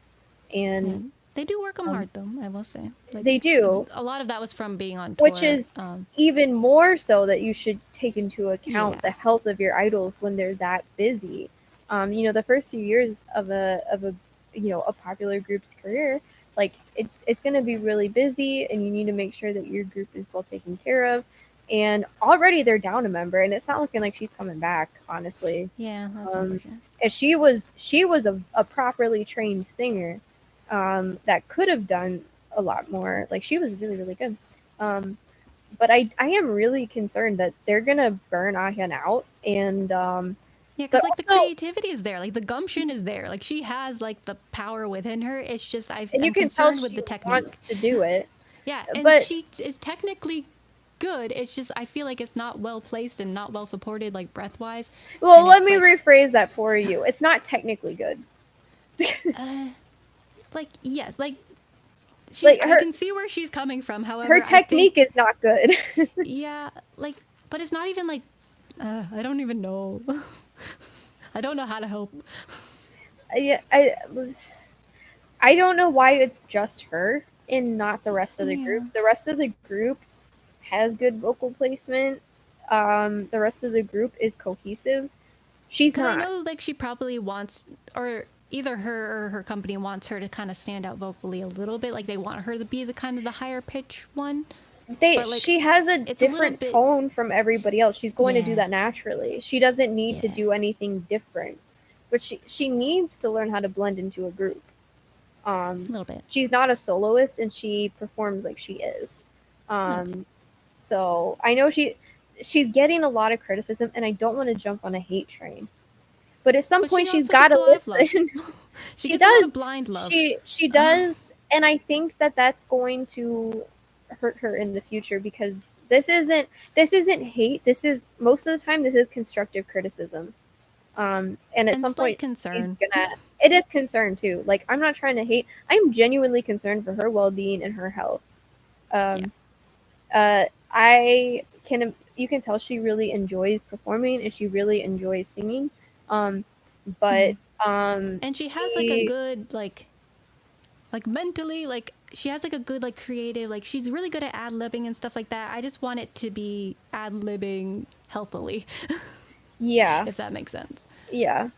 and Yeah. They do work them hard, though, I will say. Like, they do, a lot of that was from being on tour. which is even more so that you should take into account Yeah. the health of your idols when they're that busy. The first few years of a a popular group's career, like it's going to be really busy, and you need to make sure that your group is well taken care of. And already they're down a member, and it's not looking like she's coming back, honestly. Yeah, that's unfortunate. And she was a properly trained singer, that could have done a lot more. Like, she was really, really good. But I am really concerned that they're gonna burn Ahyun out, and Yeah, because but like the also- creativity is there, like the gumption is there, like she has like the power within her. It's just and I'm you can tell concerned she with the technique. wants to do it. Yeah, and but she is technically good. It's just I feel like it's not well placed and not well supported, like breath wise. well, let me rephrase that for you. It's not technically good. Like yes, like Like, I can see where she's coming from. However, her technique is not good. yeah, like, but it's not even like I don't even know. I don't know how to help. Yeah, I don't know why it's just her and not the rest of the group. The rest of the group has good vocal placement. The rest of the group is cohesive. She's not. I know like she probably wants, or either her or her company wants her to kind of stand out vocally a little bit. Like they want her to be the kind of the higher pitch one. But, like, She has a it's a little different bit- tone from everybody else. She's going to do Yeah. that naturally. She doesn't need to Yeah. do anything different. But she needs to learn how to blend into a group. A little bit. She's not a soloist and she performs like she is. So I know she's getting a lot of criticism and I don't want to jump on a hate train. But at some But point she she's also got to gets a lot of listen. She She gets a lot does. of blind love. She does, and I think that that's going to hurt her in the future because this isn't hate. This is most of the time this is constructive criticism. And at And some slight point concern. it is concern too. Like I'm not trying to hate. I'm genuinely concerned for her well-being and her health. You can tell she really enjoys performing and she really enjoys singing. But And she has like a good like mentally, like she has like a good like creative, like she's really good at ad-libbing and stuff like that. I just want it to be ad-libbing healthily. yeah, If that makes sense. yeah.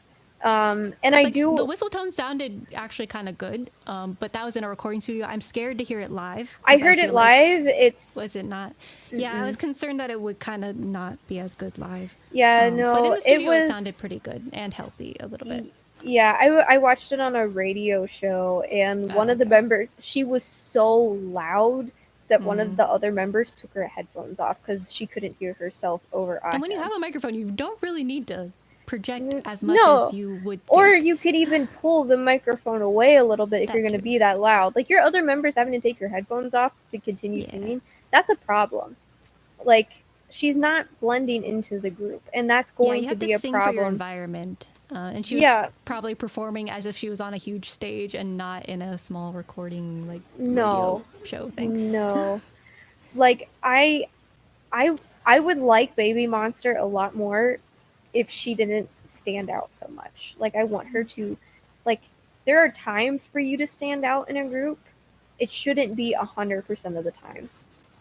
And 'Cause, I like, do. the whistle tone sounded actually kind of good, but that was in a recording studio. I'm scared to hear it live. I 'cause heard it feel like- live. Was it not? Yeah, I was concerned that it would kind of not be as good live. Yeah, But no, in the studio, it was. it sounded pretty good and healthy a little bit. Yeah, I watched it on a radio show, and one of the okay. members, she was so loud that one of the other members took her headphones off because she couldn't hear herself over. And when you have a microphone, you don't really need to project as much no. as you would think. Or you could even pull the microphone away a little bit if That you're going to too. be that loud. Like your other members having to take your headphones off to continue Yeah. singing, that's a problem. Like she's not blending into the group, and that's Yeah, going you to have be to a sing for your problem. environment. And she was Yeah. probably performing as if she was on a huge stage and not in a small recording like No. radio show thing. No. Like I would like Baby Monster a lot more if she didn't stand out so much. Like I want her to like there are times for you to stand out in a group. It shouldn't be 100% of the time.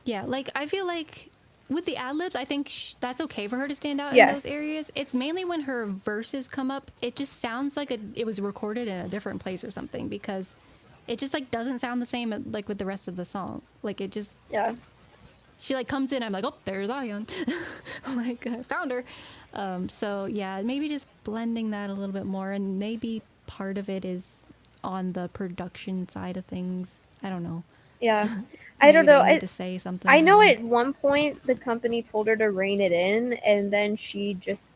Yeah, like I feel like with the ad-libs, I think that's okay for her to stand out in Yes. those areas. It's mainly when her verses come up, it just sounds like it was recorded in a different place or something because it just like doesn't sound the same like with the rest of the song. Like it just Yeah. she like comes in, I'm like, oh, there's Ion. Like I found her. So yeah, maybe just blending that a little bit more, and maybe part of it is on the production side of things. I don't know. Yeah. I don't Maybe know. they need to say something. I know at one point the company told her to rein it in, and then she just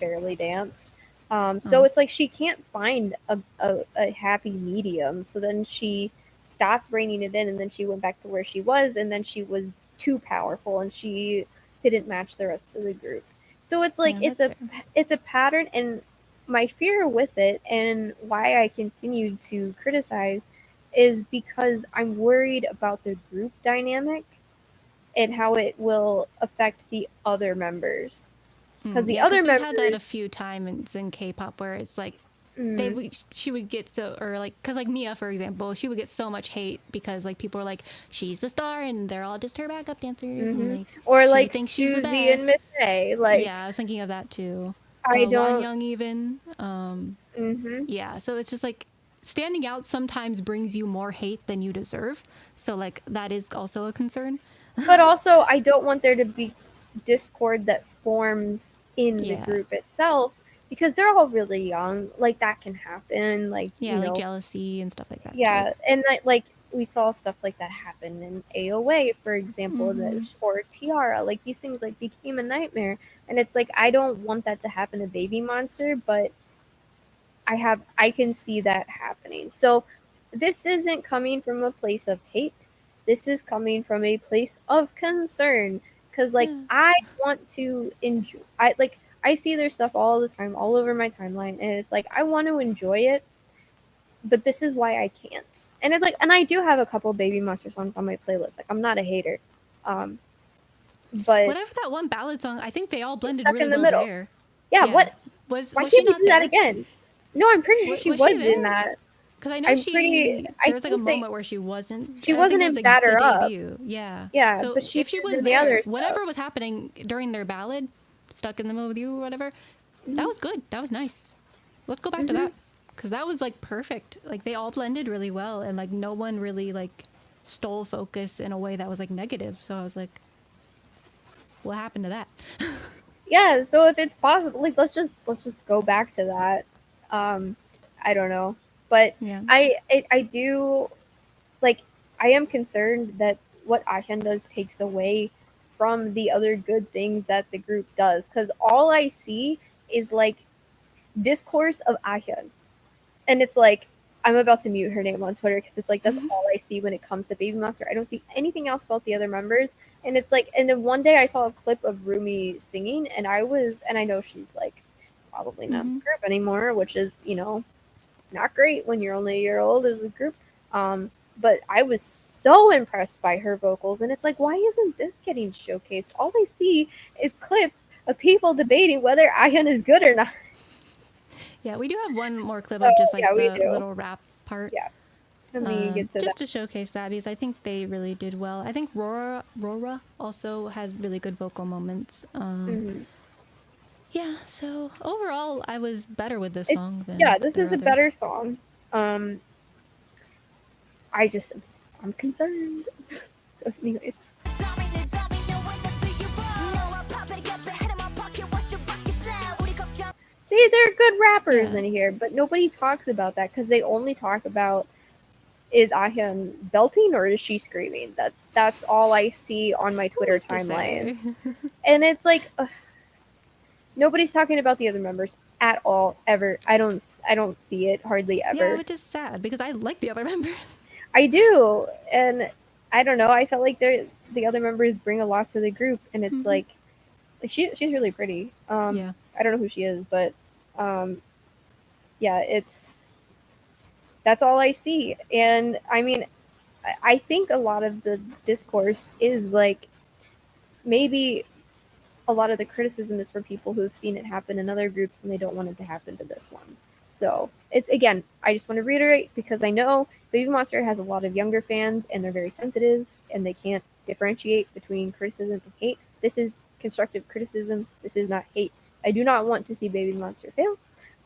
barely danced. So it's like she can't find a happy medium. So then she stopped reining it in, and then she went back to where she was, and then she was too powerful, and she didn't match the rest of the group. So it's like Yeah, that's it's a pattern, and my fear with it, and why I continue to criticize, is because I'm worried about the group dynamic and how it will affect the other members. Because the other we've members had that a few times in K-pop where it's like she would get so, or like, because like Mia, for example, she would get so much hate because like people were like, she's the star and they're all just her backup dancers, and like or she like thinks she's the Suzy and best. Miss A. Like Yeah, I was thinking of that too. I don't. Young even. Yeah, so it's just like standing out sometimes brings you more hate than you deserve. So like that is also a concern. But also, I don't want there to be discord that forms in the Yeah. group itself because they're all really young. Like that can happen. Like Yeah, you like know, jealousy and stuff like that. yeah, and like we saw stuff like that happen in AOA, for example, or Tiara. Like these things like became a nightmare, and it's like I don't want that to happen to Baby Monster, but I can see that happening. So this isn't coming from a place of hate. This is coming from a place of concern because like I want to enjoy. I see their stuff all the time, all over my timeline, and it's like I want to enjoy it, but this is why I can't. And it's like, and I do have a couple Baby Monster songs on my playlist. Like I'm not a hater, but Whatever that one ballad song, I think they all blended Stuck really in the well middle. there. yeah, what? Why Why was she can't we not do that there? again? No, I'm pretty sure Was she she was in there? that. Because I know I'm there was like a think they- moment where she wasn't. She I think wasn't it in was, like, Batter the Up. debut. Yeah. Yeah, So but she if she was was in the there, other stuff. whatever was happening during their ballad, "Stuck in the Middle with You" or whatever, that was good. That was nice. Let's go back to that. because that was like perfect. Like they all blended really well, and like no one really like stole focus in a way that was like negative. So I was like, what happened to that? Yeah, so if it's possible, like let's just go back to that. I don't know, but Yeah. I do like, I am concerned that what Ahyun does takes away from the other good things that the group does, because all I see is like discourse of Ahyun, and it's like I'm about to mute her name on Twitter because it's like that's all I see when it comes to Baby Monster. I don't see anything else about the other members, and it's like, and then one day I saw a clip of Rumi singing, and I know she's like probably not in the group anymore, which is, you know, not great when you're only a year old as a group. But I was so impressed by her vocals, and it's like, why isn't this getting showcased? All I see is clips of people debating whether Ahyun is good or not. Yeah, we do have one more clip So, of just like yeah, we the do. little rap part. Yeah. Let me get to Just that. to showcase that, because I think they really did well. I think Rora also had really good vocal moments. Yeah, so overall, I was better with this song than This their is a others. better song. I'm concerned. So, anyways. See, they're good rappers Yeah. in here, but nobody talks about that because they only talk about, is Ahyun belting or is she screaming? That's all I see on my Twitter Who's to timeline. say? And it's like, nobody's talking about the other members at all, ever. I don't see it hardly ever. Yeah, which is sad because I like the other members. I do, and I don't know. I felt like the other members bring a lot to the group, and it's like she's really pretty. Yeah. I don't know who she is, but yeah, that's all I see. And I mean, I think a lot of the discourse is like, maybe a lot of the criticism is for people who've seen it happen in other groups and they don't want it to happen to this one. So it's, again, I just want to reiterate, because I know Baby Monster has a lot of younger fans and they're very sensitive and they can't differentiate between criticism and hate. This is constructive criticism. This is not hate. I do not want to see Baby Monster fail.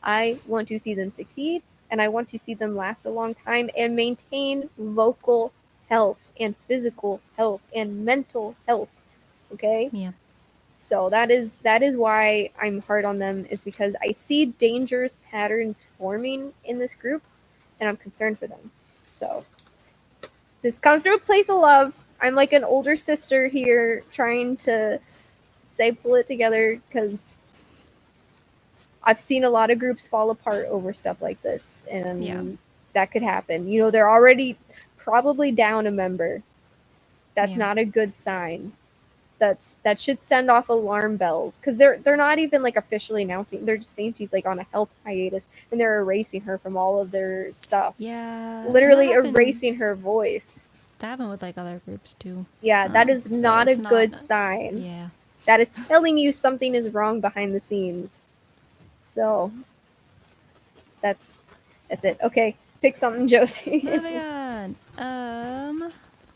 I want to see them succeed, and I want to see them last a long time and maintain vocal health and physical health and mental health. Okay? Yeah. So that is why I'm hard on them, is because I see dangerous patterns forming in this group, and I'm concerned for them. So this comes from a place of love. I'm like an older sister here trying to say pull it together, because I've seen a lot of groups fall apart over stuff like this, and that could happen. You know, they're already probably down a member. That's not a good sign. That should send off alarm bells, because they're not even like officially announcing. They're just saying she's like on a health hiatus, and they're erasing her from all of their stuff. Yeah. Literally erasing her voice. That happened with like other groups too. Yeah, that is So not a it's good not- sign. Yeah. That is telling you something is wrong behind the scenes. So that's it. Okay, pick something, Josie. Moving on.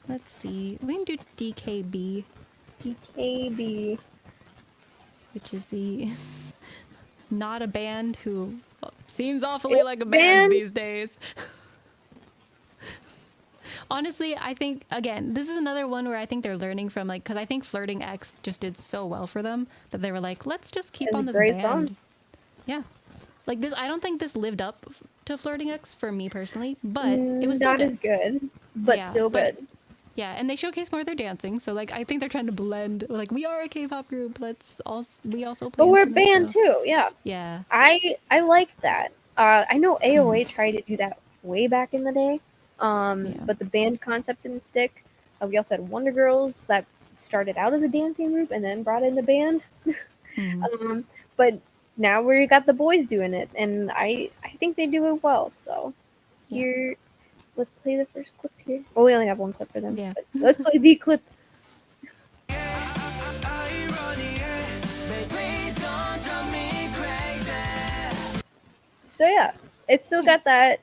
Let's see. We can do DKB, DKB. which is the not a band who seems awfully It's like a band. band these days. Honestly, I think, again, this is another one where I think they're learning from, like, because I think Flirting X just did so well for them that they were like, let's just keep It's on a this great band. song. Yeah. Like this, I don't think this lived up to Flirting X for me personally, but it was still not good. as good, but Yeah, still but- good. Yeah, and they showcase more of their dancing, so like I think they're trying to blend. Like we are a K-pop group. We also play. But we're a instruments, band so- too. Yeah, Yeah. I like that. I know AOA tried to do that way back in the day, but the band concept didn't stick. We also had Wonder Girls that started out as a dancing group and then brought in the band. But now we got the boys doing it, and I think they do it well. So here, let's play the first clip here. Well, we only have one clip for them. Yeah. But let's play the clip. So yeah, it's still got that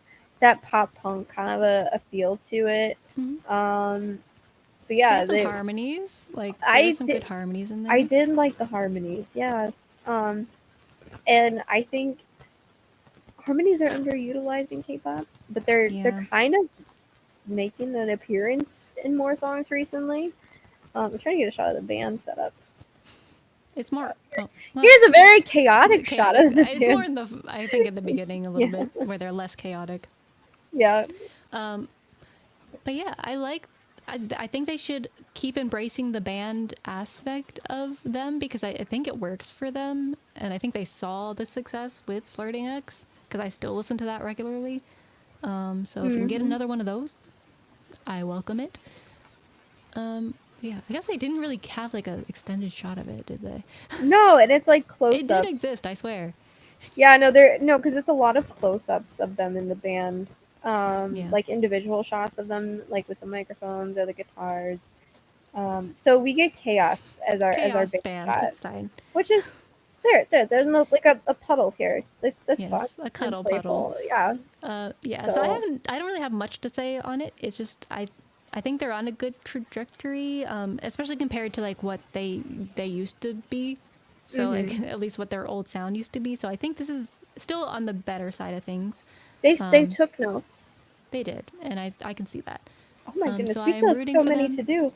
pop punk kind of a feel to it. But yeah, There's some harmonies. Like I there's some did- good harmonies in there. I did like the harmonies, yeah. And I think harmonies are underutilized in K-pop, but they're Yeah. kind of making an appearance in more songs recently. I'm trying to get a shot of the band setup. It's more. Oh, well, Here's a very chaotic shot chaotic. of the It's more band. in the. I think in the beginning a little Yeah. bit where they're less chaotic. Yeah. But yeah, I like. I think they should keep embracing the band aspect of them because I think it works for them, and I think they saw the success with Flirting X because I still listen to that regularly. So if we can get another one of those, I welcome it. Yeah, I guess they didn't really have like an extended shot of it, did they? No, and it's like close-ups. It did exist, I swear. Yeah, no, because it's a lot of close-ups of them in the band. Yeah. Like individual shots of them, like with the microphones or the guitars. So we get chaos as our Chaos big band, shot, it's fine. which is there's no like a puddle here. That's Yes, fun. a and cuddle playful. puddle. Yeah. Yeah, so So- I don't really have much to say on it. It's just I think they're on a good trajectory, especially compared to like what they used to be. So like at least what their old sound used to be. So I think this is still on the better side of things. They took notes. They did, and I can see that. Oh my goodness, so we I'm still have rooting so for many them. to do.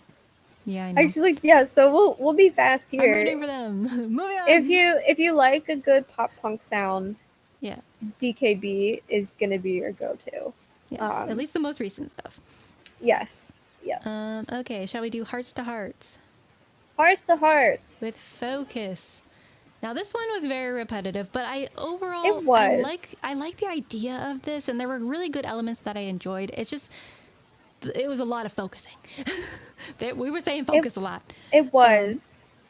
Yeah, I know. Actually, yeah. So we'll be fast I'm here. rooting for them. Moving on. If you like a good pop punk sound, Yeah. DKB is gonna be your go-to. Yes. At least the most recent stuff. Yes. Okay, shall we do Hearts to Hearts Hearts to Hearts. with Focus? Now this one was very repetitive, but I overall It was. I like the idea of this, and there were really good elements that I enjoyed. It's just it was a lot of focusing. We were saying focus a lot. It was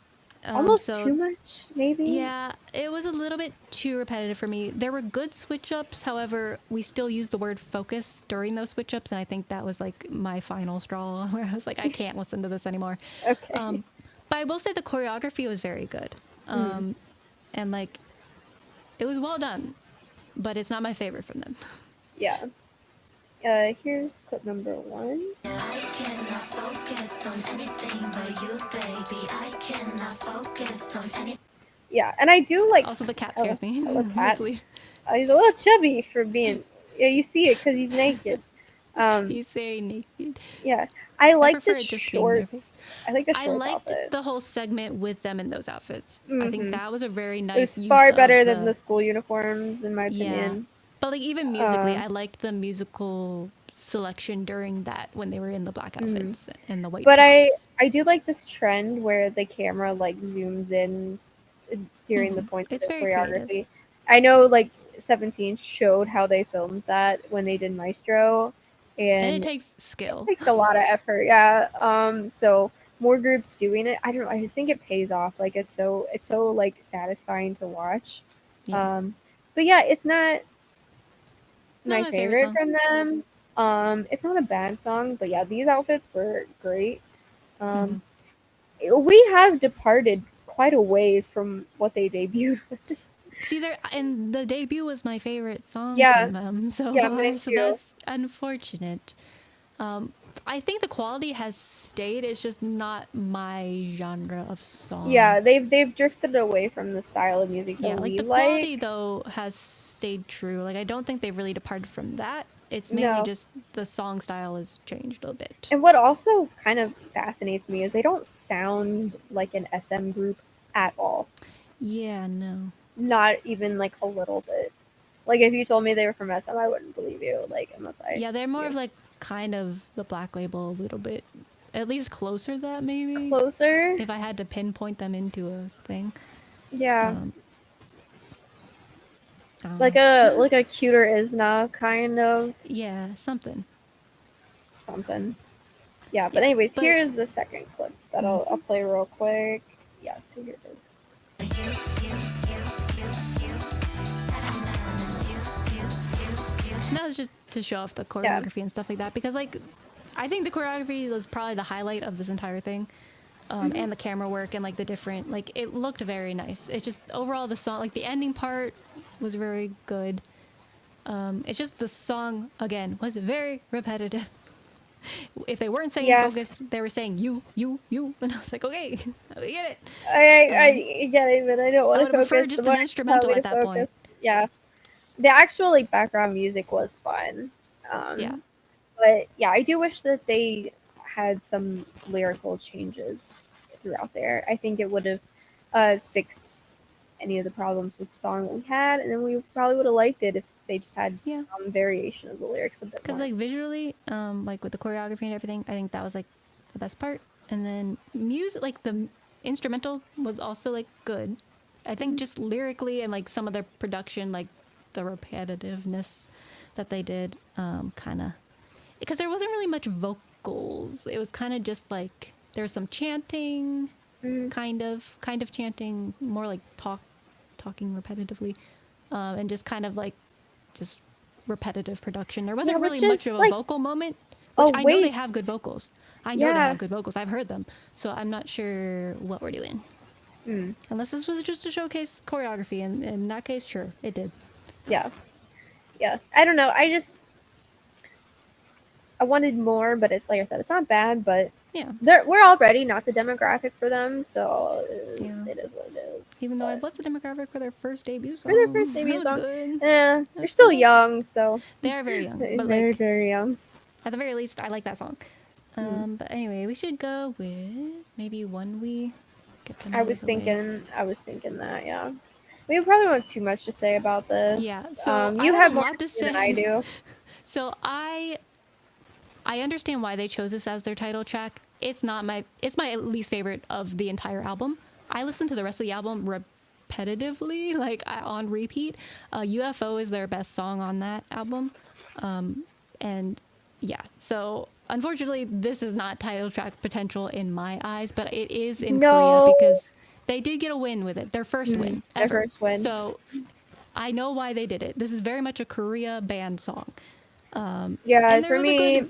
almost so- too much, maybe. Yeah, it was a little bit too repetitive for me. There were good switch ups, however, we still used the word focus during those switch ups, and I think that was like my final straw where I was like, I can't listen to this anymore. Okay. But I will say the choreography was very good. And like, it was well done, but it's not my favorite from them. Yeah. Here's clip number 1. I cannot focus on anything but you, baby. I cannot focus on anything. Yeah, and I do like. Also, the cat I scares me. love cat. Hopefully. He's a little chubby for being. Yeah, you see it because he's naked. He's very naked. Yeah, I like prefer the it just being naked. shorts. I like the shorts I liked outfits. the whole segment with them in those outfits. I think that was a very nice It was use far of better than the school uniforms, in my Yeah. opinion. But like even musically, I liked the musical selection during that when they were in the black outfits and the white But tops. I do like this trend where the camera like zooms in during the points It's of the very choreography. creative. I know like 17 showed how they filmed that when they did Maestro, And and it takes skill. it takes a lot of effort. Yeah. So more groups doing it. I don't know. I just think it pays off. Like it's so like satisfying to watch. Yeah. But yeah, it's not Not my favorite song. from them. It's not a bad song, but yeah, these outfits were great. We have departed quite a ways from what they debuted with. See there, and the debut was my favorite song Yeah. from them. So, Yeah, mine so too. that's unfortunate. I think the quality has stayed. It's just not my genre of song. Yeah, they've drifted away from the style of music that Yeah, like we the like. quality though has stayed true. Like I don't think they've really departed from that. It's mainly No. just the song style has changed a bit. And what also kind of fascinates me is they don't sound like an SM group at all. Yeah, no. Not even like a little bit. Like if you told me they were from SM, I wouldn't believe you. Like unless I Yeah, they're more of like kind of the Black Label a little bit. At least closer to that maybe. closer. If I had to pinpoint them into a thing. Yeah. I don't Like know. a cuter Isna kind of Yeah, something. something. Yeah, but Yeah, anyways, but- here's the second clip that I'll play real quick. Yeah, so here it is. That was just to show off the choreography and stuff like that because like I think the choreography was probably the highlight of this entire thing. And the camera work and like the different like it looked very nice. It's just overall the song like the ending part was very good. It's just the song again was very repetitive. If they weren't saying Yeah. focus, they were saying you, and I was like, okay, we get it. I get it, but I don't want would've to focus. preferred just The an more instrumental tell me at to that point. focus. Yeah. the actual like background music was fun. Yeah. But yeah, I do wish that they had some lyrical changes throughout there. I think it would have fixed any of the problems with the song that we had, and then we probably would have liked it if they just had Yeah. some variation of the lyrics a bit Because more. like visually, like with the choreography and everything, I think that was like the best part. And then music, like the instrumental was also like good. I think just lyrically and like some of their production, like the repetitiveness that they did, kind of, because there wasn't really much vocals. It was kind of just like there was some chanting, Mm. kind of chanting, more like talking repetitively, and just kind of like just repetitive production. There wasn't Yeah, really which much is of a like vocal moment, a which I know they have good waste. vocals. I know they Yeah. have good vocals. I've heard them. So I'm not sure what we're doing. Mm. Unless this was just to showcase choreography, and in that case, sure, it did. Yeah. Yeah. I don't know. I wanted more, but it's like I said, it's not bad, but Yeah. we're already not the demographic for them, so Yeah. it is what it is. Even though I But was the demographic for their first debut song. for their first That debut was song, good. they're That's still good. young, so They are very young, they're but very, like very young. at the very least, I like that song. But anyway, we should go with maybe ONEWE. Get them I out was of the way. thinking that, yeah. We probably won't too much to say about this. Yeah, so I You have have a more lot to than say. I do. So I understand why they chose this as their title track. It's my least favorite of the entire album. I listened to the rest of the album repetitively, like on repeat. UFO is their best song on that album, and yeah. So unfortunately, this is not title track potential in my eyes, but it is in Korea No. because they did get a win with it, their first win Their ever. first win. So I know why they did it. This is very much a Korea band song. Yeah, And for me,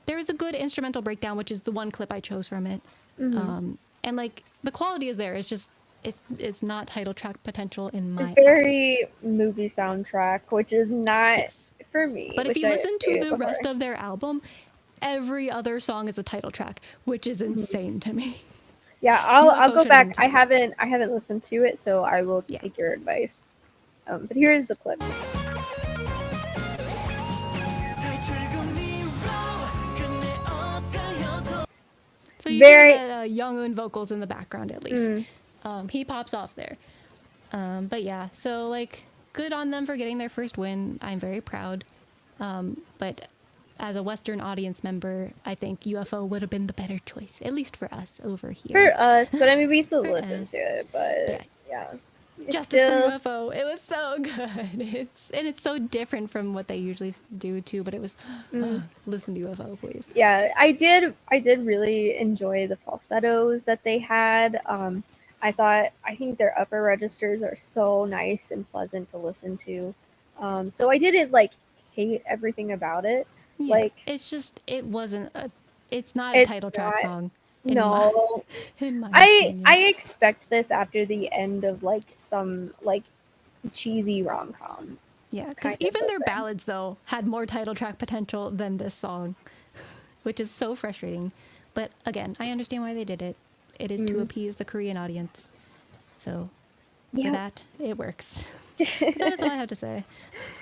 there was a good instrumental breakdown, which is the one clip I chose from it. And like the quality is there. It's just it's not title track potential in my it's eyes. very movie soundtrack, which is not Yes. for me. But if which you I listen to stated the before. rest of their album, every other song is a title track, which is insane to me. Yeah, I'll UFO go should have been back. I title. haven't listened to it, so I will Yeah. take your advice. But here's the clip. So you Very- hear that Young-un vocals in the background at least. He pops off there. But yeah, so like good on them for getting their first win. I'm very proud. But as a Western audience member, I think UFO would have been the better choice, at least for us over here. For us, but I mean, we still For listen us. to it, but Yeah. yeah. It's Justice still- for UFO. It was so good. It's so different from what they usually do too. But it was listen to UFO, please. Yeah, I did really enjoy the falsettos that they had. I think their upper registers are so nice and pleasant to listen to. So I didn't like hate everything about it. Yeah, Like it's just it's not a it's title track not- song. no, In my I opinion. expect this after the end of like some like cheesy rom-com. Yeah, because kind of even a their thing. ballads though had more title track potential than this song, which is so frustrating. But again, I understand why they did it. It is to appease the Korean audience. So for Yeah. that, it works. That is all I have to say.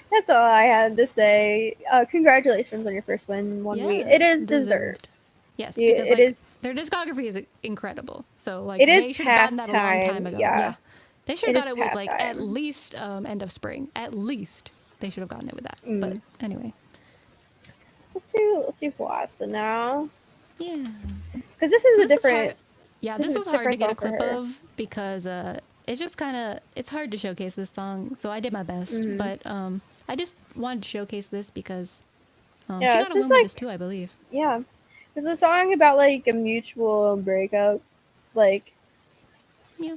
That's all I had to say. Congratulations on your first win, ONEWE. It Yes, is deserved. Yes, Yeah, because it like, is- their discography is incredible. So like It is they should have gotten that past a long time, time ago. yeah. They should It have is got it with past like at time. least end of spring. At least they should have gotten it with that. Mm. But anyway, Let's do HWASA now, yeah. because this is So a this was different. hard- Yeah, this this is a was hard to different get a song for clip her. of because it's just kind of it's hard to showcase this song. So I did my best, Mm-hmm. but I just wanted to showcase this because Yeah, she it's got a just win with like- this too, I believe. Yeah, it's a song about like a mutual breakup, like Yeah,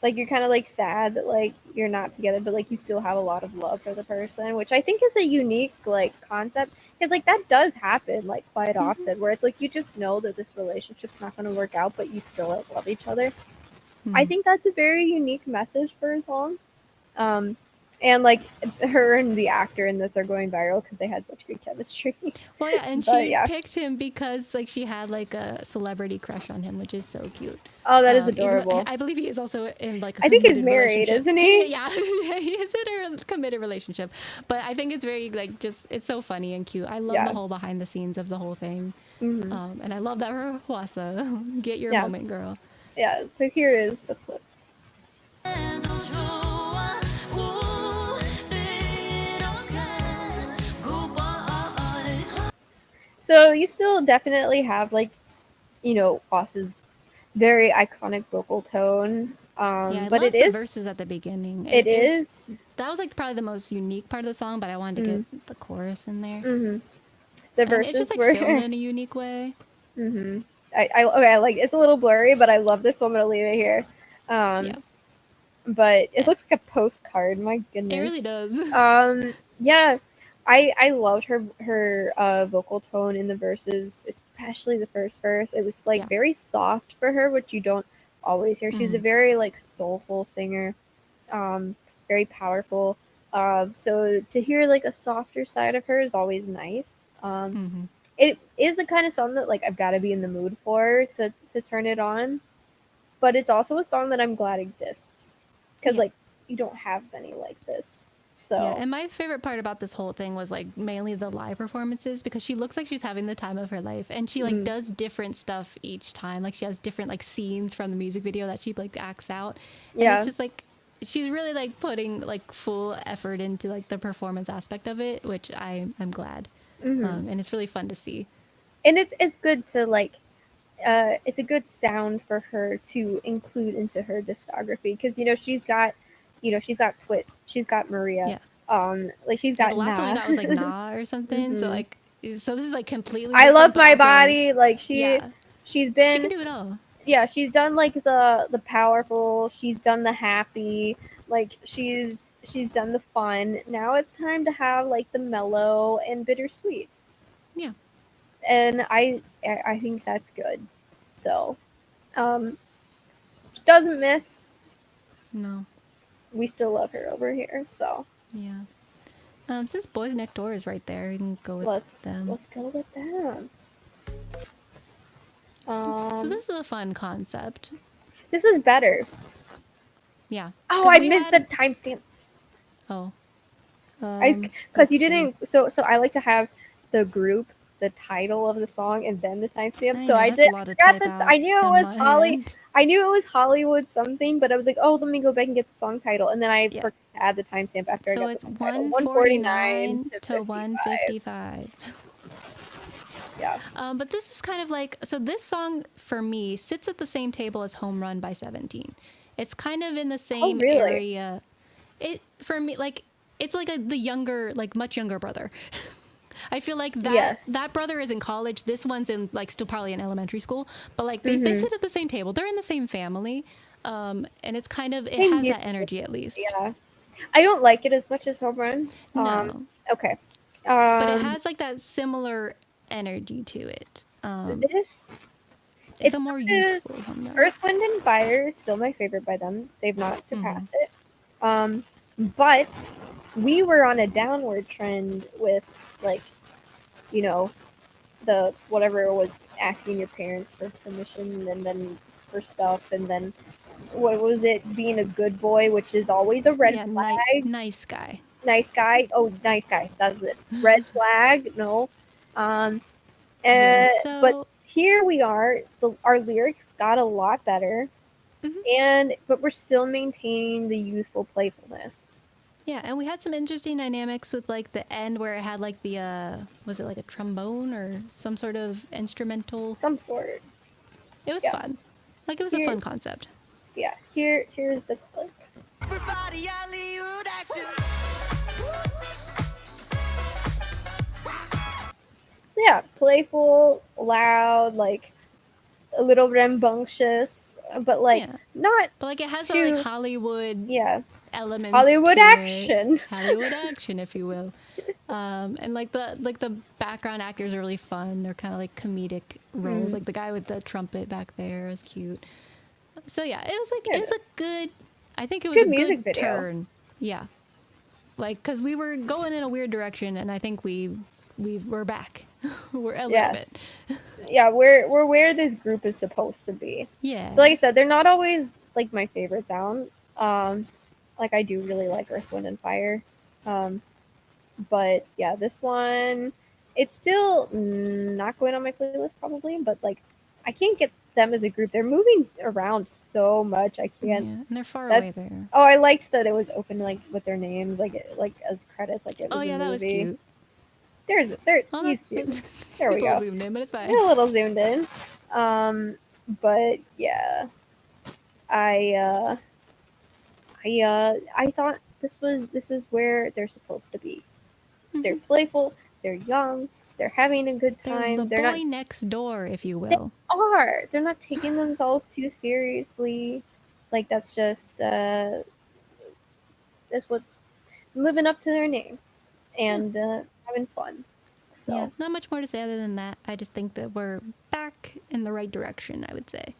you're kind of like sad that like you're not together, but like you still have a lot of love for the person, which I think is a unique like concept because like that does happen like quite often, where it's like you just know that this relationship's not going to work out, but you still like love each other. I think that's a very unique message for a song. And like her and the actor in this are going viral because they had such good chemistry. Well, yeah, and But, she yeah. picked him because like she had like a celebrity crush on him, which is so cute. Oh, that is Even though- adorable. I believe he is also in like a I think he's committed married, relationship. isn't he? Yeah, he is in a committed relationship. But I think it's very like just it's so funny and cute. I love Yeah. the whole behind the scenes of the whole thing. Mhm. And I love that for HWASA. Get your Yeah. moment, girl. Yeah, so here is the clip. So you still definitely have like, you know, Boss's very iconic vocal tone. Yeah, I But love it the is verses at the beginning. it is That was like probably the most unique part of the song, but I wanted to get the chorus in there. the And verses it's just like were filmed in a unique way. I like it's a little blurry, but I love this, so I'm gonna leave it here. Yeah. But it looks like a postcard, my goodness. It really does. Yeah, I loved her vocal tone in the verses, especially the first verse. It was like Yeah. very soft for her, which you don't always hear. She's a very like soulful singer, very powerful. So to hear like a softer side of her is always nice. It is the kind of song that like I've got to be in the mood for to turn it on, but it's also a song that I'm glad exists because Yeah. like you don't have many like this. So Yeah, and my favorite part about this whole thing was like mainly the live performances because she looks like she's having the time of her life and she like does different stuff each time. Like she has different like scenes from the music video that she like acts out. And Yeah. it's just like she's really like putting like full effort into like the performance aspect of it, which I'm glad. And it's really fun to see. and it's good to like it's a good sound for her to include into her discography because she's got Twit, she's got Maria, Yeah. like she's Yeah, got the last one we Nah. got was like Nah or something. So like so this is like completely I different, love but my also, body, like Yeah. she's She been can do it all. yeah, she's done like the powerful, she's done the happy, like she's done the fun. Now it's time to have like the mellow and bittersweet, Yeah. and I think that's good. So she doesn't miss. No. We still love her over here, so Yes. Since Boys Next Door is right there, you can go with them. let's go with them. So this is a fun concept. This is better. Yeah. Oh, 'Cause I we missed had- the timestamp. Oh. Because let's you see. didn't. So I like to have the group, the title of the song, and then the timestamp. I So know, I that's did. a lot to I type forgot that out I knew it on was my Holly. end. I knew it was Hollywood something, but I was like, oh, let me go back and get the song title, and then I Yeah. forgot to add the timestamp after I So got it's the song title. 149 to 55. 155. Yeah. But this is kind of like, so this song for me sits at the same table as Home Run by 17. It's kind of in the same really? area. It, for me, like, it's like the younger, like much younger brother. I feel like that Yes. that brother is in college. This one's in like still probably in elementary school, but like they sit at the same table. They're in the same family. And it's kind of, it They has knew- that energy at least. Yeah. I don't like it as much as Home Run. No. Okay. But it has like that similar energy to it. This. It's a more is youthful Home Run. Earth, Wind, and Fire is still my favorite by them. They've not surpassed it. But we were on a downward trend with like, the whatever it was, asking your parents for permission and then for stuff, and then what was it, being a good boy, which is always a red flag. Nice guy. Nice guy. Oh, nice guy. That's it. Red flag. No. Yeah, But so- here we are. Our lyrics got a lot better, but we're still maintaining the youthful playfulness. Yeah, and we had some interesting dynamics with like the end where it had like the was it like a trombone or some sort of instrumental? Some sort. It was Yeah. fun. Like it was a Here- fun concept. Yeah. Here's the clip. Everybody Hollywood action. So yeah, playful, loud, like a little rambunctious, but like Yeah. not But like it has that too. like Hollywood Yeah. elements. Hollywood to it. action. Hollywood action, if you will. And like the background actors are really fun. They're kind of like comedic roles. Like the guy with the trumpet back there is cute. So yeah, it was like Yeah, it was it is. a good. I think it was Good a music good video. turn. Yeah. like because we were going in a weird direction, and I think we're back. We're a little bit. Yeah, we're where this group is supposed to be. Yeah. So like I said, they're not always like my favorite sound. Like I do really like Earth, Wind, and Fire. But yeah, this one, it's still not going on my playlist probably, but like I can't get them as a group. They're moving around so much. I can't. Yeah, and they're far away That's there. oh, I liked that it was open like with their names, like as credits, like it was Oh yeah, a that was movie. cute. Oh, He's that's- cute. There we it's a little go. zoomed in, but it's fine. They're a little zoomed in. But yeah, I thought this was where they're supposed to be. They're playful. They're young. They're having a good time. They're the They're boy not next door, if you will. They're not taking themselves too seriously. Like that's just that's what living up to their name and having fun. So Yeah, not much more to say other than that. I just think that we're back in the right direction, I would say.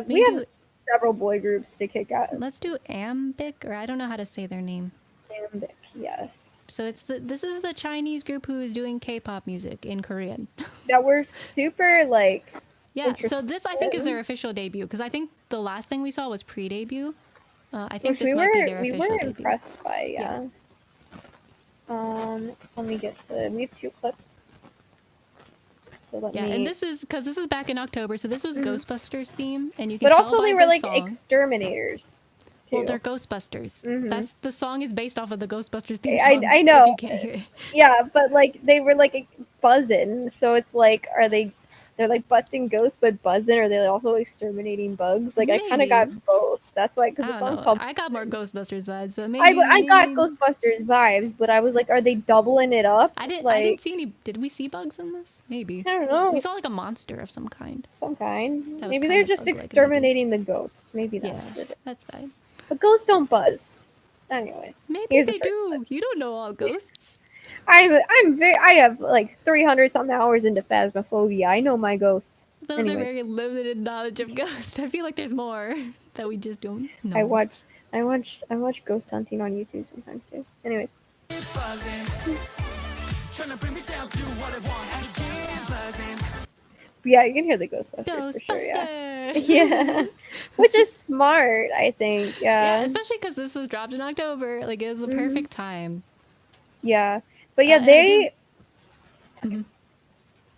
we have several boy groups to kick out. Let's do Ambic, or I don't know how to say their name. Lambic, yes. So this is the Chinese group who is doing K-pop music in Korean. That we're super like Yeah, so this I think is their interested. official debut, because I think the last thing we saw was pre-debut. I think Which this we might were be their we official were debut. impressed by, yeah. Let me get to we have 2 clips. So let Yeah, me and this is because this is back in October, so this was Ghostbusters theme, and you can But tell also by they the were like song. exterminators too. Well, they're Ghostbusters. Mhm. That's the song is based off of the Ghostbusters theme I song. I If know. you can't hear it. Yeah, but like they were like buzzing. So it's like they're like busting ghosts but buzzing, or are they also exterminating bugs? Like I kind of got Maybe. both. That's why, because I the don't song's know. called I got more Ghostbusters vibes, but I maybe I got maybe- Ghostbusters vibes, but I was like, are they doubling it up? I didn't Like see any. Did we see bugs in this? Maybe. I don't know. We saw like a monster of some kind. Some kind. That was Maybe kind they're of just bug-like, maybe. exterminating the ghosts. Maybe that's Yeah, what it is. that's fine. But ghosts don't buzz. Anyway, Maybe here's the they first do. clip. You don't know all ghosts. I have like 300 something hours into Phasmophobia. I know my ghosts. Those Anyways. are very limited knowledge of ghosts. I feel like there's more that we just don't know. I watch ghost hunting on YouTube sometimes too. Anyways, Tryna bring me down to what I want. I keep buzzing. yeah, you can hear the Ghostbusters for sure. Yeah, Ghostbusters. yeah, which is smart, I think. Yeah, Yeah, especially because this was dropped in October. Like it was the Mm-hmm. perfect time. yeah, but yeah, and I they. Mhm.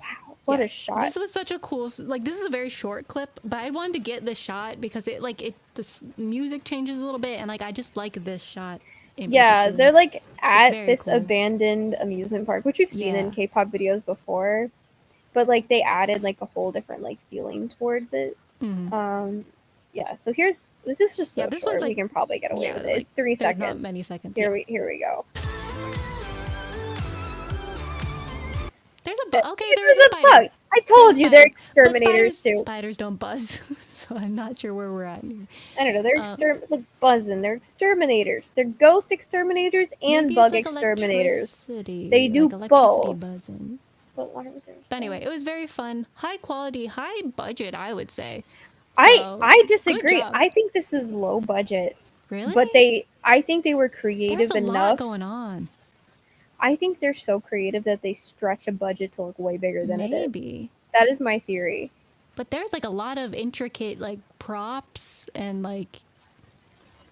Wow, what Yeah. a shot! This was such a cool. Like this is a very short clip, but I wanted to get this shot because music changes a little bit, and like I just like this shot. In Yeah, particular. they're like at very this cool. abandoned amusement park, which we've seen in Yeah. K-pop videos before, but like they added like a whole different like feeling towards it. Mhm. Yeah. So this is just so Yeah, this short. one's, We like- can probably get away yeah, with it. like, It's 3 there's seconds. not many seconds. Here Yeah. we go. There's a bug. Okay, There's there's a bug. I told There's you a they're spider. But exterminators too. Spiders don't buzz, so I'm not sure where we're at here. I don't know. They're Um, look buzzing. They're exterminators. They're ghost exterminators and Maybe bug it's like exterminators. electricity, They do like electricity both. buzzing. But why was there? But anyway, it was very fun, high quality, high budget, I would say. I So, disagree. job. I think this is low budget. Really? But I think they were creative There's a lot enough. going on. I think they're so creative that they stretch a budget to look way bigger than it is. Maybe. That is my theory. But there's like a lot of intricate like props and like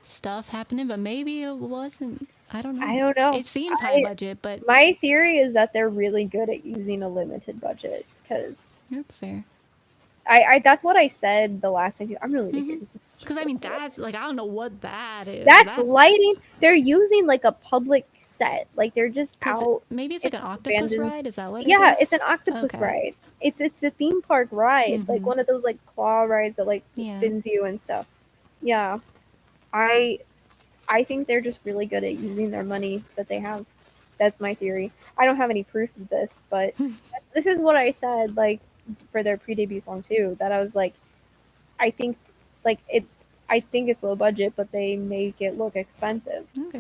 stuff happening, but maybe it wasn't. I don't know. I don't know. It seems high budget, but My theory is that they're really good at using a limited budget because that's fair. I that's what I said the last time. I'm really Mhm. ridiculous. It's just Because I so mean, cool. that's like I don't know what that is. That's lighting. They're using like a public set. Like they're just 'cause out. maybe it's like an octopus abandoned- ride. Is that what? Yeah, it is? it's an octopus Okay. ride. It's a theme park ride, like Mhm. one of those like claw rides that like Yeah. spins you and stuff. Yeah, I think they're just really good at using their money that they have. That's my theory. I don't have any proof of this, but this is what I said like for their pre-debut song too. That I was like, I think like it. I think it's low budget, but they make it look expensive. Okay.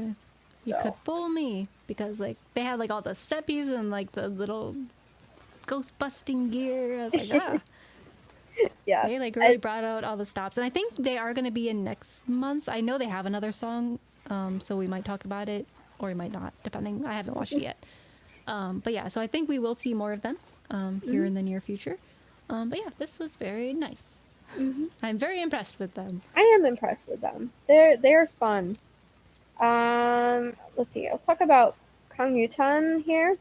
You So could fool me because like they had like all the set pieces and like the little ghost busting gear. I was like, ah. Yeah. They like really brought out all the stops, and I think they are going to be in next month. I know they have another song, so we might talk about it or we might not, depending. I haven't watched it yet. But yeah, so I think we will see more of them here in the near future. But yeah, this was very nice. I'm very impressed with them. I am impressed with them. They're fun. Let's see. I'll talk about Kang YUCHAN here.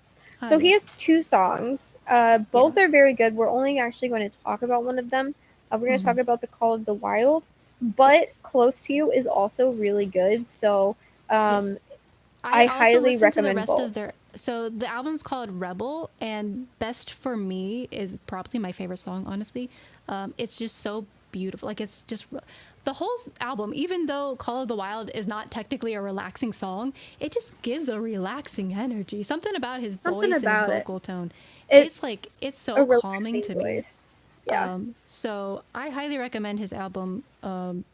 So he has 2 songs. Both are very good. We're only actually going to talk about one of them. We're going to talk about the Call of the Wild, but Close to You is also really good. So I also highly listened to the recommend rest both. of their. So the album's called Rebel, and Best for Me is probably my favorite song. Honestly, it's just so beautiful. Like it's just the whole album. Even though Call of the Wild is not technically a relaxing song, it just gives a relaxing energy. Something about his Something voice and his about it. vocal tone. It's It's a so calming to relaxing me. voice. Yeah. So I highly recommend his album,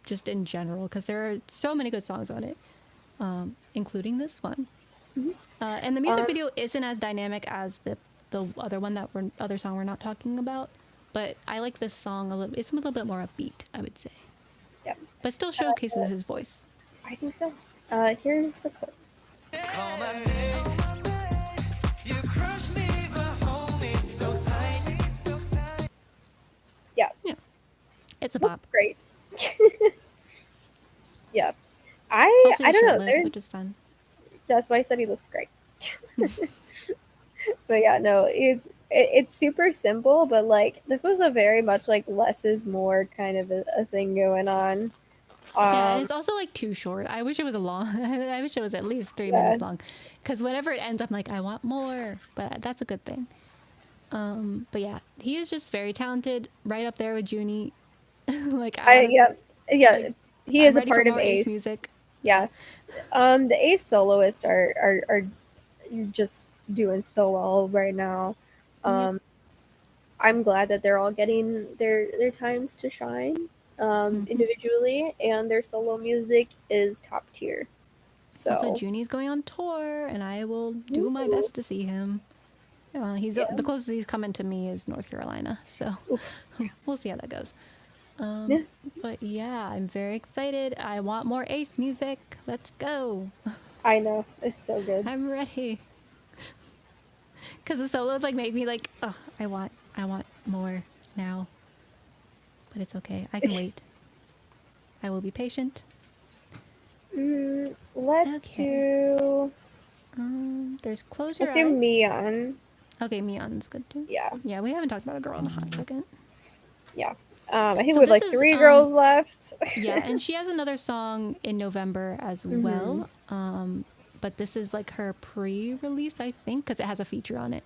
just in general, because there are so many good songs on it, including this one. And the music video isn't as dynamic as the other one other song we're not talking about, but I like this song a little. It's a little bit more upbeat, I would say, Yeah. but still showcases his voice. I think so. Here's the clip. Call my name. You crush me, but hold me so tight. Yeah. Yeah, it's a bop. Great. Yeah. I Also, don't know. shirtless, which is fun. That's why I said he looks great. But yeah, no, it's super simple, but like this was a very much like less is more kind of a thing going on. Yeah, and it's also like too short. I wish it was a long. I wish it was at least 3 minutes long, because whenever it ends, I'm like, I want more. But that's a good thing. But yeah, he is just very talented, right up there with Junie. Like Yeah. He I'm is a ready for part of more Ace. music. Yeah. The Ace soloists are just doing so well right now. I'm glad that they're all getting their times to shine individually, and their solo music is top tier. So Also, Junie's going on tour, and I will do my best to see him. He's the closest he's coming to me is North Carolina, so we'll see how that goes. But yeah, I'm very excited. I want more Ace music. Let's go. I know, it's so good. I'm ready. Because the solos like make me like, oh, I want more now. But it's okay. I can wait. I will be patient. Let's do. There's Close Your Let's Eyes. do MEON. Okay, Mion's good too. Yeah. Yeah, we haven't talked about a girl in a hot second. Yeah. I think So we have like this is, 3 girls left. Yeah, and she has another song in November as well. But this is like her pre-release, I think, because it has a feature on it.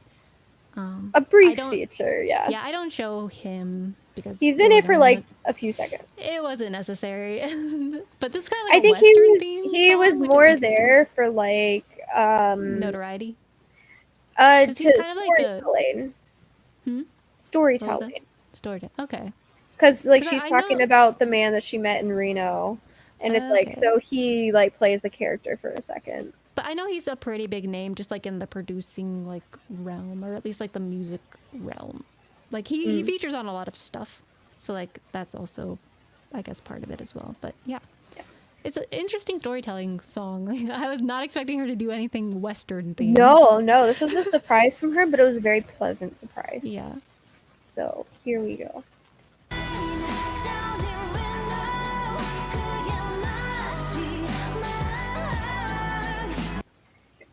A brief don't- feature, yeah. Yeah, I don't show him because He's in it for wasn't like a few seconds. it wasn't necessary. But this kind of like I think Western theme he song, was which is more interesting. there for like Notoriety. to 'Cause he's kind of like a- storytelling. What was Storytelling. that? Story. Okay. Because like 'Cause she's I talking know- about the man that she met in Reno, and it's like Okay. so he like plays the character for a second. But I know he's a pretty big name, just like in the producing like realm, or at least like the music realm. Like he features on a lot of stuff, so like that's also, I guess, part of it as well. But yeah, it's an interesting storytelling song. I was not expecting her to do anything Western themed. No, this was a surprise from her, but it was a very pleasant surprise. Yeah. So here we go.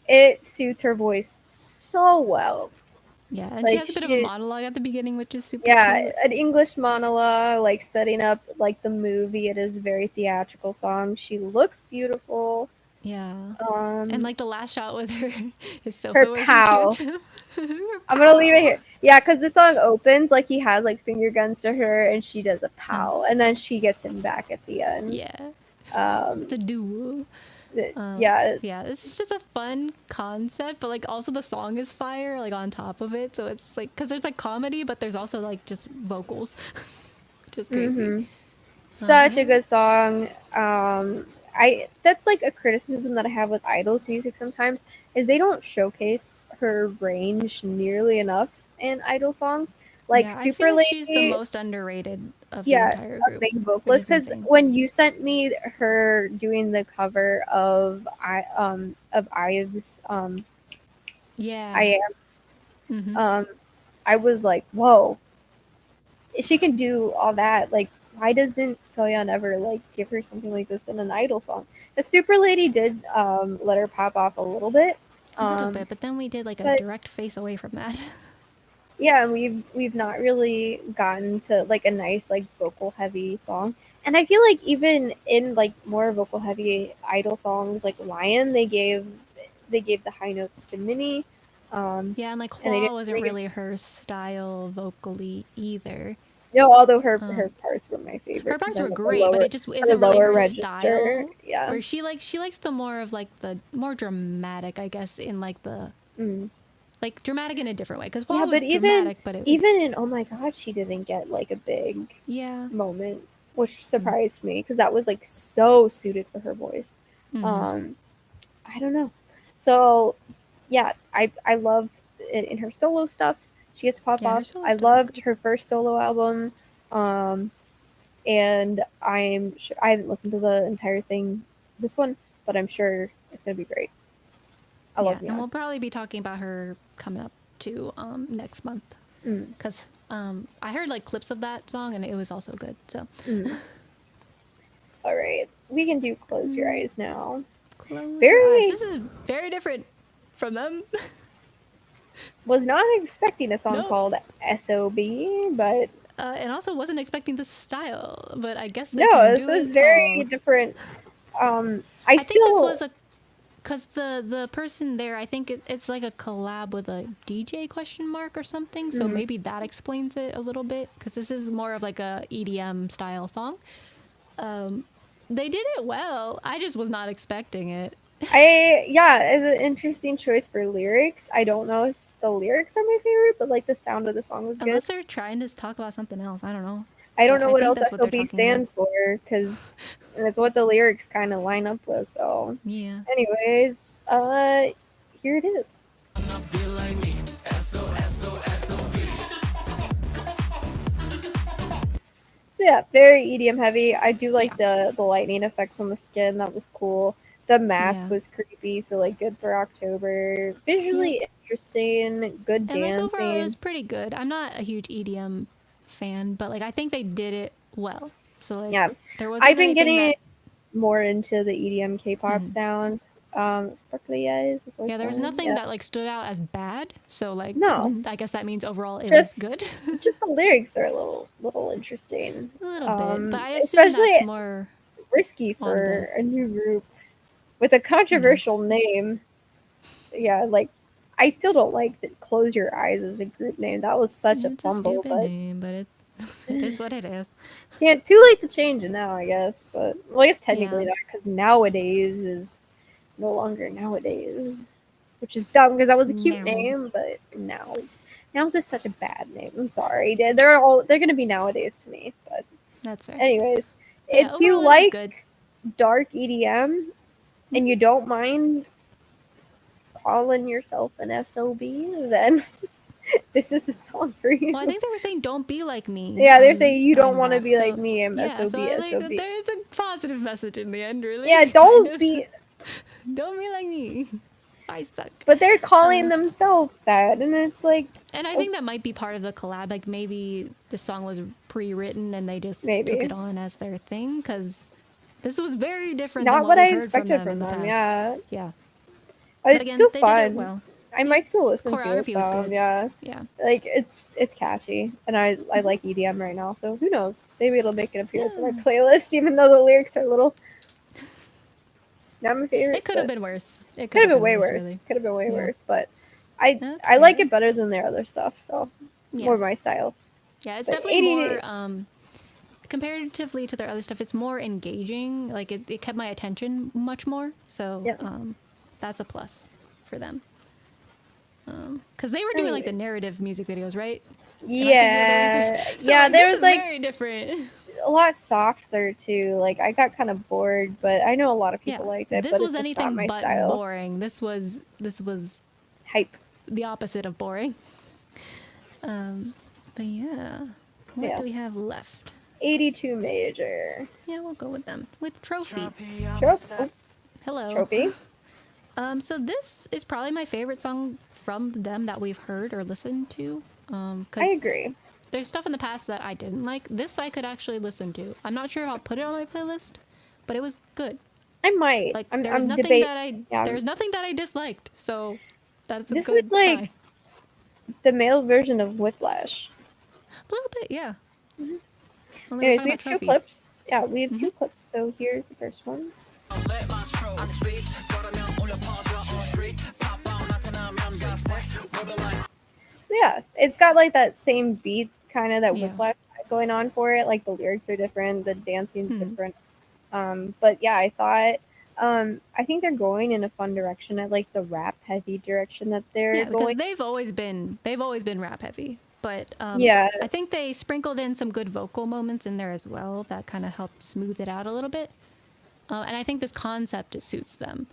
It suits her voice so well. Yeah, and Like, she has a bit of a she- monologue at the beginning, which is super Yeah, cute. an English monologue, like setting up like the movie. It is a very theatrical song. She looks beautiful. Yeah. Um, And like the last shot with her is so Her where pow. she shoots him. I'm gonna leave it here. Yeah, because the song opens like he has like finger guns to her, and she does a pow, and then she gets him back at the end. Yeah. Um, The duel. yeah, Yeah, this is just a fun concept, but like also the song is fire, like on top of it. So it's like, because there's like comedy, but there's also like just vocals, which is crazy. such a good song. That's like a criticism that I have with Idol's music sometimes is they don't showcase her range nearly enough in Idol songs. Like Yeah, I Super feel Lady, she's the most underrated of the yeah, entire a group, main which vocalist. is Because insane. when you sent me her doing the cover of Ive's Yeah. I Mm-hmm. Am, I was like, whoa, if she can do all that, like why doesn't Soyeon ever like give her something like this in an idol song? The Super Lady did let her pop off a little bit. A little bit, but then we did like a But direct face away from that. yeah, we've not really gotten to like a nice like vocal heavy song. And I feel like even in like more vocal heavy idol songs like Lion, they gave the high notes to Minnie. Yeah, and like And they Hwa didn't wasn't really give really her style vocally either. no, although her Um, parts were my favorite her because parts I were love great, but it just her isn't really lower her register. style. Yeah. Where she likes the more of like the more dramatic, I guess, in like the Mm. like dramatic in a different way. Because Yeah, Hwa but was dramatic, but it was even in Oh My God, she didn't get like a big yeah. moment, which surprised me because that was like so suited for her voice. Mm-hmm. Um, I don't know. So yeah, I love it in her solo stuff. She gets to pop Yeah, her off. solo I stuff was loved good. her first solo album. Um, and I'm sure I haven't listened to the entire thing, this one, but I'm sure it's gonna be great. I Yeah, love and Neon. we'll probably be talking about her coming up to next month Mm, because I heard like clips of that song and it was also good. So mm. All right, we can do Close Your Eyes now. close your eyes. Very This is very different from them. was not expecting a song No. called SOB, but And also wasn't expecting this style, but I guess they no, can this do was it very all. different. I think this was a because the person there, I think it's like a collab with a DJ question mark or something. So Mhm. maybe that explains it a little bit because this is more of like a EDM style song. They did it well. I just was not expecting it. Yeah, it's an interesting choice for lyrics. I don't know if the lyrics are my favorite, but like the sound of the song was good. Unless they're trying to talk about something else. I don't know. I don't But know I what think else that's what they're SOB talking about. stands for because it's what the lyrics kind of line up with. So, Yeah. anyways, here it is. Feel like me. So yeah, very EDM heavy. I do like Yeah. the lightning effects on the skin. That was cool. The mask Yeah. was creepy, so like good for October. Visually interesting, good And like overall, it was dancing. pretty good. I'm not a huge EDM fan, but like I think they did it well. So like Yeah, there wasn't I've been anything getting that more into the EDM K-pop Mhm. sound. Sparkly eyes. That's what yeah, it's there was called. nothing Yeah. that like stood out as bad. So like No, I guess that means overall it was just good. just the lyrics are a little interesting. A little bit, but I assume Especially that's more risky on for the a new group with a controversial name. Yeah, like I still don't like that Close Your Eyes as a group name. That was such a it's a fumble, stupid but name, but it it is what it is. can't too late to change it now, I guess. But well, I guess technically Yeah. not because nowadays is no longer nowadays, which is dumb because that was a cute No. name, but now's is such a bad name. I'm sorry. They're gonna be nowadays to me. But That's fair. anyways, But if yeah, you overall it was like good. dark EDM and you don't mind calling yourself an SOB, then this is the song for you. Well, I think they were saying don't be like me. Yeah, they're saying you don't on want to that. be like So me. I'm yeah, SOB, so I think that SOB. there's a positive message in the end, really. Yeah, kind don't of. be. Don't be like me. I suck. But they're calling Um, themselves that, and it's like And I think that might be part of the collab. Like maybe the song was pre-written and they just took maybe it on as their thing because this was very different than not what what we I heard from expected them from in the them. past. Yeah, Yeah, but but it's again, still they did it fun. well. I might still listen to it Choreography was some. good. Yeah, Yeah, like it's catchy, and I like EDM right now. So who knows? Maybe it'll make an appearance in my yeah. playlist, even though the lyrics are a little not my favorite. It could have But been worse. It could have been way worse, worse. really. Could have been way Yeah, worse. But I that's I like fair. it better than their other stuff. So Yeah, more my style. yeah. It's But definitely 80 more comparatively to their other stuff. It's more engaging. Like it kept my attention much more. So yeah. that's a plus for them. Because they were doing like the Anyways. narrative music videos, right? Am I thinking of the right Yeah, so, yeah. like, There this was is like very different. a lot softer too. Like I got kind of bored, but I know a lot of Yeah, people liked it. this But was it's just not anything my but style. boring. This was Hype. the opposite of boring. But yeah, what Yeah. do we have left? 82 major. Yeah, we'll go with them. With Trophy. Oh, Hello. trophy. So this is probably my favorite song from them that we've heard or listened to. I Because agree. there's stuff in the past that I didn't like. This I could actually listen to. I'm not sure if I'll put it on my playlist, but it was good. I might. Like I'm there's nothing debate. that I Yeah. there's nothing that I disliked. So that's a This good was like sign. the male version of Whiplash. A little bit, yeah. When we were Anyways, talking we about have two trophies. clips. Yeah, we have two clips. So here's the first one. So yeah, it's got like that same beat, kind of that Yeah. Whiplash going on for it. Like the lyrics are different, the dancing's Mhm. different. But yeah, I think they're going in a fun direction. I like the rap heavy direction that they're Yeah, because going. they've always been rap heavy. But Yeah. I think they sprinkled in some good vocal moments in there as well that kind of helped smooth it out a little bit. And I think this concept it suits them.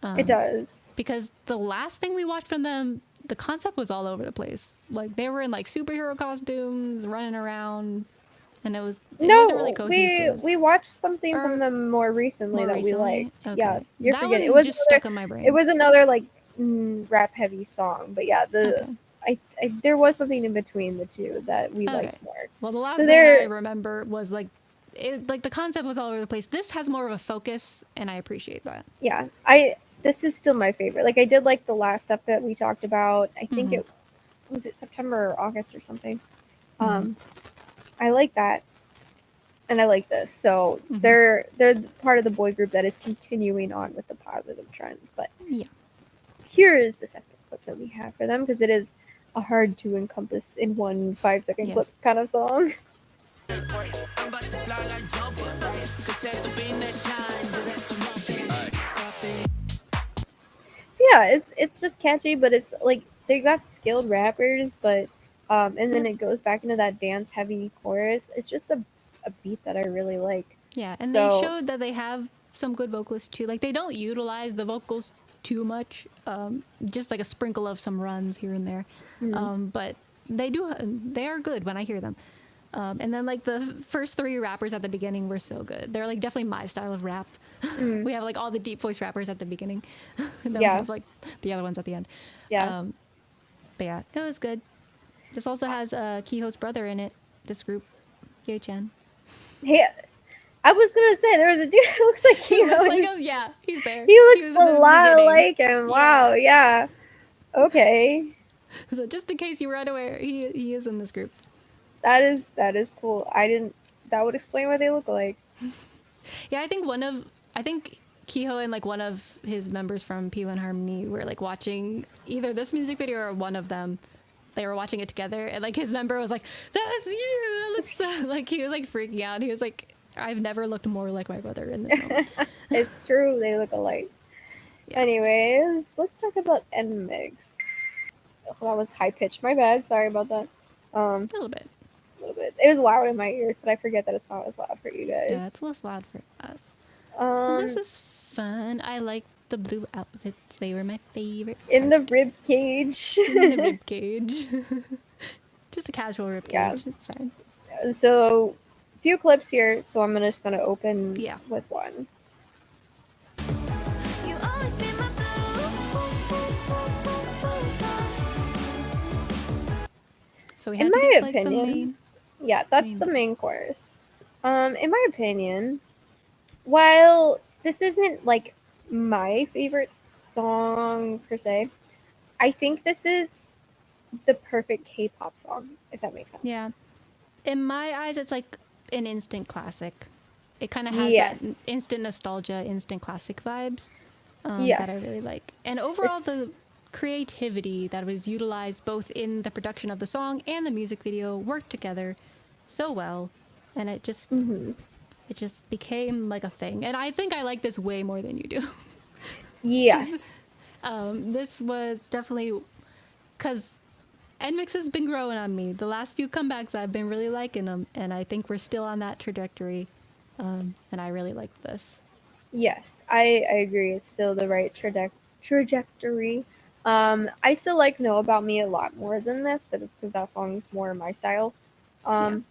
It does. Because the last thing we watched from them, the concept was all over the place. Like they were in like superhero costumes, running around, and it wasn't really cohesive. we watched something Or from them more recently more that we recently? liked. Okay. Yeah, you're That forgetting. one It was just another, stuck in my brain. It was another like rap heavy song, but yeah, Okay. I there was something in between the two that we Okay. liked more. Well, the last So thing I there- remember was like the concept was all over the place. This has more of a focus, and I appreciate that. Yeah, this is still my favorite. Like I did like the last stuff that we talked about. I think Mhm. it was September or August or something. Mhm. I like that. And I like this. So Mhm. they're part of the boy group that is continuing on with the positive trend. But Yeah. here is the second clip that we have for them because it is a hard to encompass in one 5-second clip Yes. kind of song. So yeah, it's just catchy, but it's like they got skilled rappers, but and then it goes back into that dance heavy chorus. It's just a beat that I really like. Yeah, and So- they showed that they have some good vocalists too. Like they don't utilize the vocals too much, just like a sprinkle of some runs here and there. But they do. They are good when I hear them. And then like the first three rappers at the beginning were so good. They're like definitely my style of rap. We have like all the deep voice rappers at the beginning, and then Yeah. we have like the other ones at the end. Yeah. But yeah, it was good. This also has Kiho's brother in it. This group, YUCHAN. Hey, I was gonna say there was a dude who looks like He looks like Kino. him. Yeah, he's there. He was looks in a the lot beginning. like him. Wow. Yeah. Okay. So just in case you were unaware, he is in this group. That is cool. That would explain what they look like. Yeah, I think Kiho and like one of his members from P1 Harmony were like watching either this music video or one of them. They were watching it together, and like his member was like, "That's you." That looks so... like he was like freaking out. He was like, "I've never looked more like my brother in this moment." It's true. They look alike. Yeah. Anyways, let's talk about NMIXX. Oh, that was high pitched. My bad. Sorry about that. A little bit. A little bit. It was loud in my ears, but I forget that it's not as loud for you guys. Yeah, it's less loud for us. So this Um, is fun. I like the blue outfits. They were my favorite. in the part. rib cage. in the rib cage. Just a casual rib cage. Yeah. It's fine. So, few clips here. So I'm just gonna open Yeah. with one. You always be my So we In had to my get like the opinion- main. Yeah, that's Main. the main chorus. In my opinion, while this isn't like my favorite song per se, I think this is the perfect K-pop song, if that makes sense. Yeah. In my eyes, it's like an instant classic. It kind of has Yes. that instant nostalgia, instant classic vibes that I Yes. really like. And overall, This- the creativity that was utilized both in the production of the song and the music video worked together so well. And it just became like a thing. And I think I like this way more than you do. Yes. This was definitely because NMIXX has been growing on me. The last few comebacks, I've been really liking them, and I think we're still on that trajectory. And I really like this. Yes, I agree. It's still the right trajectory. I still like Know About Me a lot more than this, but it's because that song's more my style. But Know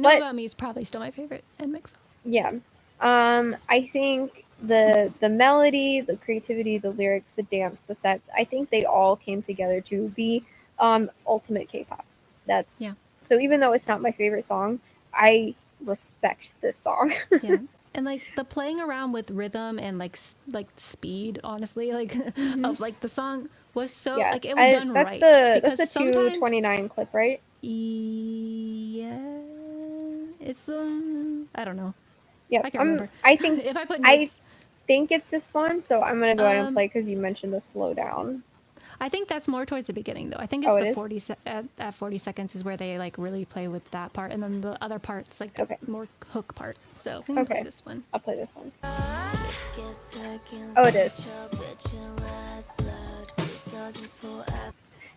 but- About Me is probably still my favorite NMIXX. Yeah. I think the melody, the creativity, the lyrics, the dance, the sets, I think they all came together to be ultimate K-pop. That's Yeah. So even though it's not my favorite song, I respect this song. Yeah. And like the playing around with rhythm and like speed, honestly, like of like the song was so like it was done that's right. That's the sometimes- 229 clip, right? Yeah, it's I don't know. Yeah, I can't remember. I think If I put I notes, think it's this one, so I'm gonna go ahead and Um, play because you mentioned the slowdown. I think that's more towards the beginning though. I think it's Oh, it the is? 40 at 40 seconds is where they like really play with that part, and then the other parts like the Okay. more hook part. So we can play Okay. this one. I'll play this one. Oh, it is.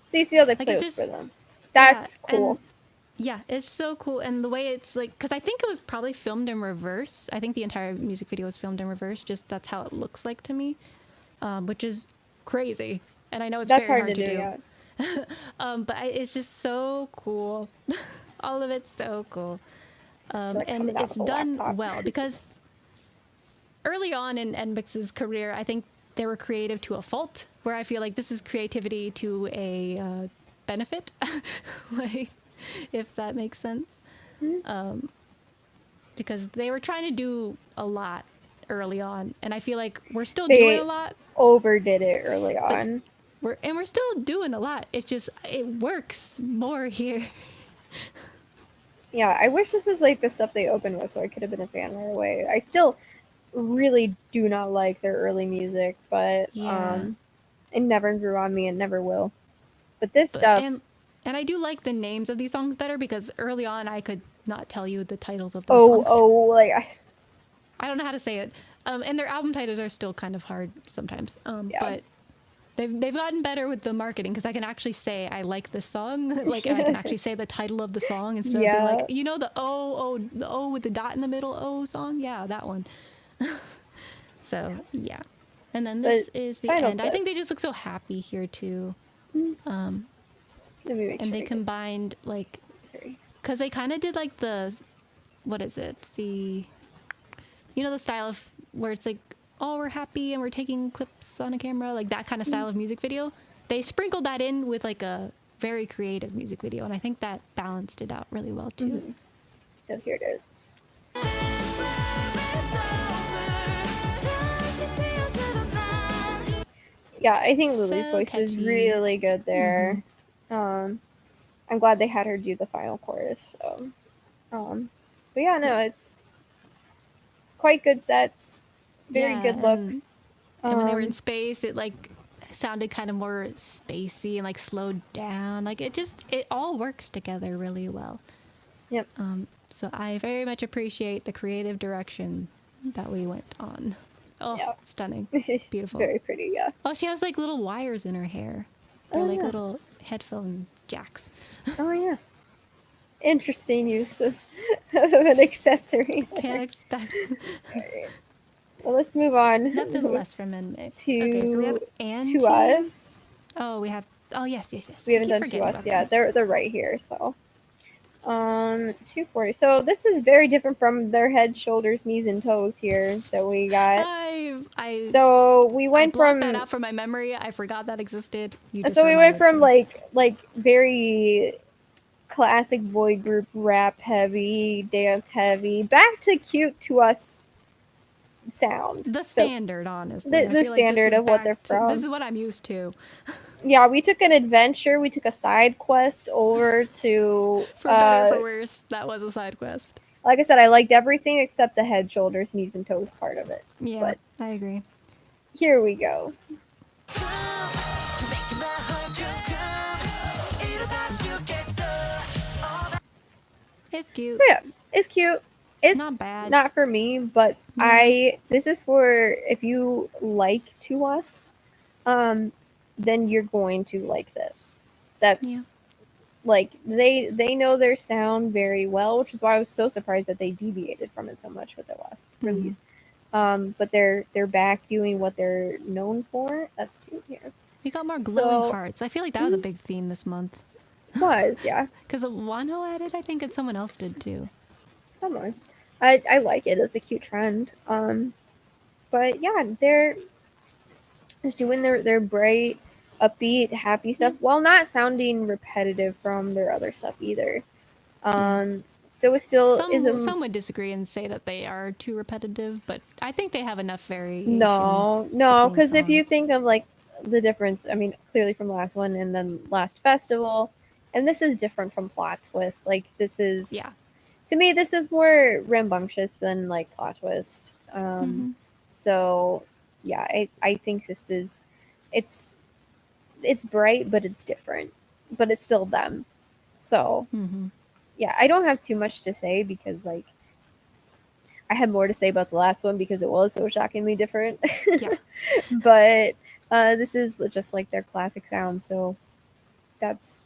So you see how they play it's with just- rhythm. That's Yeah, cool. and- Yeah, it's so cool, and the way it's like, because I think it was probably filmed in reverse. I think the entire music video was filmed in reverse. Just that's how it looks like to me, which is crazy. And I know it's That's very hard to do. Yeah. But it's just so cool. All of it's so cool. Like And coming out it's of a done laptop. well because early on in NMIXX's career, I think they were creative to a fault, where I feel like this is creativity to a benefit, like, if that makes sense. Mm-hmm. Because they were trying to do a lot early on, and I feel like we're still They- doing a lot. Overdid it early on. We're still doing a lot. It's just it works more here. Yeah, I wish this was like the stuff they opened with, so I could have been a fan right away. I still really do not like their early music, but Yeah. it never grew on me and never will. But this But- stuff, and I do like the names of these songs better because early on I could not tell you the titles of those songs. like I don't know how to say it. And their album titles are still kind of hard sometimes. Yeah. But they've gotten better with the marketing because I can actually say I like this song, like, and I can actually say the title of the song instead of being Yeah. like, you know, the O with the dot in the middle O song, yeah, that one. So yeah, and then this But is the final end. I clip. think they just look so happy here too, let me make and sure they I get combined like three. because they kind of did like the what is it, the you know, the style of where it's like, oh, we're happy and we're taking clips on a camera, like that kind of style of music video. They sprinkled that in with like a very creative music video, and I think that balanced it out really well too. So here it is. Yeah, I think Lily's So voice was catchy. really good there. I'm glad they had her do the final chorus. So, but yeah, no, it's quite good sets, very Yeah, good and- looks. And when they were in space, it like sounded kind of more spacey and like slowed down. Like it all works together really well. Yep. So I very much appreciate the creative direction that we went on. Oh, Yeah. stunning. Beautiful. Very pretty, yeah. Oh, she has like little wires in her hair. They're Oh, like yeah. little headphone jacks. Oh yeah. Interesting use of an accessory. Can't expect Alright. Well, let's move on nothing less from NMIXX. to Okay, so we have and to us. Oh, we have. Oh, yes. We I haven't keep done to forgetting us about yet. them. They're right here. So, 240. So this is very different from their head, shoulders, knees, and toes here that we got. I So we I went blocked from that out from my memory. I forgot that existed. You just so we went reminded from me. like very classic boy group rap heavy, dance heavy, back to cute to us sound. the So, standard, honestly. the I feel like this standard is of what back they're to- from. This is what I'm used to. yeah, we took an adventure. We took a side quest over to For better or for worse, that was a side quest. like I said, I liked everything except the head, shoulders, knees, and toes part of it. Yeah, But I agree. here we go. It's cute. So yeah, it's cute. It's Not bad. Not for me, but this is for if you like To Us, then you're going to like this. That's Yeah. like they know their sound very well, which is why I was so surprised that they deviated from it so much with their last Mhm. release. But they're back doing what they're known for. That's cute here. We got more glowing So- hearts. I feel like that was a big theme this month. Was, yeah. Because ONEWE had it, I think, and someone else did too. Someone. I like it. It's a cute trend. But yeah, they're just doing their bright, upbeat, happy stuff while not sounding repetitive from their other stuff either. So it still is a Some would disagree and say that they are too repetitive, but I think they have enough variation. no, between because if you songs. think of like the difference, I mean, clearly from last one and then last festival, and this is different from Plot Twist. Like this is, Yeah. to me, this is more rambunctious than like Plot Twist. Mhm. So yeah, I think this is, it's bright, but it's different, but it's still them. So Mhm. yeah, I don't have too much to say because like I had more to say about the last one because it was so shockingly different. Yeah. But this is just like their classic sound, so that's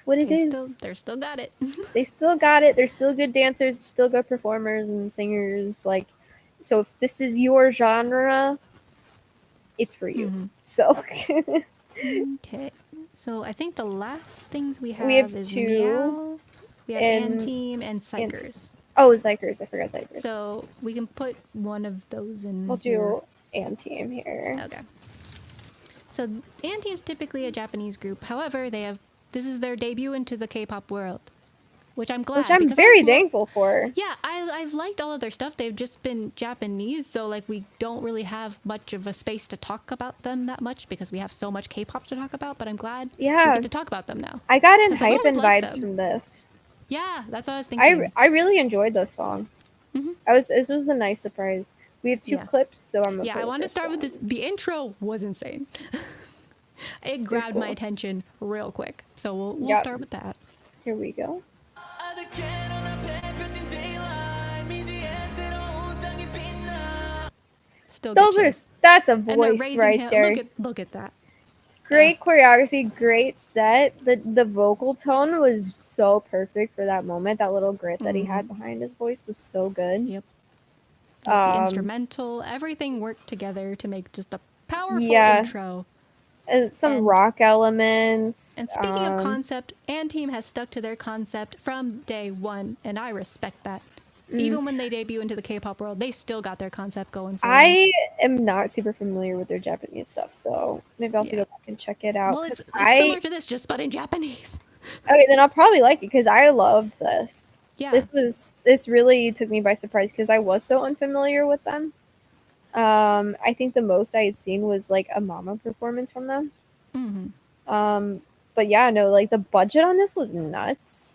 what it is. They're still got it. They still got it. They're still good dancers, still good performers and singers. Like, so if this is your genre, it's for you. Mhm. So Okay. So I think the last things we have, We have is two, Meow, we have and- Anteam, and Psychers. oh, Xikers, I forgot Xikers. So we can put one of those in. we'll here. do Anteam here. Okay. So Anteam's typically a Japanese group. However, this is their debut into the K-pop world, which I'm glad. Which I'm because very I've thankful for. Yeah, I've liked all of their stuff. They've just been Japanese, so like we don't really have much of a space to talk about them that much because we have so much K-pop to talk about. But I'm glad we Yeah. get to talk about them now. I got in 'Cause I've hype always and liked vibes them. from this. Yeah, that's what I was thinking. I really enjoyed this song. Mhm. It was a nice surprise. We have two Yeah. clips, so I'm gonna Yeah, play I the want to first start with one. the intro was insane. It grabbed my cool. attention real quick. So we'll Yep. start with that. Here we go. Still good Those are chase. that's a And they're voice raising right him. there. Look at that. Great choreography, great set. The vocal tone was so perfect for that moment. That little grit that he had behind his voice was so good. Yep. Like the Um, instrumental, everything worked together to make just a powerful Yeah. intro. And some And- rock elements. And speaking of concept, Anteam has stuck to their concept from day one, and I respect that. Even when they debut into the K-pop world, they still got their concept going for them. I am not super familiar with their Japanese stuff, so maybe I'll have to Yeah. go back and check it out. Well, 'cause it's similar to this, just but in Japanese. Okay, then I'll probably like it because I loved this. Yeah. This really took me by surprise because I was so unfamiliar with them. I think the most I had seen was like a Mama performance from them. Hmm. But yeah, no, like the budget on this was nuts.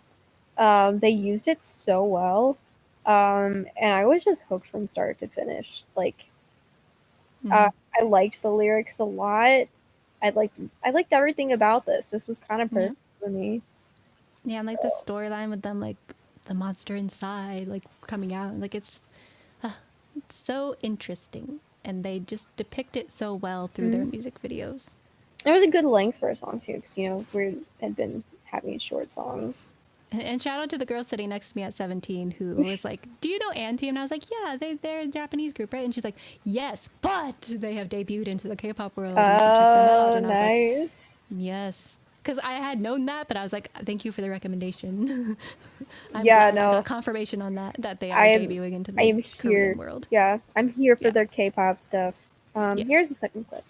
They used it so well. And I was just hooked from start to finish. Like, I liked the lyrics a lot. I liked everything about this. This was kind of perfect for me. Yeah, and like the storyline with them, like the monster inside, like coming out, like it's just it's so interesting, and they just depict it so well through their music videos. It was a good length for a song too, because we had been having short songs. And shout out to the girl sitting next to me at 17 who was like, "Do you know Anteam?" And I was like, "Yeah, they're a Japanese group, right?" And she's like, "Yes, but they have debuted into the K-pop world. You should check them out." Oh, And I was like, nice. yes. Because I had known that, but I was like, thank you for the recommendation. I'm Yeah, glad I no. got confirmation on that they are I am- debuting into the I am Korean here. world. Yeah, I'm here for Yeah. their K-pop stuff. Yes. Here's the second clip.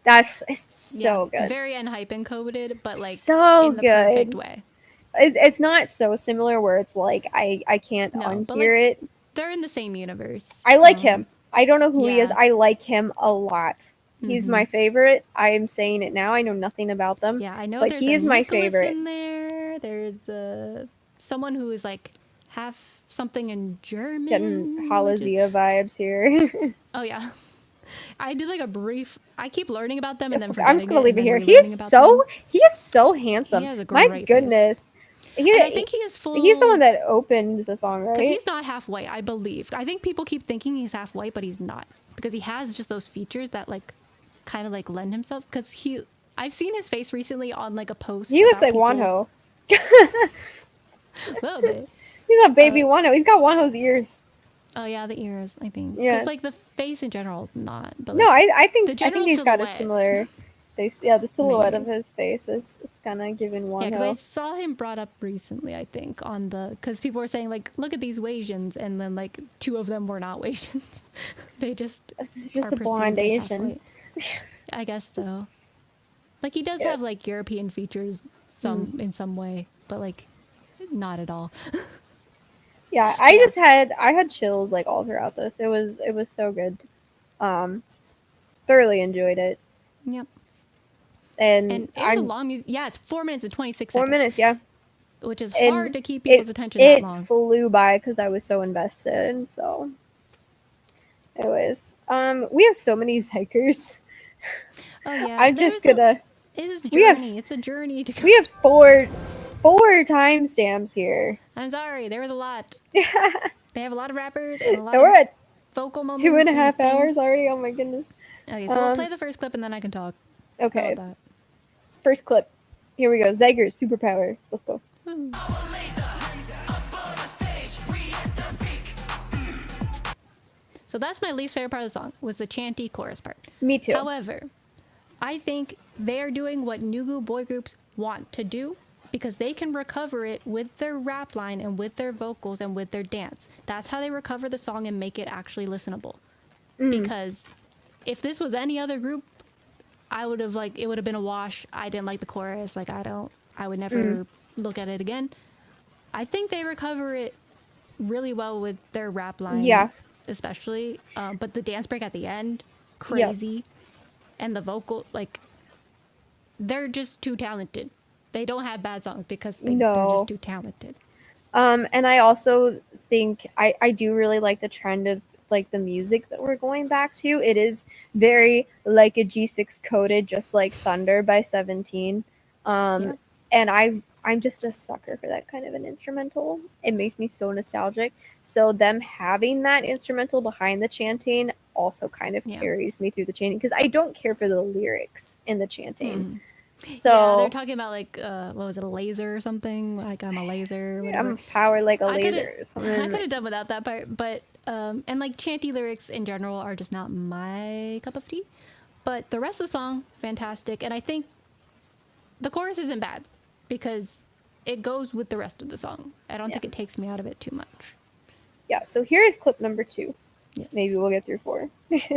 That's so Yeah, good. Very unhype encoded, but like So in the perfect good. way. It's not so similar where it's like I can't No, but, unhear it. They're in the same universe. I like him. I don't know who he is. yeah. I like him a lot. He's my favorite. I'm saying it now. I know nothing about them. Yeah, I know but there's he a is my Nicholas favorite. in there. There's someone who is like half something in German. Getting which is- Halazia vibes here. Oh yeah. I did like a brief. I keep learning about them and then forgetting I'm just gonna leave it and here. then He relearning is about so them. he is so handsome. He has a My great goodness. And I think he is full. He's the one that opened the song, right? Because he's not half white, I believe. I think people keep thinking he's half white, but he's not. Because he has just those features that like kind of like lend himself. Because I've seen his face recently on like a post. He looks about like people- Wonho. A little bit. He's a baby Wonho. He's got Wonho's ears. Oh yeah, the ears. I think. Yeah. Because like the face in general is not. But No, like, I think the I general think he's got a silhouette. similar face. Yeah, the silhouette of Maybe. his face is kind of giving Yeah, because I one. saw him brought up recently. I think on the because people were saying like, look at these Asians, and then like 2 of them were not Asians. They just It's are just a blonde perceived as Asian. half-white. I guess so. Like he does Yeah. have like European features in some way, but like not at all. Yeah, I had chills like all throughout this. It was so good. Thoroughly enjoyed it. Yep. And And it was a I'm long music. Yeah, it's 4 minutes and 26 4 seconds, minutes, yeah. which is And hard to keep people's attention it that long. flew by because I was so invested. So, anyways, we have so many Zikers. Oh yeah, I'm just gonna. It is a we have- journey. It's a journey to go. We have four timestamps here. I'm sorry, there was a lot. Yeah, They have a lot of rappers and a lot we're of at vocal moments. 2.5 and hours things. already. Oh my goodness. Okay, so we'll play the first clip and then I can talk. How Okay, about that? first clip. Here we go. Zikers superpower. Let's go. Woo. So that's my least favorite part of the song, was the chanty chorus part. Me too. However, I think they're doing what Nugu boy groups want to do because they can recover it with their rap line and with their vocals and with their dance. That's how they recover the song and make it actually listenable. Because if this was any other group, I would have it would have been a wash. I didn't like the chorus. I would never look at it again. I think they recover it really well with their rap line. Yeah. Especially. But the dance break at the end, crazy. And the vocal, they're just too talented. They don't have bad songs because they're just too talented. And I also think I do really like the trend of the music that we're going back to. It is very like a G6 coded, just like Thunder by 17. And I'm just a sucker for that kind of an instrumental. It makes me so nostalgic. So them having that instrumental behind the chanting also kind of carries me through the chanting because I don't care for the lyrics in the chanting. So yeah, they're talking about what was it, a laser or something? Like I'm a laser. Or whatever. I'm powered like a I laser. could have done without that part, but and chanty lyrics in general are just not my cup of tea. But the rest of the song, fantastic, and I think the chorus isn't bad because it goes with the rest of the song. I don't think it takes me out of it too much. Yeah. So here is clip number 2. Yes. Maybe we'll get through 4. He's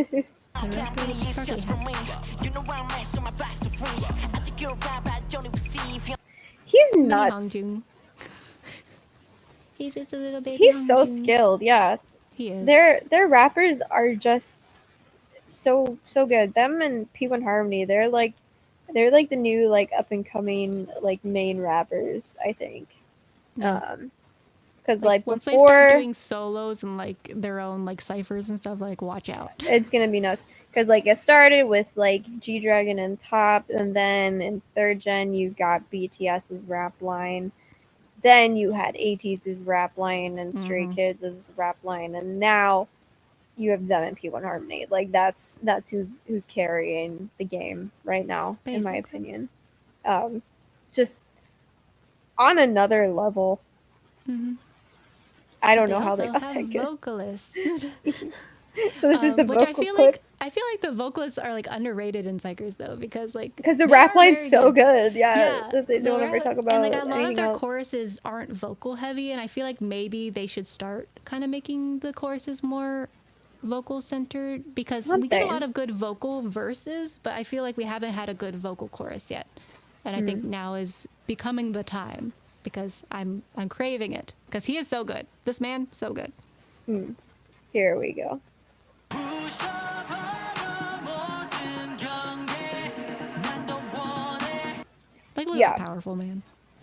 Mini nuts. Hongjung. He's just a little baby. He's so Hongjung. skilled. Yeah. He is. Their rappers are just so good. Them and P1 Harmony, they're like the new up and coming main rappers, I think. Because once they before start doing solos and their own ciphers and stuff, watch out. it's gonna be nuts. Because it started with G Dragon and Top, and then in 3rd gen you got BTS's rap line. Then you had ATEEZ's rap line and Stray Kids' rap line, and now you have them and P1 Harmony. That's who's carrying the game right now, in my opinion. Just on another level. I don't know how they got that have good. vocalists. So this is the which vocal clip. I feel like the vocalists are underrated in Psychers though because the Because rap line's so good. Yeah. That they the don't rap ever talk line- about and a lot of anything their else. choruses aren't vocal heavy, and I feel like maybe they should start kind of making the choruses more vocal centered because we get a lot of good vocal verses, but I feel like we haven't had a good vocal chorus yet, and I think now is becoming the time because I'm craving it because he is so good. This man, so good. Here we go. Look at powerful man,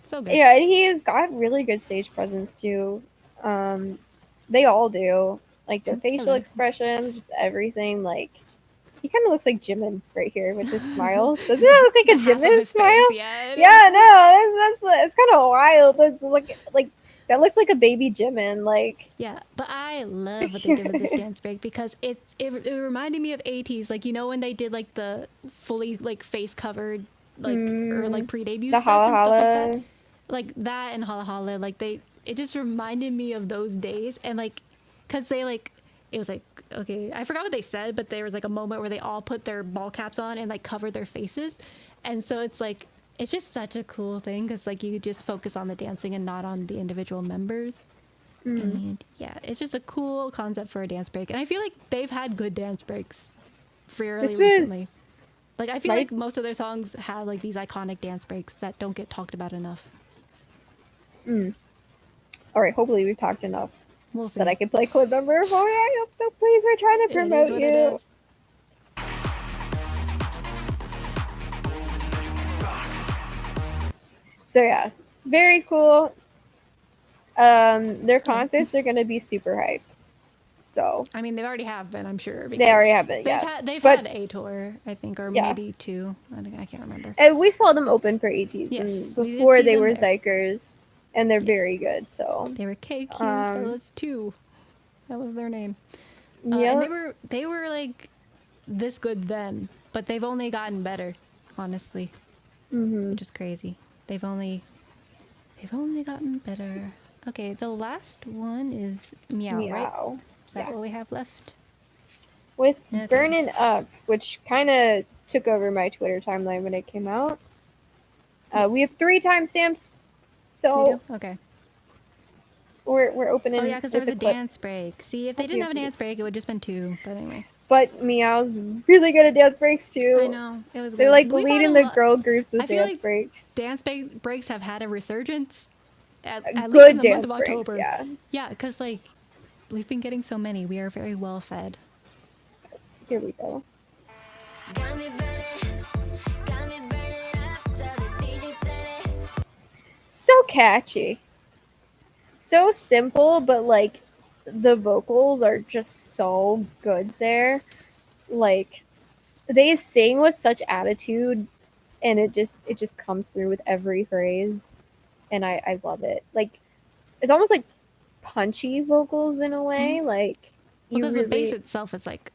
so good. Yeah, and he has got really good stage presence too. They all do. Their facial expressions, just everything. He kind of looks like Jimin right here with his smile. Doesn't it look like a Jimin smile? Yeah, no, that's kind of wild. That looks like a baby Jimin. Yeah, but I love what they did with this dance break because it reminded me of ATEEZ. When they did the fully face covered or pre-debut the stuff Hala and stuff Hala. that and Hala Hala. It just reminded me of those days, and because they like it was like okay, I forgot what they said, but there was like a moment where they all put their ball caps on and like covered their faces, and so it's like it's just such a cool thing because like you just focus on the dancing and not on the individual members. And yeah, it's just a cool concept for a dance break, and I feel like they've had good dance breaks fairly This recently. was Like I feel my- like most of their songs have like these iconic dance breaks that don't get talked about enough. all right. Hopefully, we've talked enough We'll see. that I can play clip number 4. I hope so. Please, we're trying to It is promote what you. it is. So yeah, very cool. Their concerts are gonna be super hype. So I mean, they already have been, I'm sure. they because already have it. They've Yeah, had they've But- had a tour, I think, or Yeah. maybe 2. I can't remember. and we saw them open for ATs Yes, and we did before see they them were there. Xikers, and they're Yes. very good. So They were KQ Fellas 2. That was their name. yeah, And they were like this good then, but they've only gotten better, honestly, which is crazy. They've only gotten better. Okay, the last one is Meow, right? meow. Is that Yeah. what we have left? With Okay. Burnin' Up, which kind of took over my Twitter timeline when it came out. We have 3 timestamps, We so do? Okay. we're opening. Oh yeah, because there was with a the clip. dance break. See, if they didn't have a dance break, it would just been 2. But anyway, But Meow's really good at dance breaks too. I know it was. They're good. like We've had leading a the lot- girl groups with I feel dance like breaks. Dance breaks have had a resurgence. At least in Good the month dance of breaks, October. yeah. Yeah, because like we've been getting so many. We are very well fed. Here we go. Got me burning up, tell the DJ turn it. So catchy. So simple, but like the vocals are just so good there. Like they sing with such attitude and it just comes through with every phrase. And I love it. Like it's almost like punchy vocals in a way. Like you Because really the bass itself is like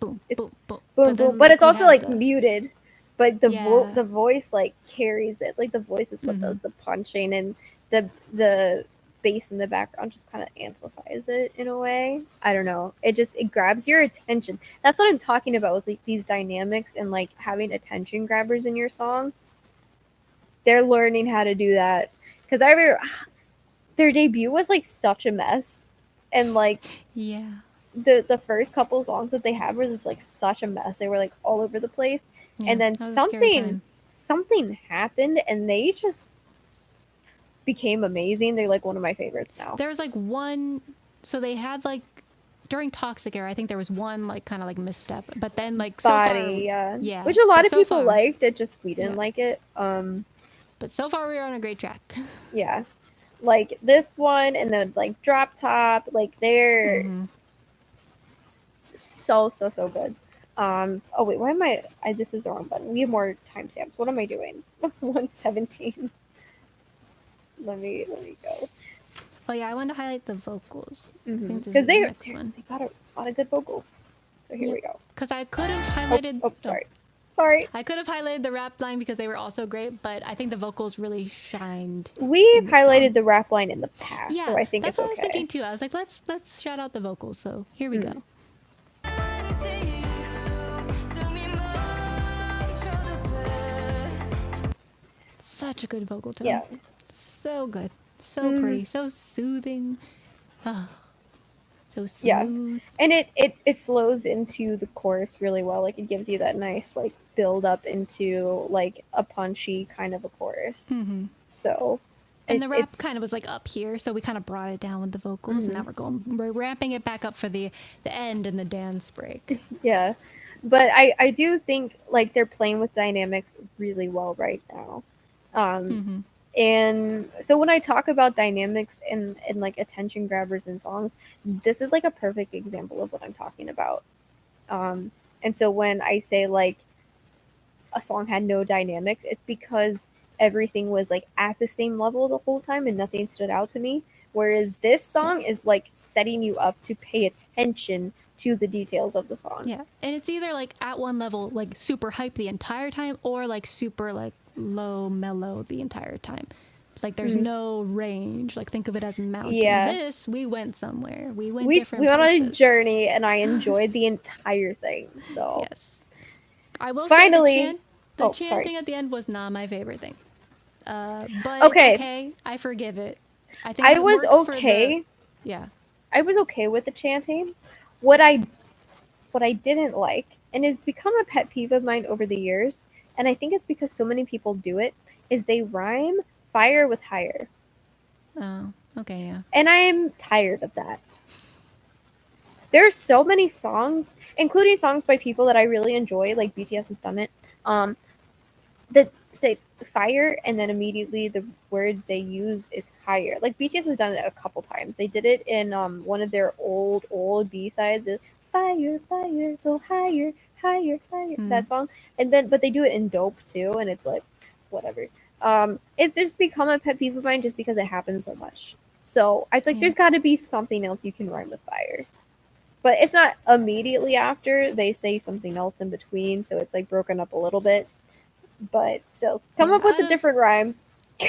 boom, It's boom, boom, boom then, boom, but it's we also have like the- muted. But the Yeah. the voice like carries it. Like the voice is what does the punching, and the bass in the background just kind of amplifies it in a way. I don't know. It grabs your attention. That's what I'm talking about with like these dynamics and like having attention grabbers in your song. They're learning how to do that because I remember their debut was like such a mess, and like Yeah. the first couple songs that they had was just like such a mess. They were like all over the place. Yeah, And then that was a scary time. something happened and they just became amazing. They're like one of my favorites now. There was like one, so they had like during Toxic Era, I think there was one like kind of like misstep, but then like so far, Body, yeah, which a lot but of so people far- liked. It just we didn't Yeah. like it. But so far, we are on a great track. Yeah, like this one and then like Drop Top, like they're Mhm. so good. Oh wait, why am I this is the wrong button. We have more timestamps. What am I doing? 117. Let me go. Oh yeah, I want to highlight the vocals. I think this Because is the they next one. got a lot of good vocals. So here Yeah. we go. Because I could have Oh, highlighted. oh, sorry. I could have highlighted the rap line because they were also great, but I think the vocals really shined. We've in the highlighted song. the rap line in the past, Yeah, so I think that's it's what okay. I was thinking too. I was like, let's shout out the vocals. So here we go. to you 숨이 멈춰도 돼 Such a good vocal tone. Yeah. So good. So pretty. So soothing. Ah, so smooth. Yeah. And it flows into the chorus really well. Like it gives you that nice like build up into like a punchy kind of a chorus. Mhm. So And the rap it's- kind of was like up here, so we kind of brought it down with the vocals, and now we're ramping it back up for the end and the dance break. yeah. But I do think like they're playing with dynamics really well right now. Mhm. And so when I talk about dynamics and like attention grabbers in songs, this is like a perfect example of what I'm talking about. And so when I say like a song had no dynamics, it's because everything was like at the same level the whole time and nothing stood out to me. Whereas this song is like setting you up to pay attention to the details of the song. Yeah, and it's either like at one level, like super hype the entire time, or like super like low mellow the entire time. Like there's no range. Like think of it as a mountain. Yeah. This we went somewhere. We went We different went on a places. journey, and I enjoyed the entire thing. So Yes. I will finally, say the oh, chanting sorry. at the end was not my favorite thing. But Okay. it's okay. I forgive it. I think I it was works for okay. yeah. I was okay with the chanting. What I didn't like, and has become a pet peeve of mine over the years, and I think it's because so many people do it, is they rhyme fire with higher. Oh, okay, yeah. And I'm tired of that. There's so many songs, including songs by people that I really enjoy, like BTS has done it, that say fire and then immediately the word they use is higher. Like BTS has done it a couple times. They did it in one of their old B-sides, fire, fire, go higher, higher, higher. That song. And then but they do it in Dope too, and it's like whatever. It's just become a pet peeve of mine just because it happens so much. So it's like there's gotta be something else you can rhyme with fire. But it's not immediately after, they say something else in between, so it's like broken up a little bit. But still, come Yeah, up with a different rhyme.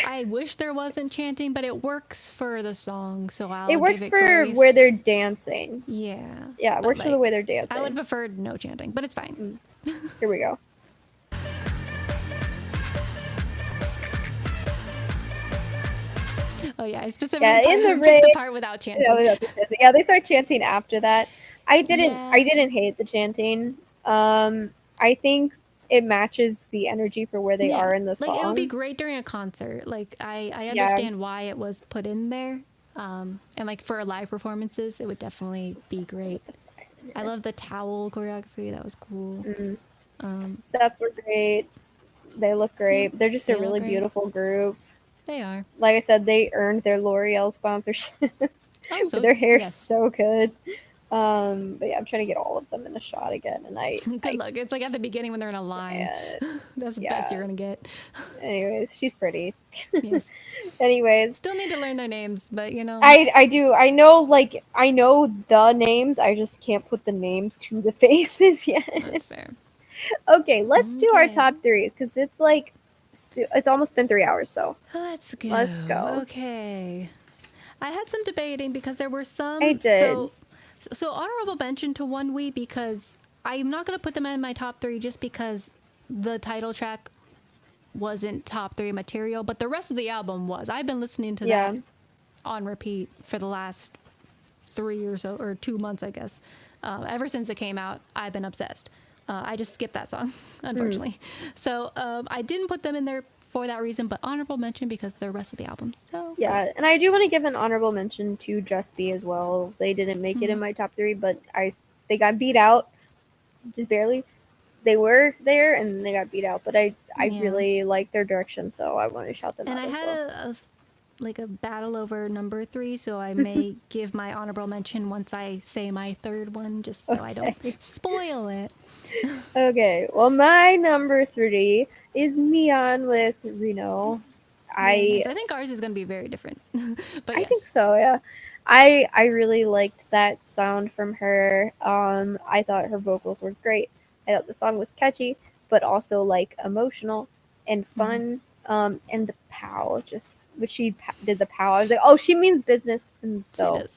I wish there wasn't chanting, but it works for the song, so I'll It works give it for grace. where they're dancing. Yeah. Yeah, it but, works for the way they're dancing. I would prefer no chanting, but it's fine. Here we go. Oh yeah, I specifically Yeah, in the picked rain. the part without chanting. Yeah, they start chanting after that. I didn't Yeah. hate the chanting. I think it matches the energy for where they are in the song. Like it would be great during a concert. Like I Yeah. understand why it was put in there. And like for live performances, it would definitely be great. I love the towel choreography. That was cool. Sets were great. They look great. They're just They a look really great. beautiful group. They are. Like I said, they earned their L'Oreal sponsorship. Oh, so Their hair's yes. so good. But yeah, I'm trying to get all of them in a shot again, and Good luck. It's like at the beginning when they're in a line. Yeah. That's the Yeah. best you're gonna get. Anyways, she's pretty. Yes. Anyways, Still need to learn their names, but you know. I do. I know the names. I just can't put the names to the faces yet. That's fair. Okay, let's do our Okay. top threes because it's like it's almost been 3 hours. So Let's go. Let's go. Okay. I had some debating because there were some. I did. So honorable mention to ONEWE because I'm not gonna put them in my top three just because the title track wasn't top three material, but the rest of the album was. I've been listening to Yeah. that on repeat for the last 3 or so, or 2 months, I guess. Ever since it came out, I've been obsessed. I just skipped that song, unfortunately. So I didn't put them in there for that reason, but honorable mention because the rest of the album. So yeah, and I do want to give an honorable mention to JUSTB as well. They didn't make it in my top three, but they got beat out just barely. They were there and they got beat out, but I Yeah. really like their direction, so I want to shout them And out I as had well. a battle over number 3, so I may give my honorable mention once I say my third one, just so I don't Okay. spoil it. Okay, well, my number 3 is Neon with Reno. Very nice. I think ours is going to be very different, but I yes. think so, yeah. I really liked that sound from her. I thought her vocals were great. I thought the song was catchy, but also like emotional and fun. And the pow, just when she did the pow, I was like, oh, she means business, and so She does.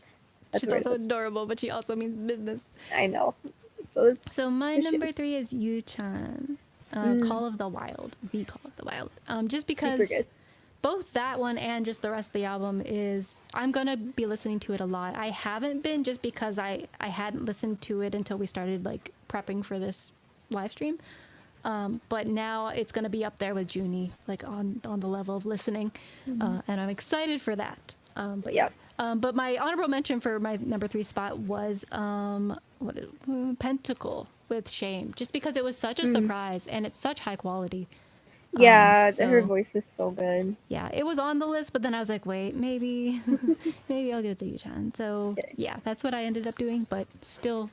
that's She's where it also is. adorable, but she also means business. I know. So So my There she number is. 3 is YUCHAN, Call of the Wild, The Call of the Wild. Just super because good. both that one and just the rest of the album I'm gonna be listening to it a lot. I haven't been just because I hadn't listened to it until we started like prepping for this live stream. But now it's gonna be up there with Junie, like on the level of listening, and I'm excited for that. But Yep. but my honorable mention for my number 3 spot was Pentacle with Shame, just because it was such a surprise and it's such high quality. Yeah, her so- voice is so good. Yeah, it was on the list, but then I was like, wait, maybe I'll give it to YUCHAN. So yeah, that's what I ended up doing, but still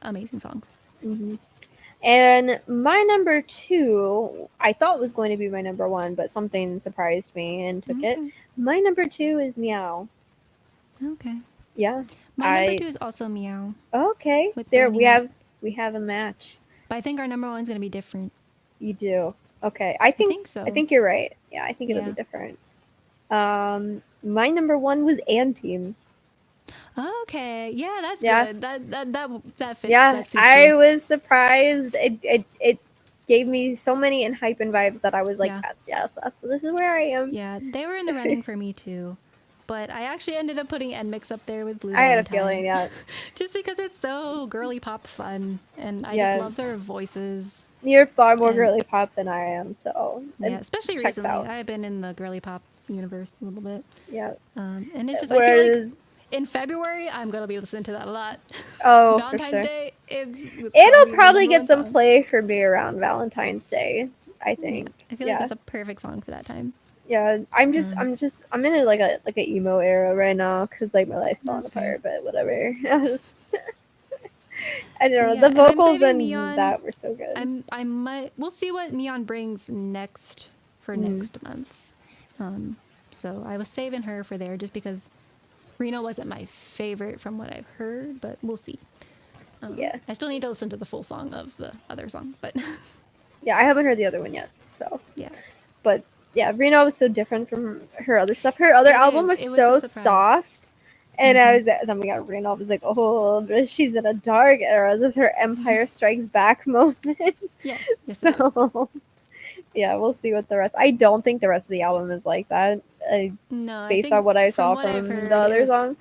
amazing songs. And my number 2, I thought was going to be my number 1, but something surprised me and took it. My number 2 is Meow. Okay. Yeah. My number 2 is also Meow, Okay. With There Burning we have a match. but I think our number 1 is gonna be different. You do. Okay. I think think so. I think you're right. Yeah, I think it'll Yeah. be different. My number one was Team. Okay, yeah, that's Yeah. good. That fits. Yeah, That suits I you. was surprised. It gave me so many and hype and vibes that I was like, Yeah. yes, this is where I am. Yeah, they were in the running for me too, but I actually ended up putting NMIXX up there with Blue I had a Valentine. feeling, yeah. Just because it's so girly pop fun, and I Yeah. just love their voices. You're far more And- girly pop than I am, so Yeah, it especially checks recently. out. I've been in the girly pop universe a little bit, Yeah. and it's just I feel like Whereas, in February I'm gonna be listening to that a lot. oh, for Valentine's sure. Day, it's gonna It'll be the probably number get one some song. play for me around Valentine's Day, I Yeah, think. I feel like that's a perfect song for that time. Yeah, I'm in a, like a emo era right now because like my life's falling That's fair. apart, but whatever. I don't know. Yeah, The and I'm vocals saving and MIYEON. that were so good. We'll see what MIYEON brings next for next month. So I was saving her for there just because Reno wasn't my favorite from what I've heard, but we'll see. Yeah. I still need to listen to the full song of the other song, but Yeah, I haven't heard the other one yet. So, yeah. but yeah, Reno was so different from her other stuff. Her other It album is. was It was so a surprise. soft. And I was then we got Reno. I was like, oh, she's in a dark era. This is her Empire Strikes Back moment. Yes. Yes, it is. So, yeah, we'll see what the rest. I don't think the rest of the album is like that. No, I Based think on what I saw what I've from heard, the it other was- song,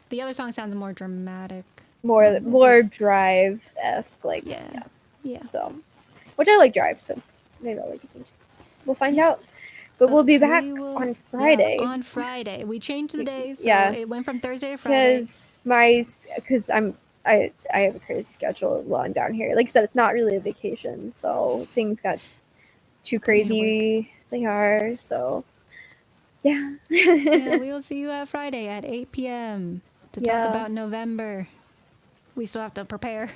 the other song sounds more dramatic. more it more was- Drive esque, like Yeah. Yeah. So, which I like Drive, so maybe I'll like this one too. We'll find out. But we'll be back on Friday. Yeah, on Friday. We changed the day, so Yeah. it went from Thursday to Friday. Because I have a crazy schedule while I'm down here. Like I said, it's not really a vacation, so things got too crazy. They are, so yeah. Yeah, we will see you at Friday at 8 p.m. to Yeah. talk about November. We still have to prepare.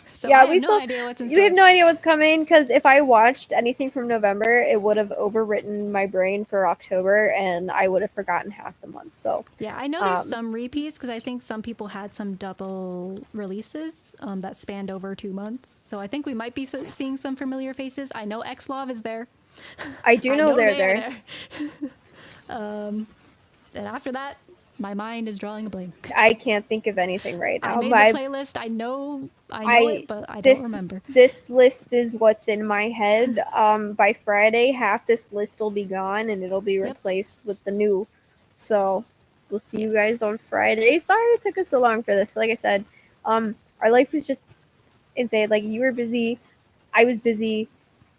So Yeah, I have we no still- idea what's in We store. have no idea what's coming because if I watched anything from November, it would have overwritten my brain for October, and I would have forgotten half the month. So Yeah, I know there's Um, some repeats because I think some people had some double releases that spanned over 2 months. So I think we might be seeing some familiar faces. I know XLOV is there. I do I know they're they are there. there. And after that, my mind is drawing a blank. I can't think of anything right I now. made My the playlist. I know it, but I this don't remember. this list is what's in my head. By Friday, half this list will be gone and it'll be Yep. replaced with the new. So we'll see you Yes. guys on Friday. Sorry it took us so long for this, but like I said, our life was just insane. Like you were busy, I was busy,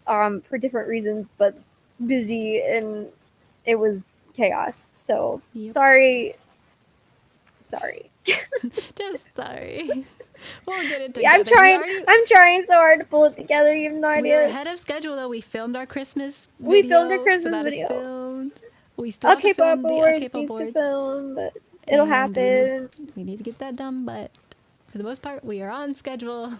for different reasons, but busy, and it was chaos. So Yep. sorry. Just sorry. We'll get it together. Yeah, I'm trying. We already- I'm trying so hard to pull it together. You have no We're idea. ahead of schedule though. We filmed our Christmas video. We filmed our Christmas so that is video. filmed. We still have to Okay, film Pop the Awards K-pop needs to boards. film, but it'll And happen. We need to get that done, but for the most part, we are on schedule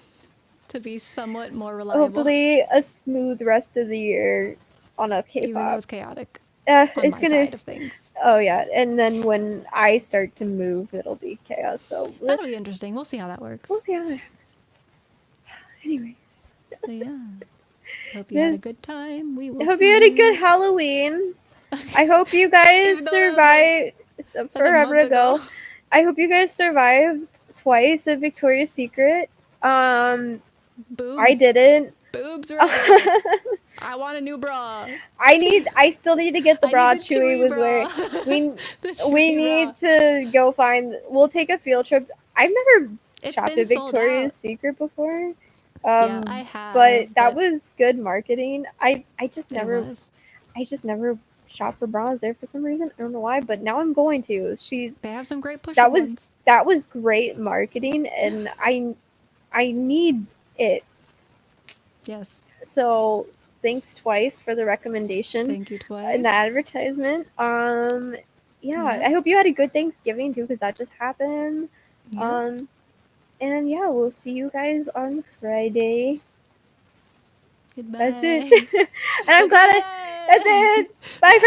to be somewhat more reliable. Hopefully, a smooth rest of the year on a even though K-pop. it's chaotic Uh, on it's my gonna. side of things. Oh yeah, and then when I start to move, it'll be chaos. So That'll be interesting. We'll see how that works. we'll see how that. Anyways, So, yeah. Hope you had a Yes. good time. We will. I hope see you had a good Halloween. I hope you guys Even though it was, survived That's a forever month ago. I hope you guys survived twice at Victoria's Secret. Boobs. I didn't. Boobs. Were there. I want a new bra. I still need to get the I bra need the Chewy was bra. wearing. We The we Chewy need bra. to go find. We'll take a field trip. I've never It's shopped been at sold Victoria's out. Secret before. Yeah, I have. But that was good marketing. I just it never was. I just never shop for bras there for some reason. I don't know why, but now I'm going to. They have some great push That was- ones. That was great marketing, and I need it. Yes. So thanks twice for the recommendation. Thank you twice. In the advertisement. Yeah, Yeah. I hope you had a good Thanksgiving too, because that just happened. Yeah. And yeah, we'll see you guys on Friday. Goodbye. That's it. And I'm glad. That's it. Bye.